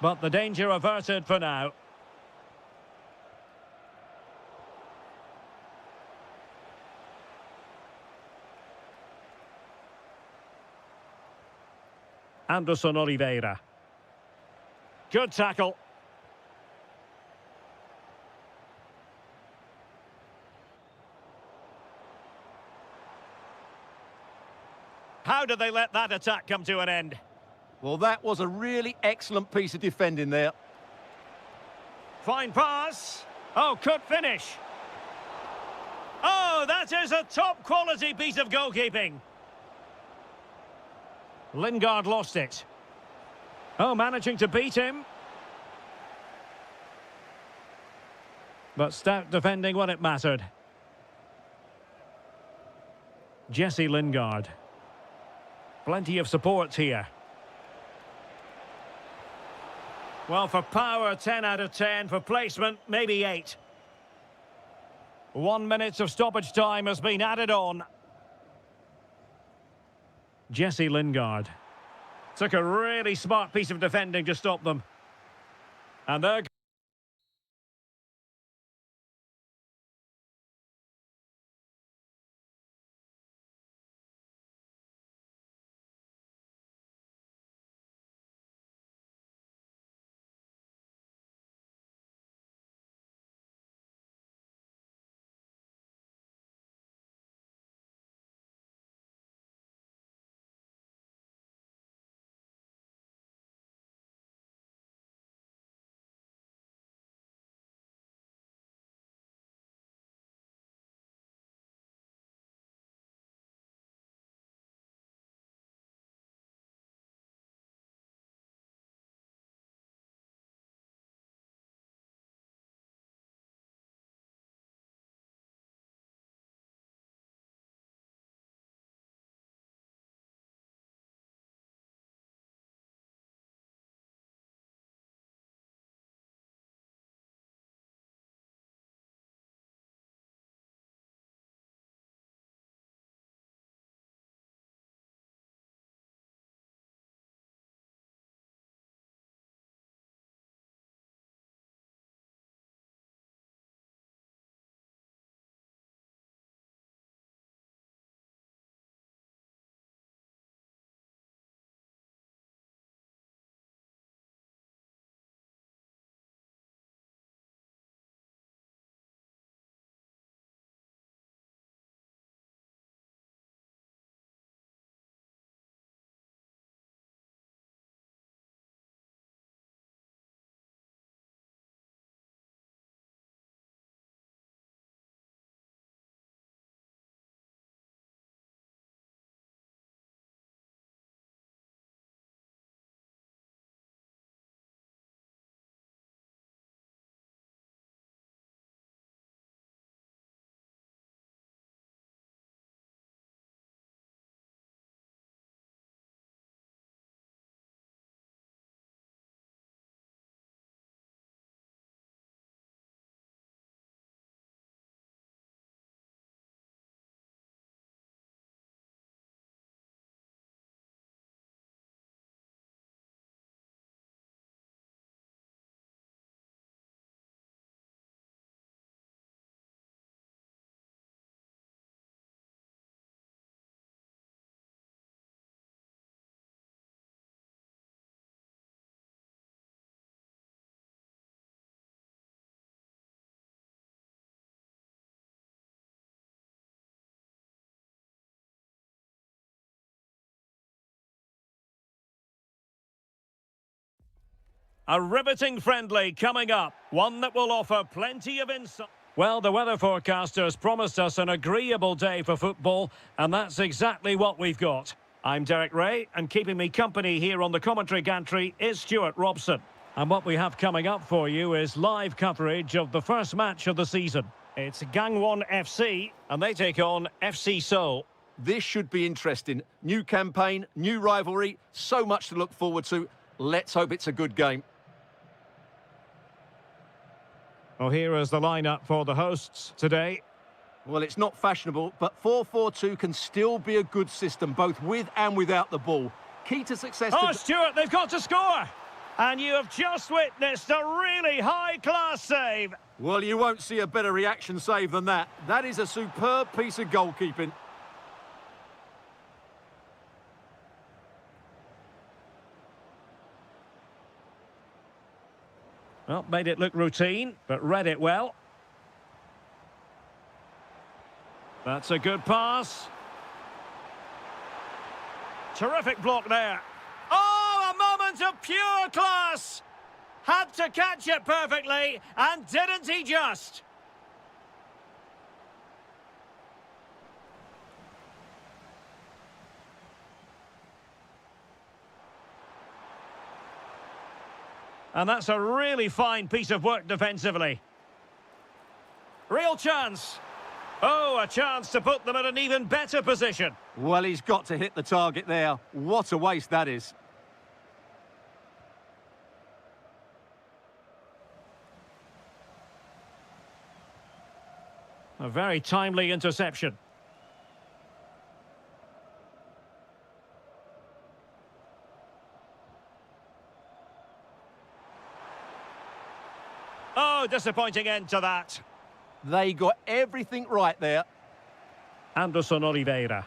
Speaker 1: But the danger averted for now. Anderson Oliveira. Good tackle. How did they let that attack come to an end?
Speaker 2: Well, that was a really excellent piece of defending there.
Speaker 1: Fine pass. Oh, could finish. Oh, that is a top-quality piece of goalkeeping. Lingard lost it. Oh, managing to beat him. But stout defending when it mattered. Jesse Lingard. Plenty of support here. Well, for power, 10 out of 10. For placement, maybe 8. 1 minute of stoppage time has been added on. Jesse Lingard. Took a really smart piece of defending to stop them. And they're A riveting friendly coming up. One that will offer plenty of insight. Well, the weather forecasters promised us an agreeable day for football, and that's exactly what we've got. I'm Derek Ray, and keeping me company here on the commentary gantry is Stuart Robson. And what we have coming up for you is live coverage of the first match of the season. It's Gangwon FC, and they take on FC Seoul.
Speaker 2: This should be interesting. New campaign, new rivalry, so much to look forward to. Let's hope it's a good game.
Speaker 1: Well, here is the lineup for the hosts today.
Speaker 2: Well, it's not fashionable, but 4-4-2 can still be a good system, both with and without the ball. Key to success...
Speaker 1: Oh, Stuart, they've got to score! And you have just witnessed a really high-class save.
Speaker 2: Well, you won't see a better reaction save than that. That is a superb piece of goalkeeping.
Speaker 1: Well, made it look routine, but read it well. That's a good pass. Terrific block there. Oh, a moment of pure class! Had to catch it perfectly, and didn't he just? And that's a really fine piece of work defensively. Real chance. Oh, a chance to put them in an even better position.
Speaker 2: Well, he's got to hit the target there. What a waste that is.
Speaker 1: A very timely interception. Oh, disappointing end to that.
Speaker 2: They got everything right there.
Speaker 1: Anderson Oliveira.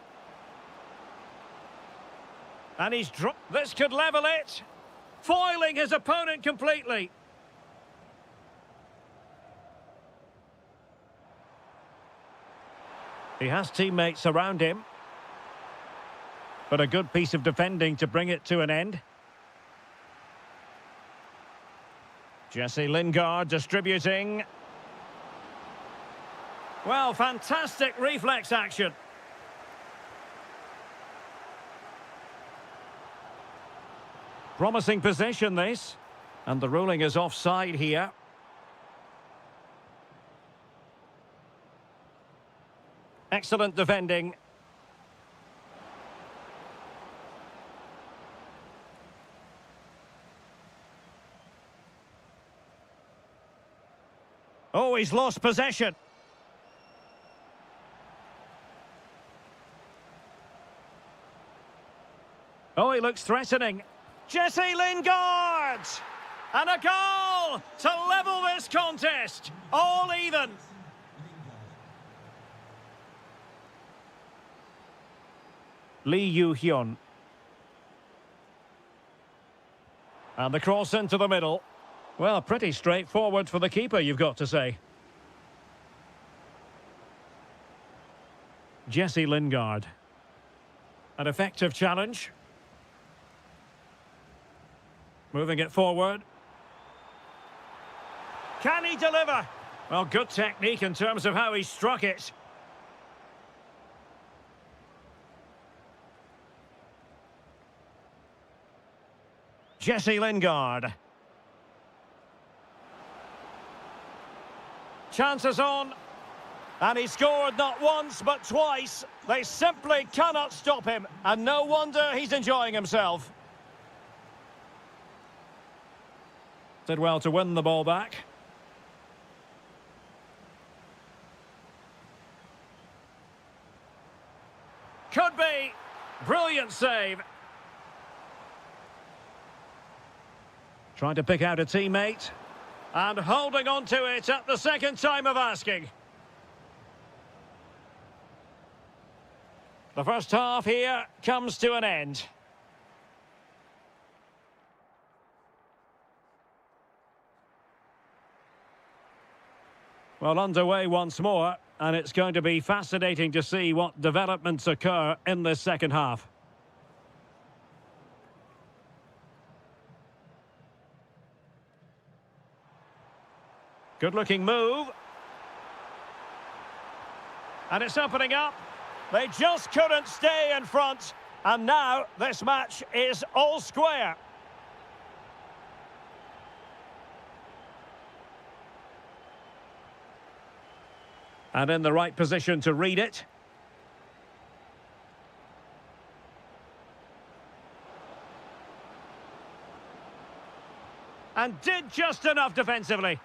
Speaker 1: And he's dropped. This could level it. Foiling his opponent completely. He has teammates around him. But a good piece of defending to bring it to an end. Jesse Lingard distributing. Well, fantastic reflex action. Promising position, this. And the ruling is offside here. Excellent defending. Oh, he's lost possession. Oh, he looks threatening. Jesse Lingard! And a goal to level this contest. All even. Lee Yu-hyun. And the cross into the middle. Well, pretty straightforward for the keeper, you've got to say. Jesse Lingard. An effective challenge. Moving it forward. Can he deliver? Well, good technique in terms of how he struck it. Jesse Lingard. Chances on. And he scored not once but twice. They simply cannot stop him. And no wonder he's enjoying himself. Did well to win the ball back. Could be. Brilliant save. Trying to pick out a teammate. And holding on to it at the second time of asking. The first half here comes to an end. Well, underway once more, and it's going to be fascinating to see what developments occur in this second half. Good-looking move. And it's opening up. They just couldn't stay in front. And now this match is all square. And in the right position to read it. And did just enough defensively.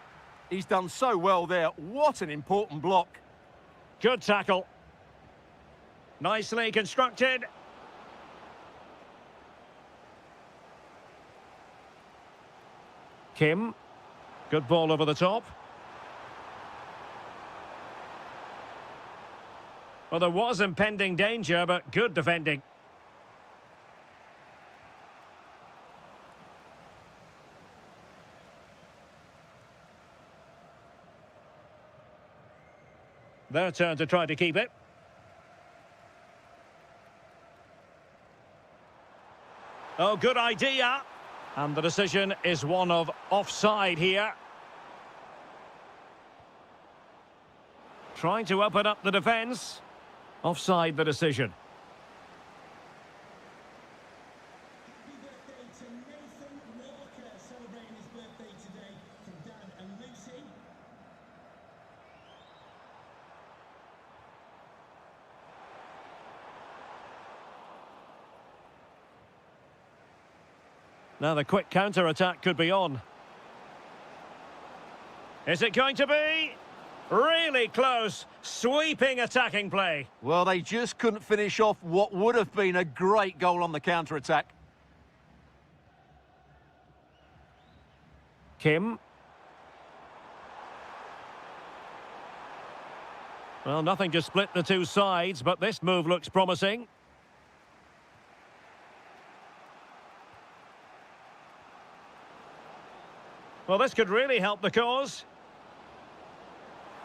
Speaker 2: He's done so well there. What an important block.
Speaker 1: Good tackle. Nicely constructed. Kim. Good ball over the top. Well, there was impending danger, but good defending. Their turn to try to keep it. Oh, good idea. And the decision is one of offside here. Trying to open up the defence. Offside the decision. Now the quick counter-attack could be on. Is it going to be? Really close, sweeping attacking play.
Speaker 2: Well, they just couldn't finish off what would have been a great goal on the counter-attack.
Speaker 1: Kim. Well, nothing to split the two sides, but this move looks promising. Well, this could really help the cause.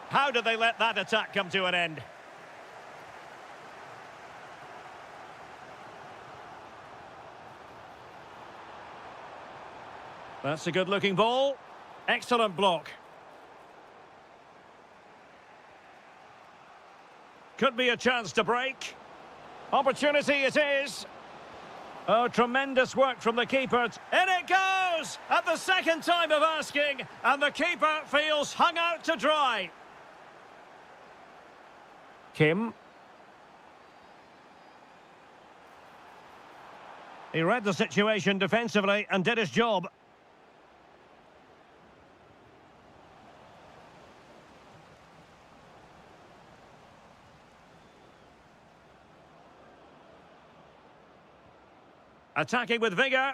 Speaker 1: How did they let that attack come to an end? That's a good-looking ball. Excellent block. Could be a chance to break. Opportunity it is. Oh, tremendous work from the keeper. In it goes! At the second time of asking, and the keeper feels hung out to dry. Kim. He read the situation defensively and did his job. Attacking with vigour.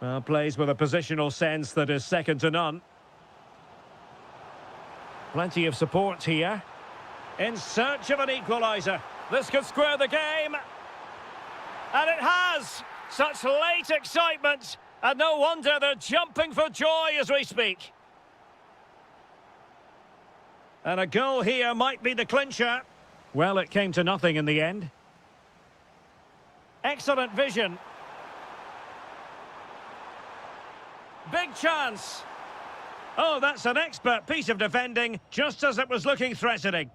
Speaker 1: Well, plays with a positional sense that is second to none. Plenty of support here. In search of an equaliser. This could square the game. And it has! Such late excitement. And no wonder they're jumping for joy as we speak. And a goal here might be the clincher. Well, it came to nothing in the end. Excellent vision. Big chance. Oh, that's an expert piece of defending, just as it was looking threatening.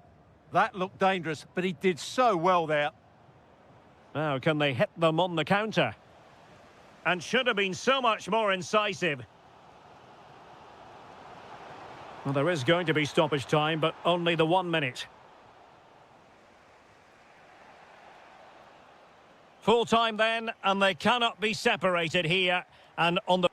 Speaker 2: That looked dangerous, but he did so well there.
Speaker 1: Now, can they hit them on the counter? And should have been so much more incisive. Well, there is going to be stoppage time, but only the 1 minute. Full time then, and they cannot be separated here. And on the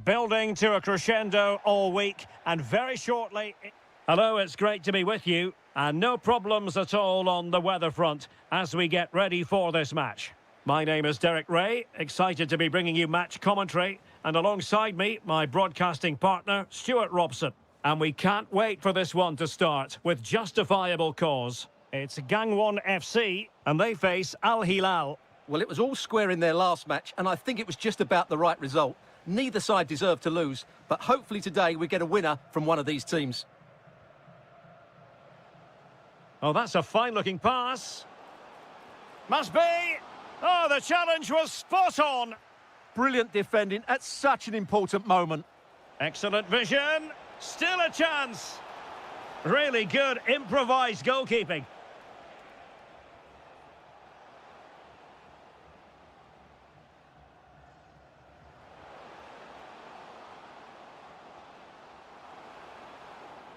Speaker 1: Building to a crescendo all week, and very shortly... Hello, it's great to be with you, and no problems at all on the weather front as we get ready for this match. My name is Derek Ray, excited to be bringing you match commentary, and alongside me, my broadcasting partner, Stuart Robson. And we can't wait for this one to start, with justifiable cause. It's Gangwon FC, and they face Al Hilal.
Speaker 2: Well, it was all square in their last match, and I think it was just about the right result. Neither side deserved to lose, but hopefully today we get a winner from one of these teams.
Speaker 1: Oh, that's a fine-looking pass. Must be! Oh, the challenge was spot on.
Speaker 2: Brilliant defending at such an important moment.
Speaker 1: Excellent vision. Still a chance. Really good improvised goalkeeping.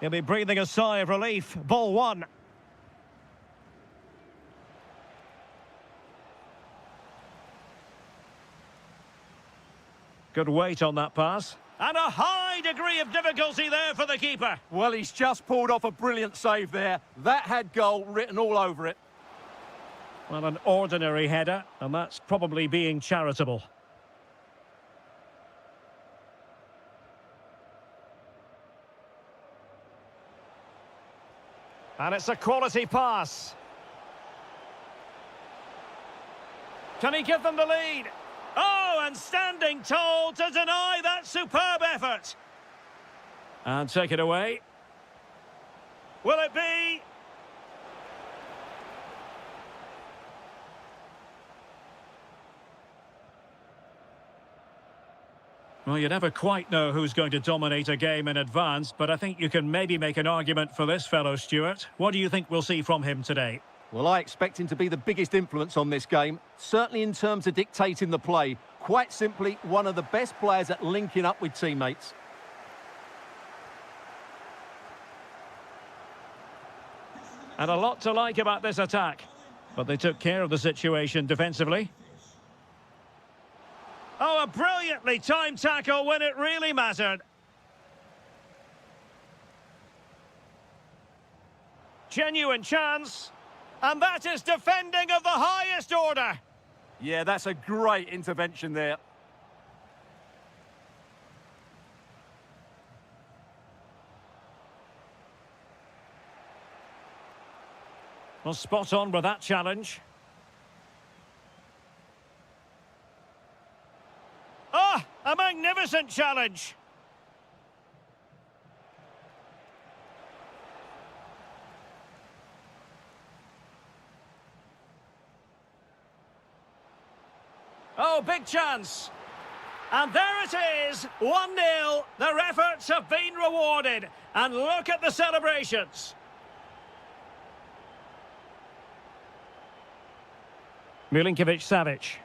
Speaker 1: He'll be breathing a sigh of relief. Ball one. Good weight on that pass. And a high degree of difficulty there for the keeper.
Speaker 2: Well, he's just pulled off a brilliant save there. That had goal written all over it.
Speaker 1: Well, an ordinary header, and that's probably being charitable. And it's a quality pass. Can he give them the lead? Oh, and standing tall to deny that superb effort. And take it away. Will it be? Well, you never quite know who's going to dominate a game in advance, but I think you can maybe make an argument for this fellow, Stuart. What do you think we'll see from him today?
Speaker 2: Well, I expect him to be the biggest influence on this game, certainly in terms of dictating the play. Quite simply, one of the best players at linking up with teammates.
Speaker 1: And a lot to like about this attack, but they took care of the situation defensively. Oh, a brilliantly timed tackle when it really mattered. Genuine chance. And that is defending of the highest order.
Speaker 2: Yeah, that's a great intervention there.
Speaker 1: Well, spot on with that challenge. Ah, a magnificent challenge. Oh, big chance. And there it is, 1-0. Their efforts have been rewarded. And look at the celebrations. Milinkovic-Savic.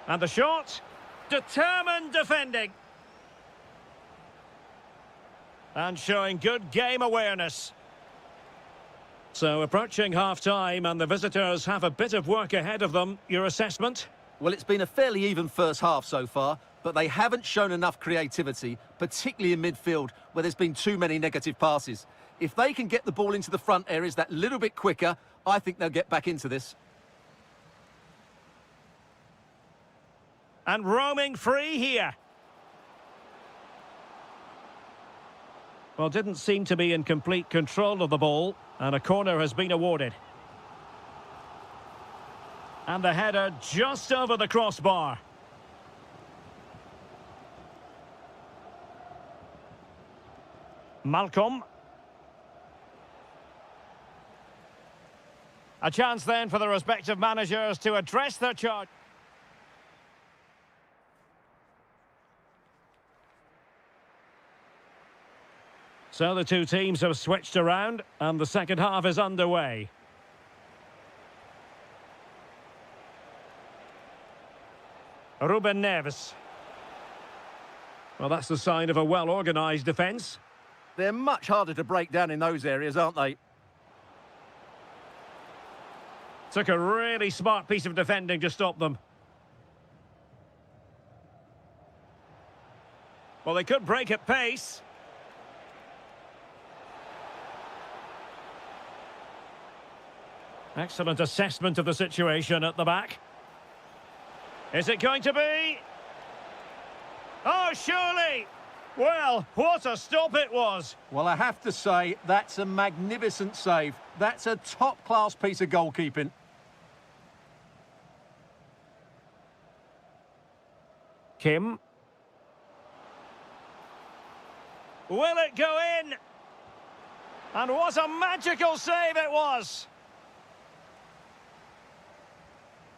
Speaker 1: And the shot. Determined defending. And showing good game awareness. So approaching half-time, and the visitors have a bit of work ahead of them. Your assessment?
Speaker 2: Well, it's been a fairly even first half so far, but they haven't shown enough creativity, particularly in midfield, where there's been too many negative passes. If they can get the ball into the front areas that little bit quicker, I think they'll get back into this.
Speaker 1: And roaming free here. Well, didn't seem to be in complete control of the ball, and a corner has been awarded. And the header just over the crossbar. Malcolm. A chance then for the respective managers to address their charge. So the two teams have switched around, and the second half is underway. Ruben Neves. Well, that's the sign of a well-organised defence.
Speaker 2: They're much harder to break down in those areas, aren't they?
Speaker 1: Took a really smart piece of defending to stop them. Well, they could break at pace. Excellent assessment of the situation at the back. Is it going to be? Oh, surely! Well, what a stop it was.
Speaker 2: Well, I have to say, that's a magnificent save. That's a top-class piece of goalkeeping.
Speaker 1: Kim. Will it go in? And what a magical save it was.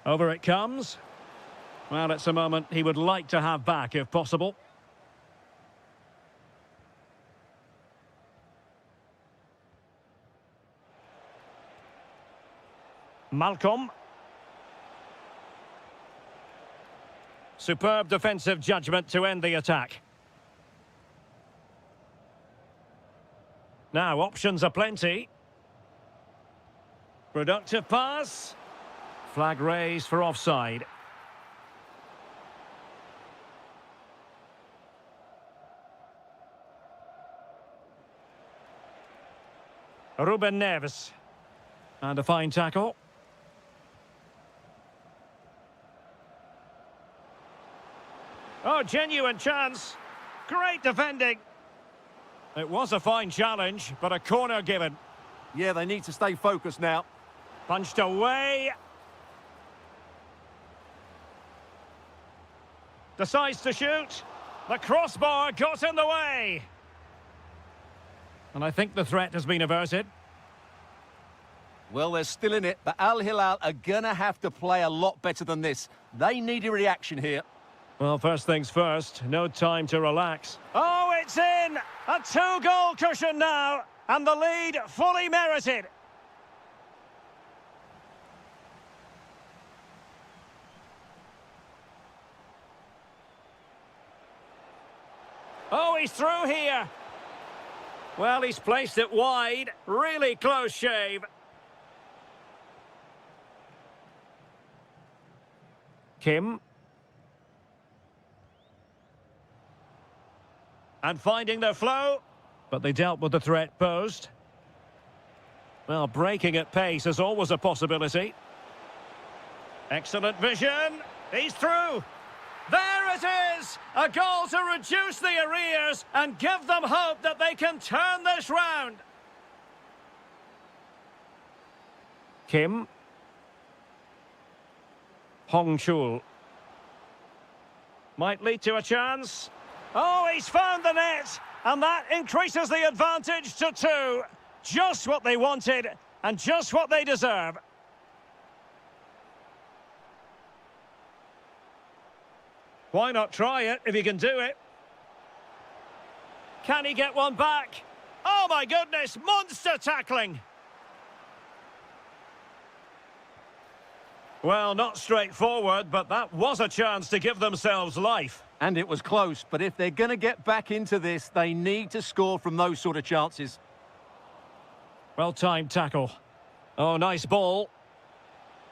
Speaker 1: Over it comes. Well, it's a moment he would like to have back if possible. Malcolm. Superb defensive judgment to end the attack. Now, options are plenty. Productive pass. Flag raised for offside. Ruben Neves. And a fine tackle. Oh, genuine chance. Great defending. It was a fine challenge, but a corner given.
Speaker 2: Yeah, they need to stay focused now.
Speaker 1: Punched away. Decides to shoot. The crossbar got in the way. And I think the threat has been averted.
Speaker 2: Well, they're still in it, but Al Hilal are going to have to play a lot better than this. They need a reaction here.
Speaker 1: Well, first things first, no time to relax. Oh, it's in! A two-goal cushion now, and the lead fully merited. Oh, he's through here. Well, he's placed it wide. Really close shave. Kim. And finding their flow, but they dealt with the threat posed. Well, breaking at pace is always a possibility. Excellent vision. He's through. There it is! A goal to reduce the arrears and give them hope that they can turn this round. Kim. Hong Chul. Might lead to a chance. Oh, he's found the net, and that increases the advantage to 2. Just what they wanted, and just what they deserve. Why not try it if you can do it? Can he get one back? Oh my goodness, monster tackling! Well, not straightforward, but that was a chance to give themselves life.
Speaker 2: And it was close, but if they're going to get back into this, they need to score from those sort of chances.
Speaker 1: Well-timed tackle. Oh, nice ball.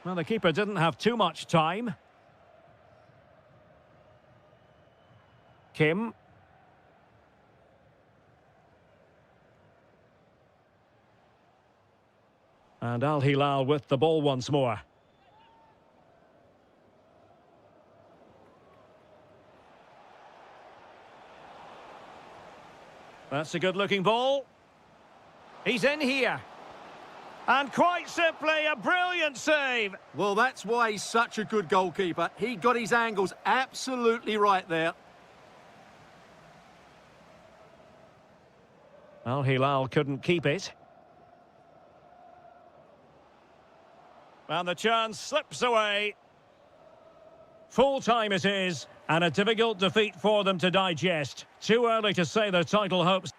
Speaker 1: Well, the keeper didn't have too much time. Kim. And Al Hilal with the ball once more. That's a good-looking ball. He's in here. And quite simply, a brilliant save.
Speaker 2: Well, that's why he's such a good goalkeeper. He got his angles absolutely right there.
Speaker 1: Al Hilal couldn't keep it. And the chance slips away. Full time it is, and a difficult defeat for them to digest. Too early to say their title hopes.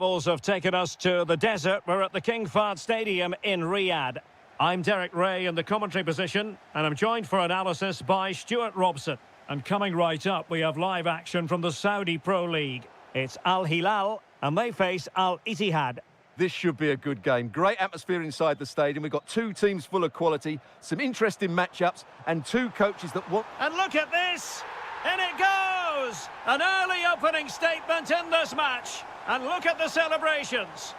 Speaker 1: travels have taken us to the desert. We're at the King Fahd Stadium in Riyadh. I'm Derek Ray in the commentary position, and I'm joined for analysis by Stuart Robson. And coming right up, we have live action from the Saudi Pro League. It's Al Hilal, and they face Al Ittihad.
Speaker 2: This should be a good game. Great atmosphere inside the stadium. We've got two teams full of quality, some interesting matchups, and two coaches that want...
Speaker 1: And look at this! In it goes! An early opening statement in this match. And look at the celebrations.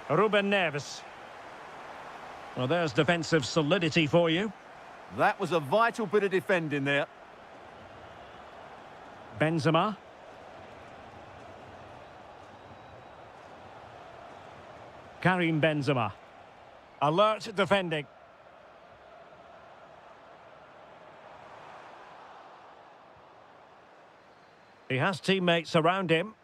Speaker 1: Ruben Neves. Well, there's defensive solidity for you.
Speaker 2: That was a vital bit of defending there.
Speaker 1: Benzema. Karim Benzema. Alert defending. He has teammates around him.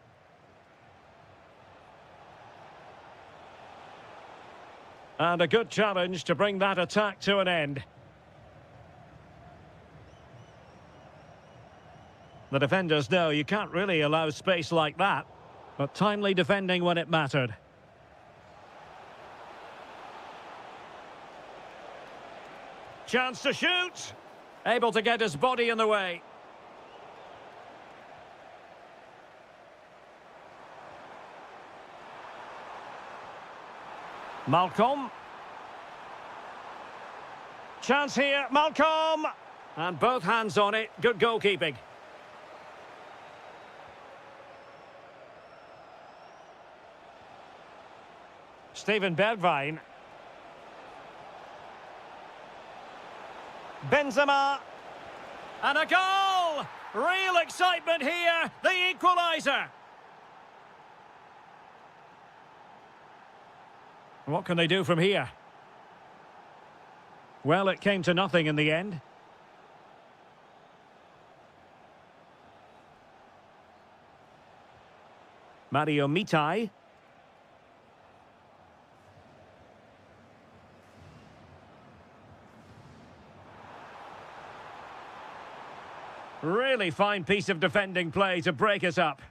Speaker 1: And a good challenge to bring that attack to an end. The defenders know you can't really allow space like that, but timely defending when it mattered. Chance to shoot. Able to get his body in the way. Malcolm. Chance here, Malcolm! And both hands on it, good goalkeeping. Steven Bergwijn. Benzema. And a goal! Real excitement here, the equaliser. What can they do from here? Well, it came to nothing in the end. Mario Mitai. Really fine piece of defending play to break us up.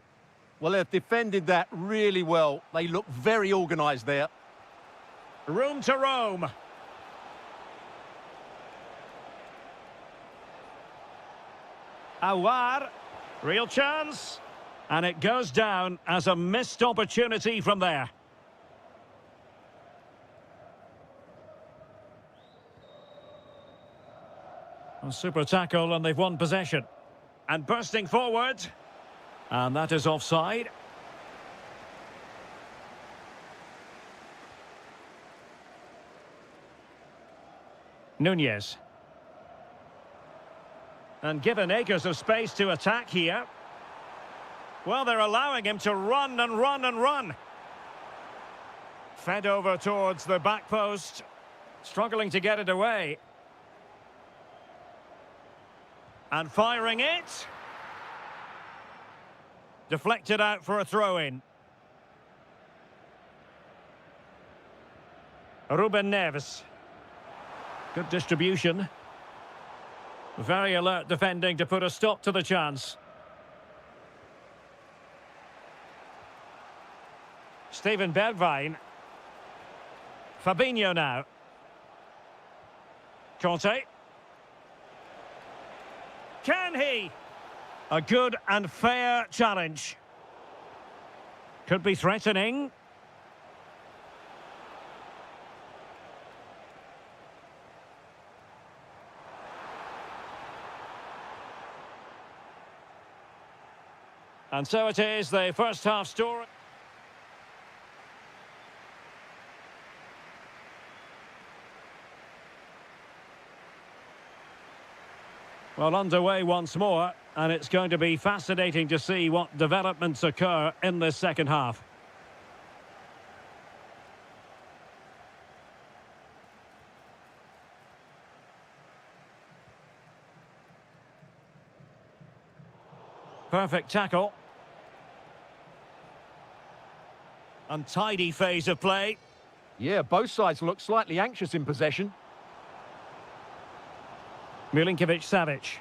Speaker 2: Well, they've defended that really well. They look very organised there.
Speaker 1: Room to roam. Awar. Real chance. And it goes down as a missed opportunity from there. A super tackle and they've won possession. And bursting forward. And that is offside. Nunez. And given acres of space to attack here. Well, they're allowing him to run and run and run. Fed over towards the back post. Struggling to get it away. And firing it. Deflected out for a throw-in. Ruben Neves. Good distribution. Very alert defending to put a stop to the chance. Steven Bergwijn. Fabinho now. Conte. Can he? A good and fair challenge. Could be threatening. And so it is, the first half story. Well, underway once more, and it's going to be fascinating to see what developments occur in this second half. Perfect tackle. Untidy phase of play.
Speaker 2: Yeah, both sides look slightly anxious in possession.
Speaker 1: Milinkovic-Savic.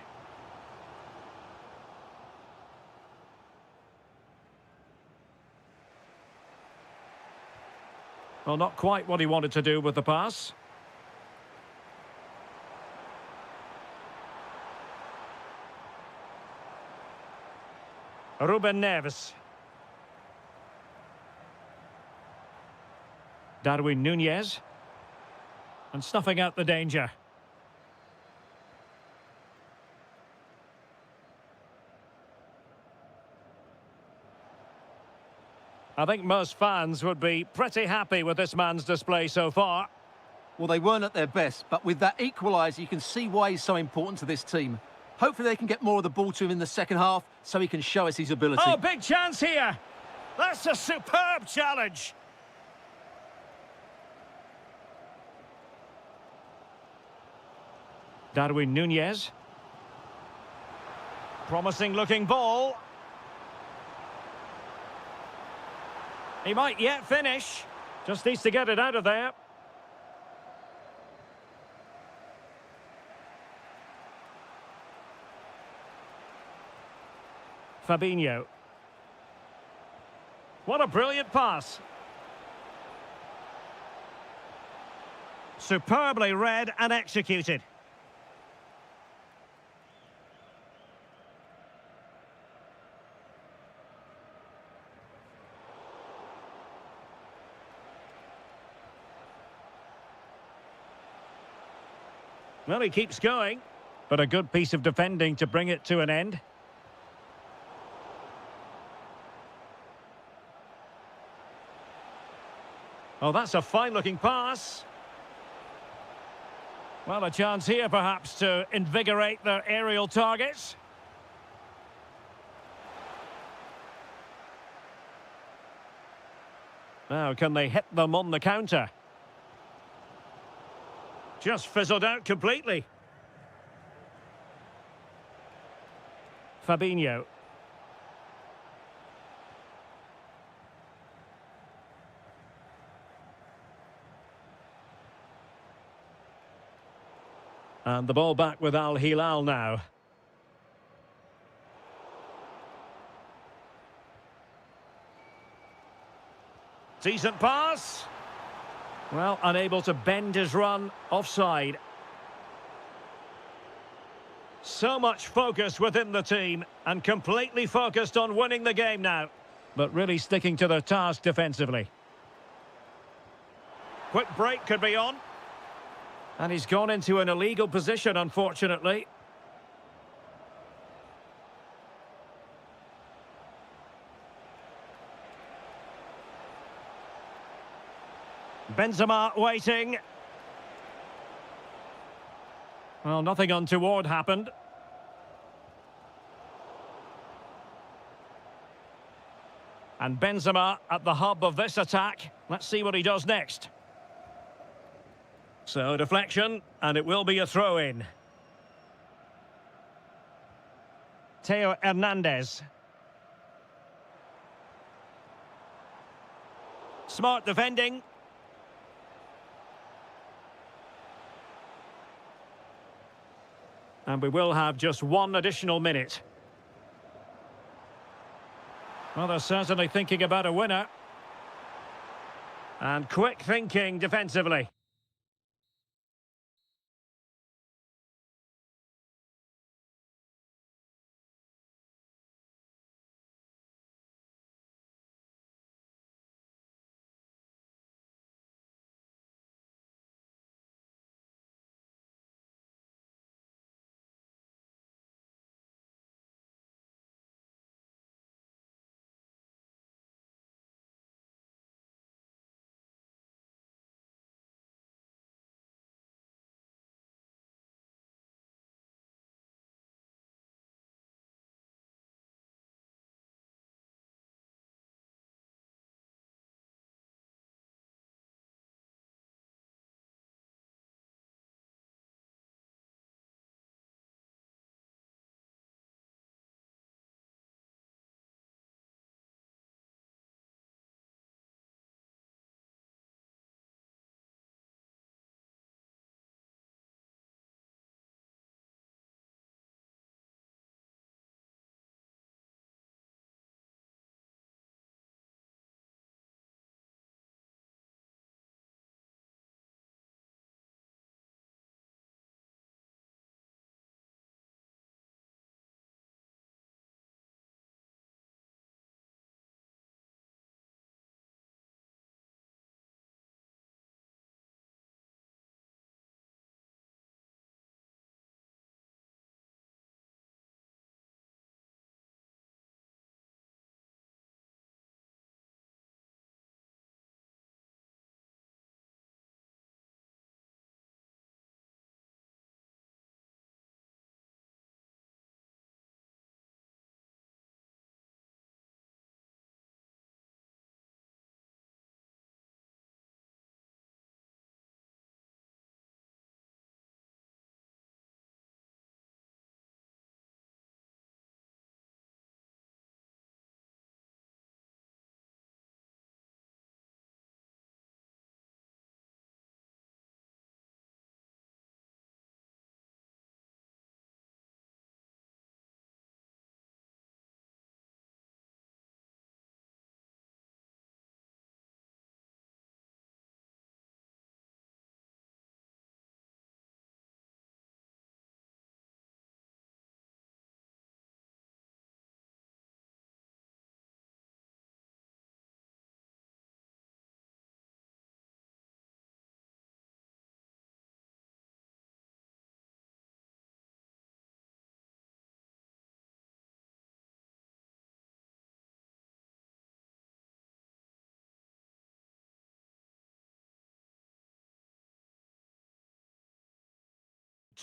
Speaker 1: Well, not quite what he wanted to do with the pass. Ruben Neves. Darwin Núñez. And snuffing out the danger. I think most fans would be pretty happy with this man's display so far.
Speaker 2: Well, they weren't at their best, but with that equaliser, you can see why he's so important to this team. Hopefully they can get more of the ball to him in the second half so he can show us his ability.
Speaker 1: Oh, big chance here. That's a superb challenge. Darwin Núñez. Promising looking ball. He might yet finish. Just needs to get it out of there. Fabinho. What a brilliant pass. Superbly read and executed. Well, he keeps going, but a good piece of defending to bring it to an end. Oh, that's a fine-looking pass. Well, a chance here, perhaps, to invigorate their aerial targets. Now, can they hit them on the counter? Just fizzled out completely. Fabinho. And the ball back with Al Hilal now. Decent pass. Well, unable to bend his run, offside. So much focus within the team and completely focused on winning the game now, but really sticking to their task defensively. Quick break could be on. And he's gone into an illegal position, unfortunately. Benzema waiting. Well, nothing untoward happened. And Benzema at the hub of this attack. Let's see what he does next. So, deflection, and it will be a throw-in. Theo Hernandez. Smart defending. And we will have just one additional minute. Well, they're certainly thinking about a winner. And quick thinking defensively.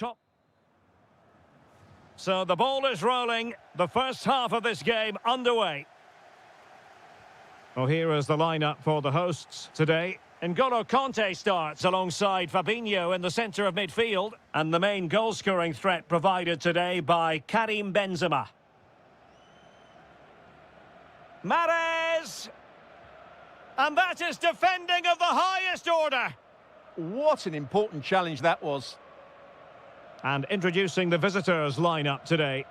Speaker 1: top. So the ball is rolling. The first half of this game underway. Well, here is the lineup for the hosts today. N'Golo Kanté starts alongside Fabinho in the centre of midfield. And the main goal-scoring threat provided today by Karim Benzema. Mahrez! And that is defending of the highest order.
Speaker 2: What an important challenge that was.
Speaker 1: And introducing the visitors' lineup today.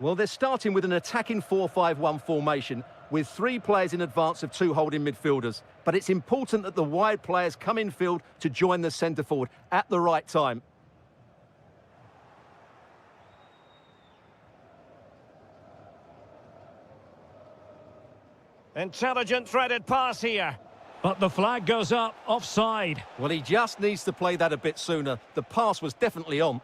Speaker 2: Well, they're starting with an attacking 4-5-1 formation with 3 players in advance of 2 holding midfielders. But it's important that the wide players come in field to join the centre forward at the right time.
Speaker 1: Intelligent threaded pass here. But the flag goes up, offside.
Speaker 2: Well, he just needs to play that a bit sooner. The pass was definitely on.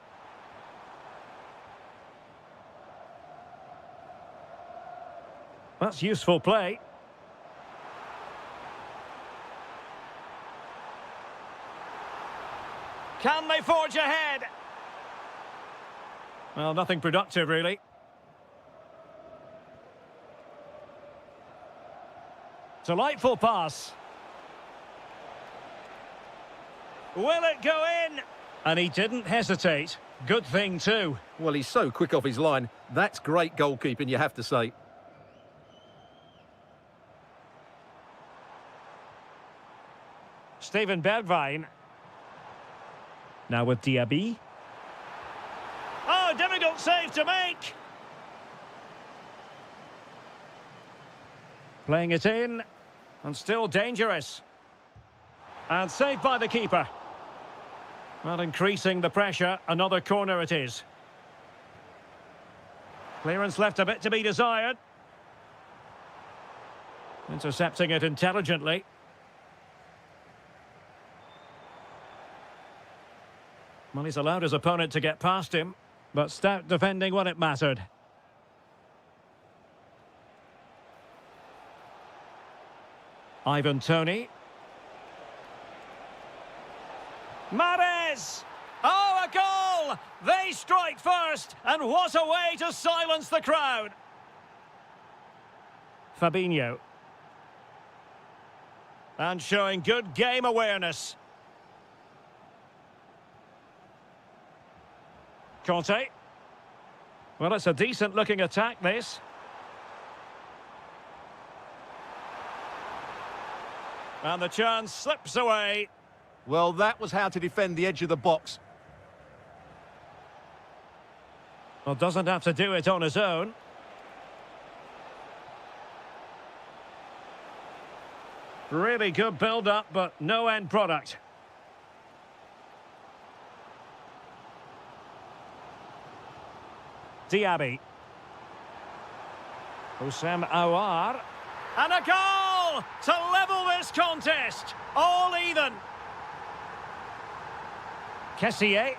Speaker 1: That's useful play. Can they forge ahead? Well, nothing productive, really. Delightful pass. Will it go in? And he didn't hesitate. Good thing, too.
Speaker 2: Well, he's so quick off his line. That's great goalkeeping, you have to say.
Speaker 1: Steven Bergwijn. Now with Diaby. Oh, difficult save to make. Playing it in. And still dangerous. And saved by the keeper. Well, increasing the pressure. Another corner it is. Clearance left a bit to be desired. Intercepting it intelligently. Well, he's allowed his opponent to get past him, but stout defending when it mattered. Ivan Toney. Mahrez! Oh, a goal! They strike first, and what a way to silence the crowd! Fabinho. And showing good game awareness. Kanté. Well, it's a decent-looking attack, this. And the chance slips away.
Speaker 2: Well, that was how to defend the edge of the box.
Speaker 1: Well, doesn't have to do it on his own. Really good build-up, but no end product. Diaby. Houssem Aouar. And a goal to level this contest. All even. Kessié.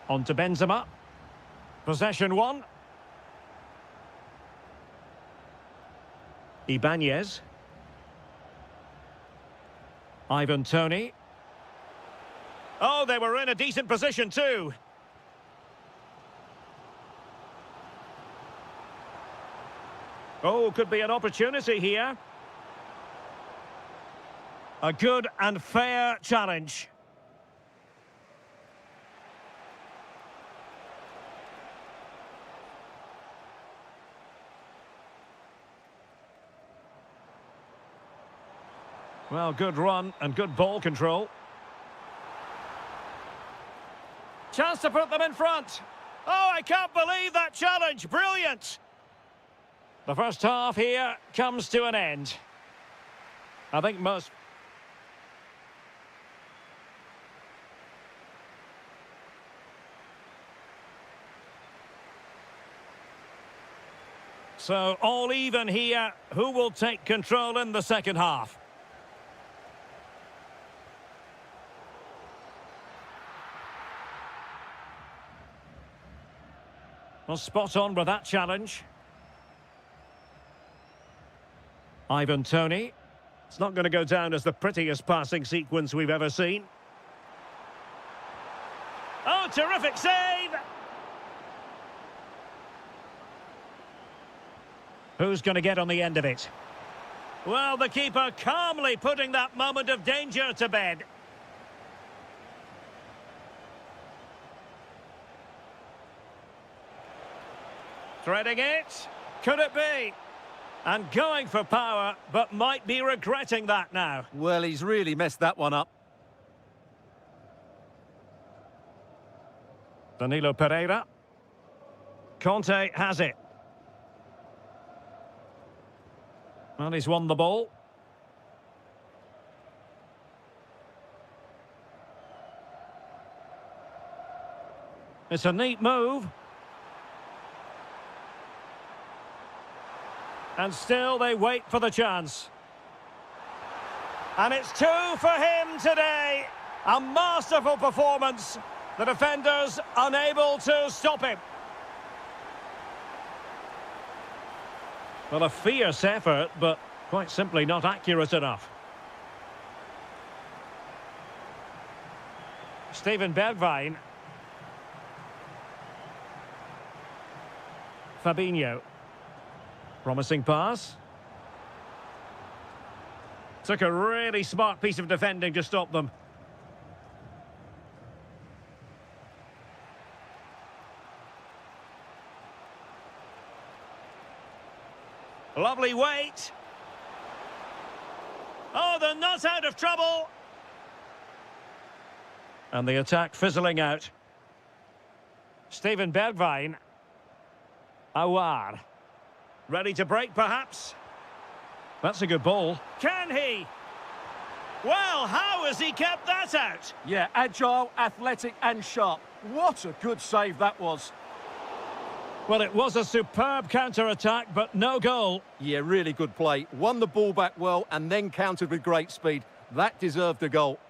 Speaker 1: On to Benzema. Possession one. Ibanez. Ivan Toney. Oh, they were in a decent position too. Oh, could be an opportunity here. A good and fair challenge. Well, good run and good ball control. Chance to put them in front. Oh, I can't believe that challenge. Brilliant. The first half here comes to an end. I think most... So, all even here. Who will take control in the second half? Well, spot on with that challenge. Ivan Toney. It's not going to go down as the prettiest passing sequence we've ever seen. Oh, terrific save! Who's going to get on the end of it? Well, the keeper calmly putting that moment of danger to bed. Threading it. Could it be? And going for power, but might be regretting that now.
Speaker 2: Well, he's really messed that one up.
Speaker 1: Danilo Pereira. Conte has it. Well, he's won the ball. It's a neat move. And still they wait for the chance. And it's 2 for him today. A masterful performance. The defenders unable to stop him. Well, a fierce effort, but quite simply not accurate enough. Steven Bergwijn. Fabinho. Promising pass. Took a really smart piece of defending to stop them. Lovely weight. Oh, they're not out of trouble. And the attack fizzling out. Steven Bergwijn. Awar. Ready to break, perhaps? That's a good ball. Can he? Well, how has he kept that out?
Speaker 2: Yeah, agile, athletic and sharp. What a good save that was.
Speaker 1: Well, it was a superb counter-attack, but no goal.
Speaker 2: Yeah, really good play. Won the ball back well and then countered with great speed. That deserved a goal.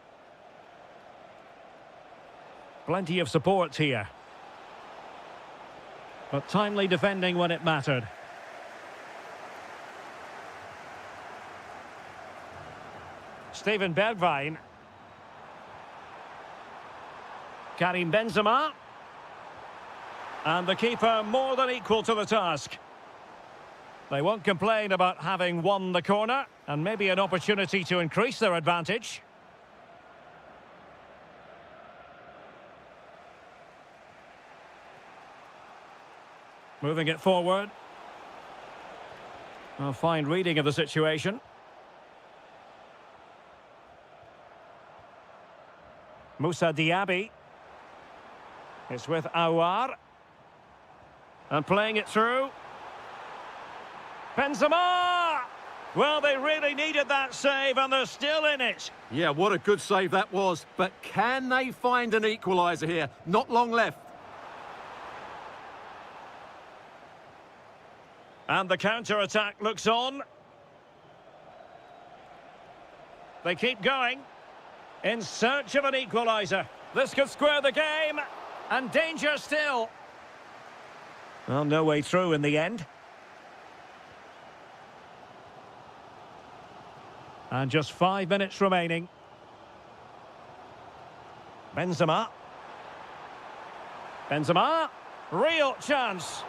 Speaker 1: Plenty of support here. But timely defending when it mattered. Steven Bergwijn. Karim Benzema. And the keeper more than equal to the task. They won't complain about having won the corner, and maybe an opportunity to increase their advantage. Moving it forward. A fine reading of the situation. Moussa Diaby. It's with Awar. And playing it through. Benzema! Well, they really needed that save, and they're still in it.
Speaker 2: Yeah, what a good save that was. But can they find an equaliser here? Not long left.
Speaker 1: And the counter-attack looks on. They keep going. In search of an equaliser. This could square the game. And danger still. Well, no way through in the end. And just 5 minutes remaining. Benzema. Benzema. Real chance.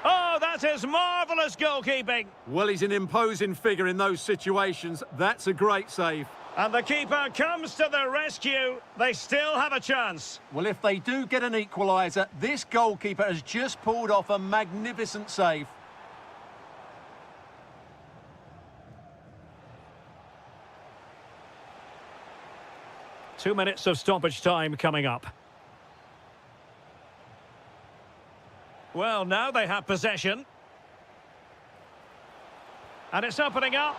Speaker 1: Oh, that is marvellous goalkeeping.
Speaker 2: Well, he's an imposing figure in those situations. That's a great save.
Speaker 1: And the keeper comes to the rescue. They still have a chance.
Speaker 2: Well, if they do get an equaliser, this goalkeeper has just pulled off a magnificent save.
Speaker 1: Two minutes of stoppage time coming up. Well, now they have possession. And it's opening up.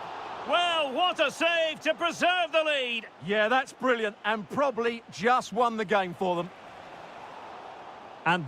Speaker 1: Well, what a save to preserve the lead.
Speaker 2: Yeah, that's brilliant, and probably just won the game for them.
Speaker 1: And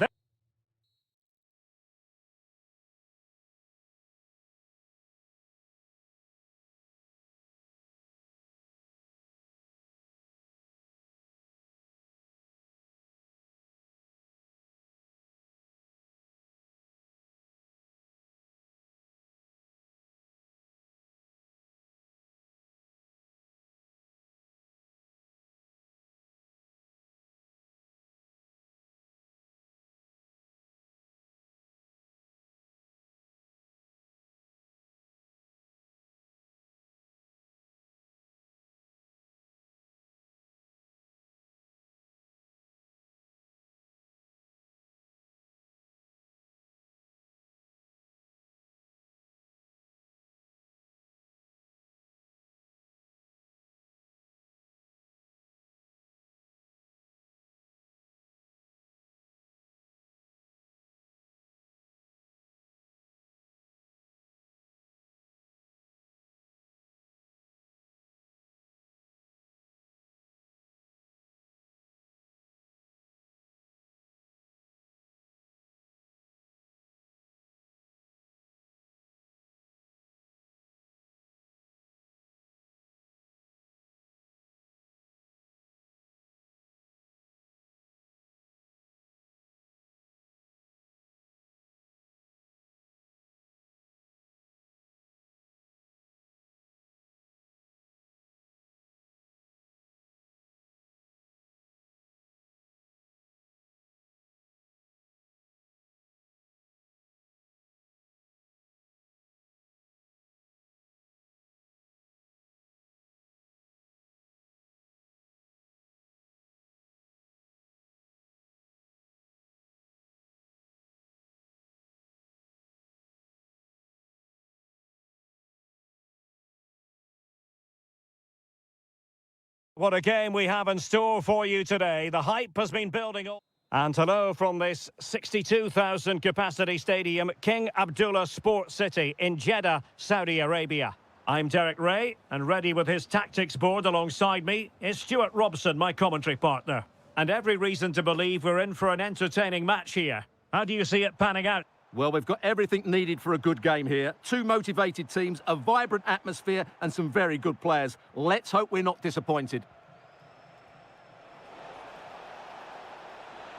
Speaker 1: What a game we have in store for you today. The hype has been building up. And hello from this 62,000 capacity stadium, King Abdullah Sports City in Jeddah, Saudi Arabia. I'm Derek Ray, and ready with his tactics board alongside me is Stuart Robson, my commentary partner. And every reason to believe we're in for an entertaining match here. How do you see it panning out?
Speaker 2: Well, we've got everything needed for a good game here. Two motivated teams, a vibrant atmosphere and some very good players. Let's hope we're not disappointed.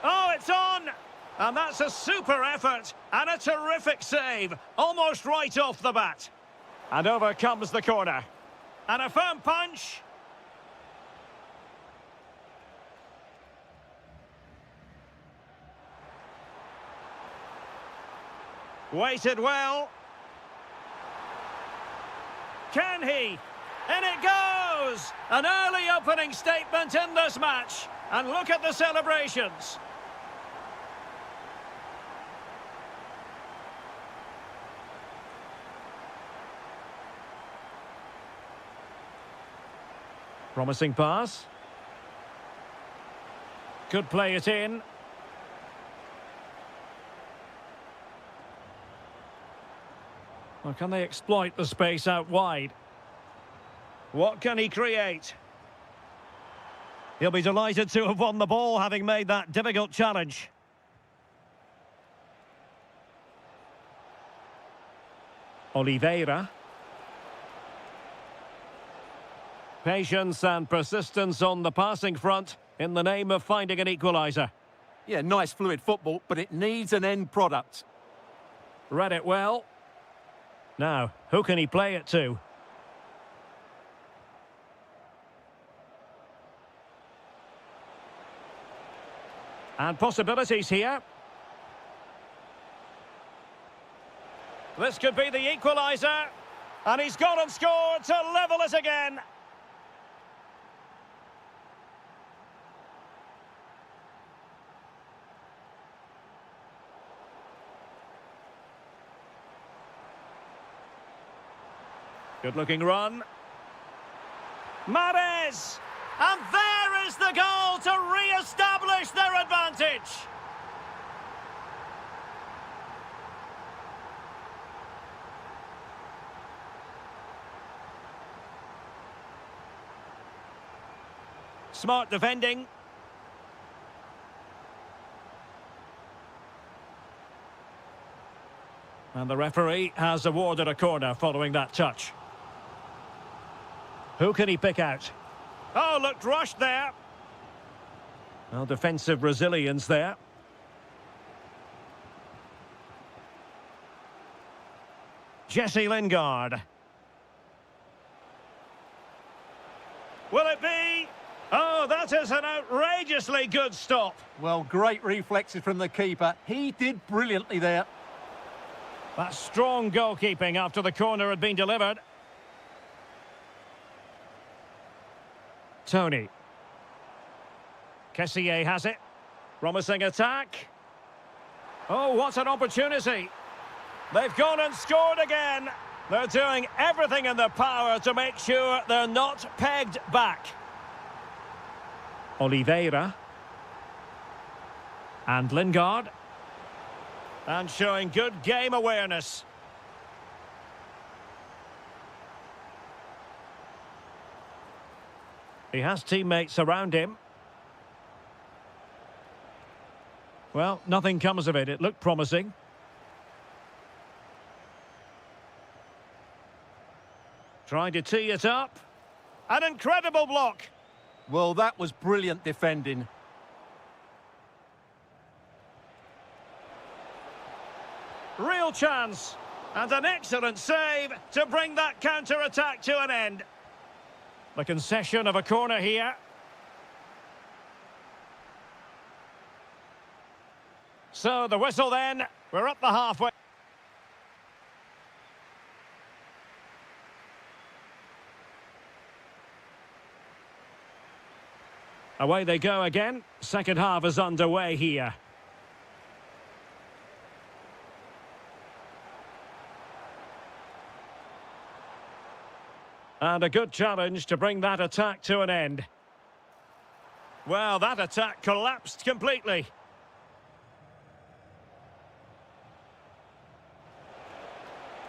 Speaker 1: Oh, it's on! And that's a super effort and a terrific save, almost right off the bat. And over comes the corner. And a firm punch. Weighted well. Can he? In it goes! An early opening statement in this match. And look at the celebrations. Promising pass. Could play it in. Well, can they exploit the space out wide? What can he create? He'll be delighted to have won the ball, having made that difficult challenge. Oliveira. Patience and persistence on the passing front in the name of finding an equaliser.
Speaker 2: Yeah, nice fluid football, but it needs an end product.
Speaker 1: Read it well. Now, who can he play it to? And possibilities here. This could be the equaliser. And he's gone and scored to level it again. Good-looking run. Mahrez! And there is the goal to re-establish their advantage. Smart defending. And the referee has awarded a corner following that touch. Who can he pick out? Oh, looked rushed there. Well, defensive resilience there. Jesse Lingard. Will it be? Oh, that is an outrageously good stop.
Speaker 2: Well, great reflexes from the keeper. He did brilliantly there.
Speaker 1: That's strong goalkeeping after the corner had been delivered. Tony. Kessié has it. Promising attack. Oh, what an opportunity. They've gone and scored again. They're doing everything in their power to make sure they're not pegged back. Oliveira. And Lingard. And showing good game awareness. He has teammates around him. Well, nothing comes of it. It looked promising. Trying to tee it up. An incredible block.
Speaker 2: Well, that was brilliant defending.
Speaker 1: Real chance. And an excellent save to bring that counter-attack to an end. The concession of a corner here. So the whistle then. We're up the halfway. Away they go again. Second half is underway here. And a good challenge to bring that attack to an end. Well, that attack collapsed completely.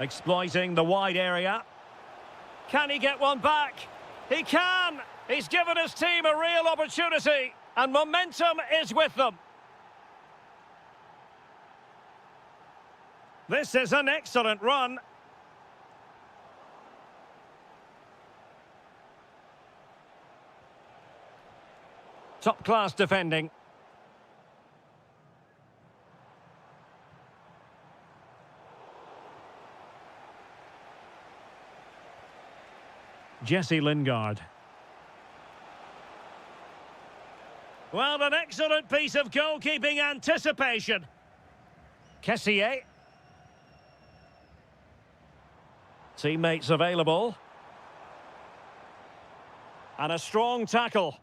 Speaker 1: Exploiting the wide area. Can he get one back? He can! He's given his team a real opportunity, and momentum is with them. This is an excellent run. Top-class defending. Jesse Lingard. Well, an excellent piece of goalkeeping anticipation. Kessié. Teammates available. And a strong tackle.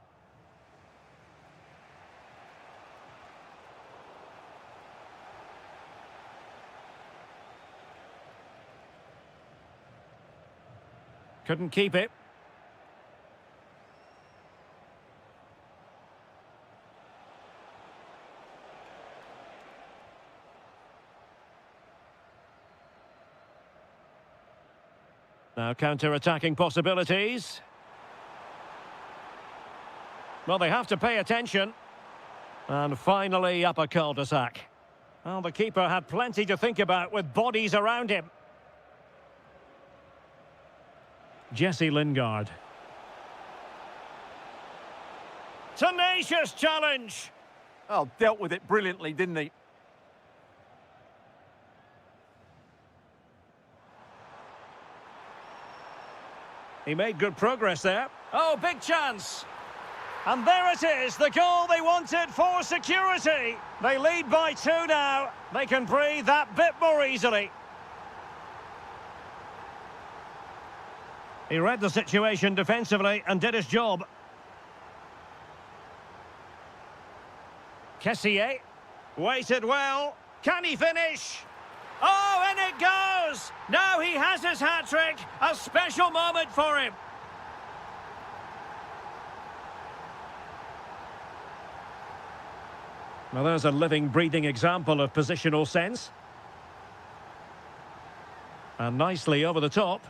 Speaker 1: Couldn't keep it. Now counter-attacking possibilities. Well, they have to pay attention. And finally up a cul-de-sac. Well, the keeper had plenty to think about with bodies around him. Jesse Lingard. Tenacious challenge.
Speaker 2: Oh, dealt with it brilliantly, didn't he?
Speaker 1: He made good progress there. Oh, big chance. And there it is, the goal they wanted for security. They lead by 2 now. They can breathe that bit more easily. He read the situation defensively and did his job. Kessié waited well. Can he finish? Oh, in it goes! Now he has his hat-trick. A special moment for him. Well, there's a living, breathing example of positional sense. And nicely over the top.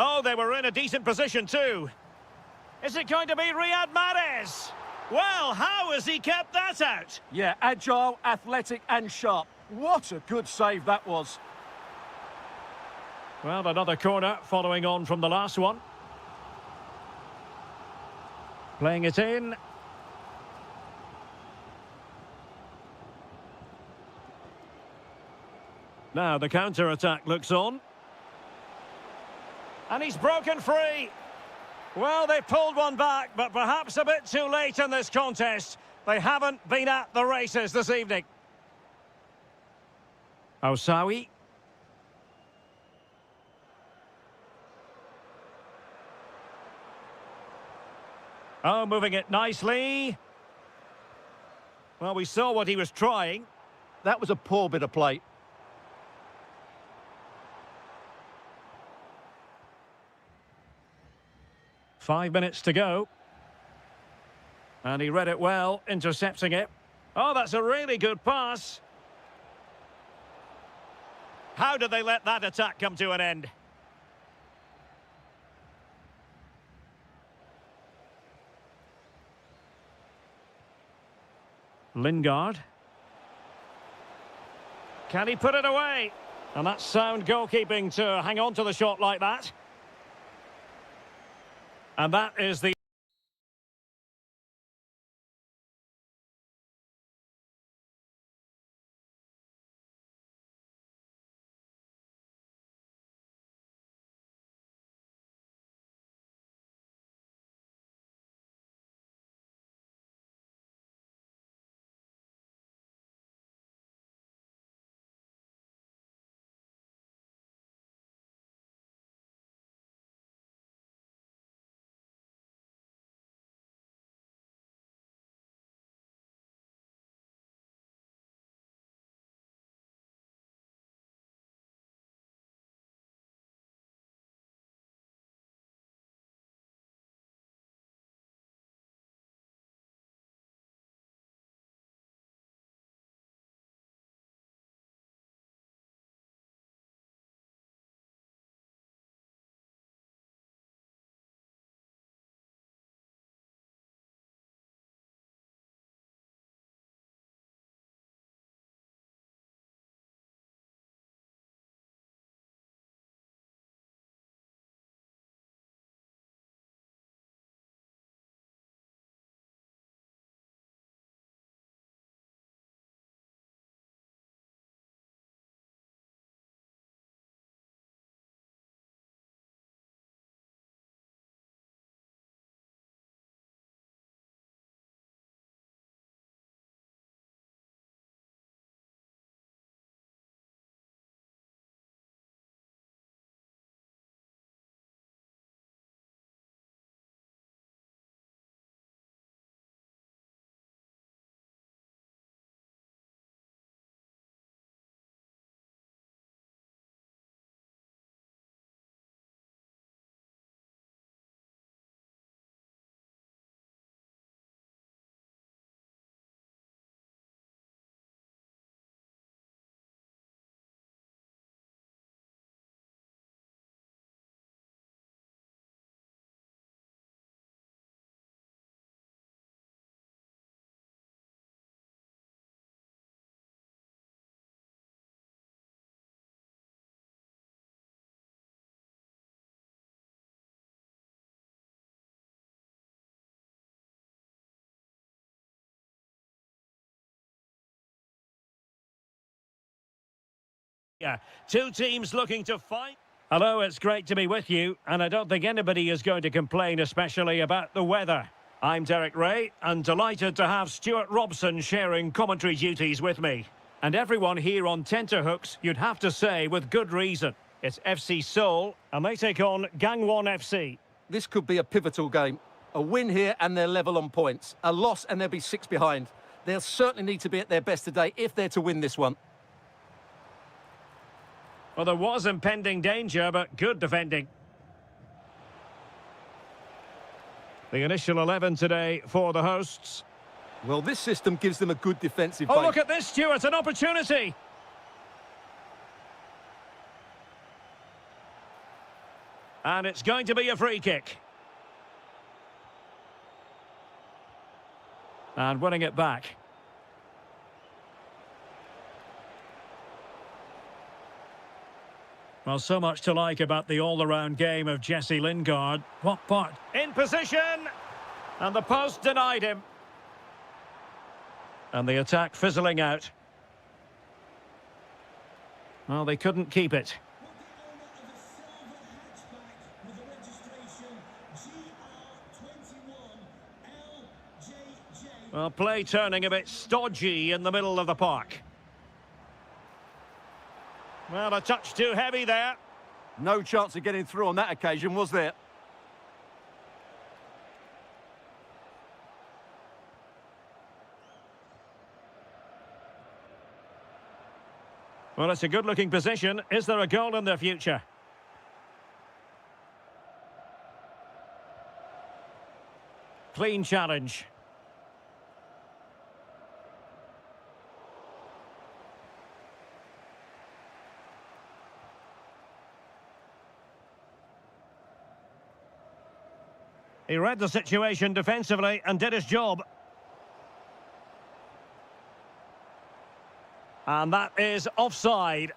Speaker 1: Oh, they were in a decent position too. Is it going to be Riyad Mahrez? Well, how has he kept that out?
Speaker 2: Yeah, agile, athletic and sharp. What a good save that was.
Speaker 1: Well, another corner following on from the last one. Playing it in. Now the counter-attack looks on. And he's broken free. Well, they pulled one back, but perhaps a bit too late in this contest. They haven't been at the races this evening. Osawi. Oh, moving it nicely. Well, we saw what he was trying.
Speaker 2: That was a poor bit of play.
Speaker 1: Five minutes to go. And he read it well, intercepting it. Oh, that's a really good pass. How did they let that attack come to an end? Lingard. Can he put it away? And that's sound goalkeeping to hang on to the shot like that. And that is the Yeah, two teams looking to fight. Hello, it's great to be with you, and I don't think anybody is going to complain, especially about the weather. I'm Derek Ray, and delighted to have Stuart Robson sharing commentary duties with me. And everyone here on tenterhooks, you'd have to say, with good reason. It's FC Seoul, and they take on Gangwon FC.
Speaker 2: This could be a pivotal game. A win here and they're level on points. A loss and they'll be 6 behind. They'll certainly need to be at their best today if they're to win this one.
Speaker 1: Well, there was impending danger, but good defending. The initial 11 today for the hosts.
Speaker 2: Well, this system gives them a good defensive base.
Speaker 1: Oh, look at this, Stuart, an opportunity. And it's going to be a free kick. And winning it back. Well, so much to like about the all-around game of Jesse Lingard. What part? In position! And the post denied him. And the attack fizzling out. Well, they couldn't keep it. Well, play turning a bit stodgy in the middle of the park. Well, a touch too heavy there.
Speaker 2: No chance of getting through on that occasion, was there?
Speaker 1: Well, it's a good-looking position. Is there a goal in the future? Clean challenge. He read the situation defensively and did his job. And that is offside.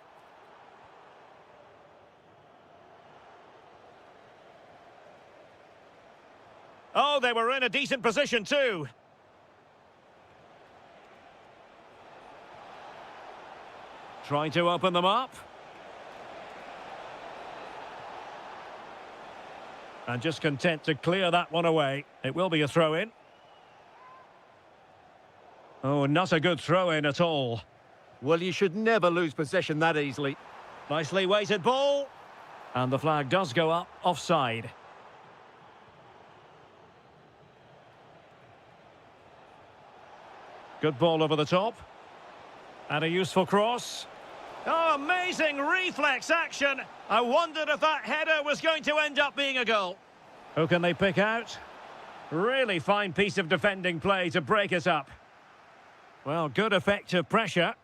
Speaker 1: Oh, they were in a decent position too. Trying to open them up. And just content to clear that one away. It will be a throw-in. Oh, not a good throw-in at all.
Speaker 2: Well, you should never lose possession that easily.
Speaker 1: Nicely weighted ball. And the flag does go up, offside. Good ball over the top. And a useful cross. Oh, amazing reflex action. I wondered if that header was going to end up being a goal. Who can they pick out? Really fine piece of defending play to break it up. Well, good effective pressure.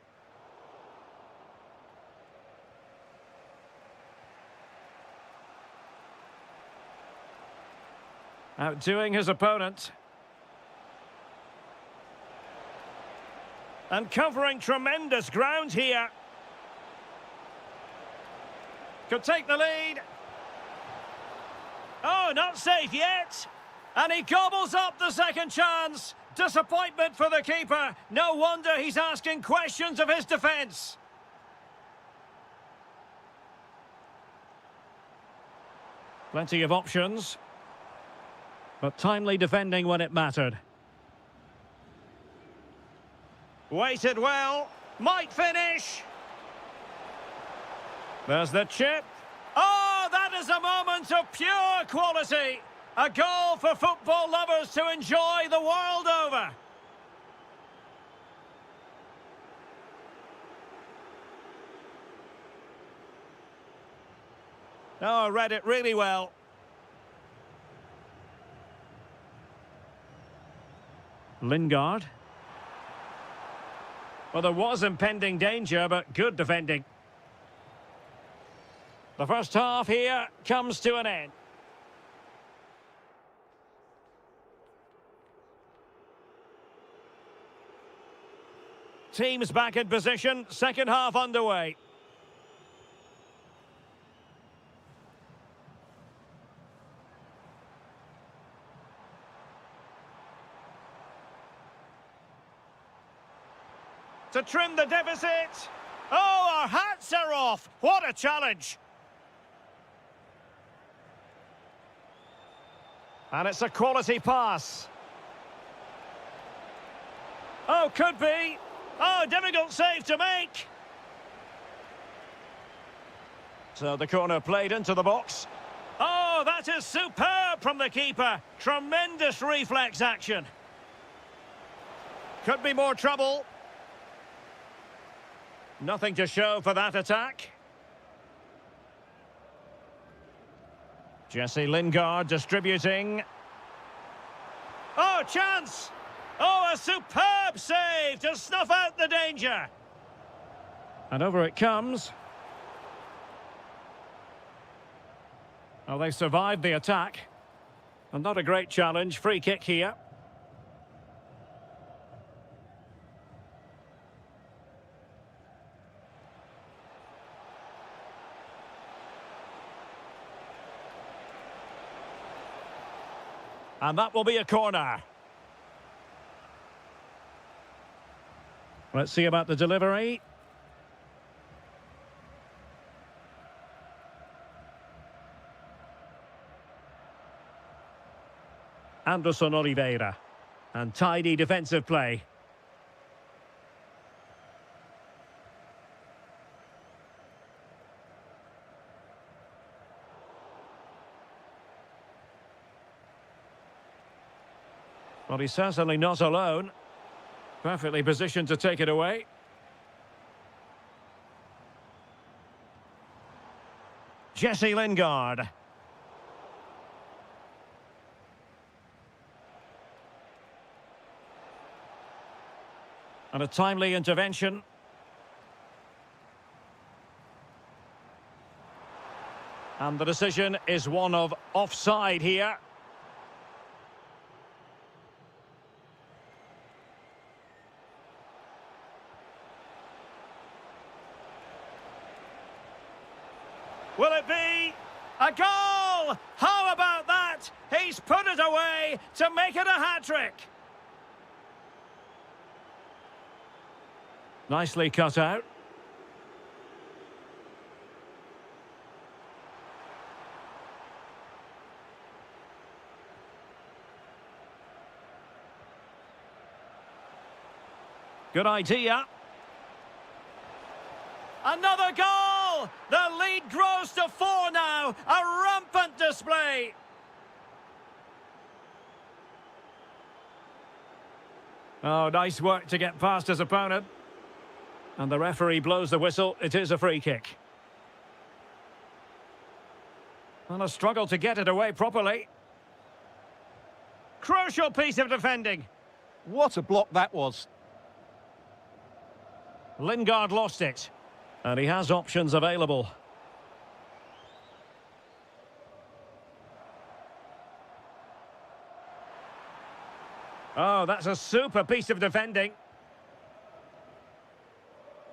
Speaker 1: Outdoing his opponent. And covering tremendous ground here. Could take the lead. Oh, not safe yet. And he gobbles up the second chance. Disappointment for the keeper. No wonder he's asking questions of his defence. Plenty of options. But timely defending when it mattered. Waited well. Might finish. There's the chip. Oh, that is a moment of pure quality. A goal for football lovers to enjoy the world over. Oh, I read it really well. Lingard. Well, there was impending danger, but good defending. The first half here comes to an end. Teams back in position, second half underway. To trim the deficit. Oh, our hats are off! What a challenge! And it's a quality pass. Oh, could be. Oh, difficult save to make. So the corner played into the box. Oh, that is superb from the keeper. Tremendous reflex action. Could be more trouble. Nothing to show for that attack. Jesse Lingard distributing. Oh, chance! Oh, a superb save to snuff out the danger. And over it comes. Well, they survived the attack. And not a great challenge. Free kick here. And that will be a corner. Let's see about the delivery. Anderson Oliveira. And tidy defensive play. Well, he's certainly not alone. Perfectly positioned to take it away. Jesse Lingard. And a timely intervention. And the decision is one of offside here. Will it be a goal? How about that? He's put it away to make it a hat-trick. Nicely cut out. Good idea. Another goal! The lead grows to 4 now. A rampant display. Oh, nice work to get past his opponent. And the referee blows the whistle. It is a free kick. And a struggle to get it away properly. Crucial piece of defending.
Speaker 2: What a block that was.
Speaker 1: Lingard lost it. And he has options available. Oh, that's a super piece of defending.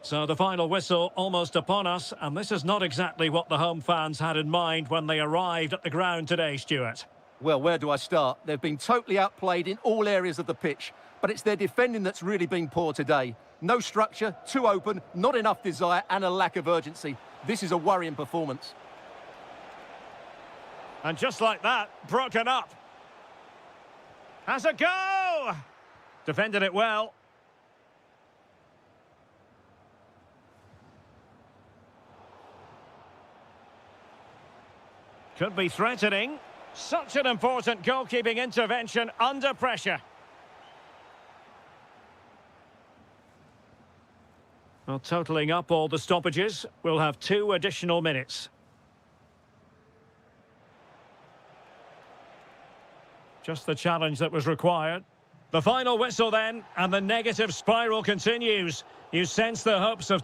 Speaker 1: So the final whistle almost upon us, and this is not exactly what the home fans had in mind when they arrived at the ground today, Stuart.
Speaker 2: Well, where do I start? They've been totally outplayed in all areas of the pitch, but it's their defending that's really been poor today. No structure, too open, not enough desire, and a lack of urgency. This is a worrying performance.
Speaker 1: And just like that, broken up. Has a go! Defended it well. Could be threatening. Such an important goalkeeping intervention under pressure. Well, totalling up all the stoppages, we'll have 2 additional minutes. Just the challenge that was required. The final whistle then, and the negative spiral continues. You sense the hopes of...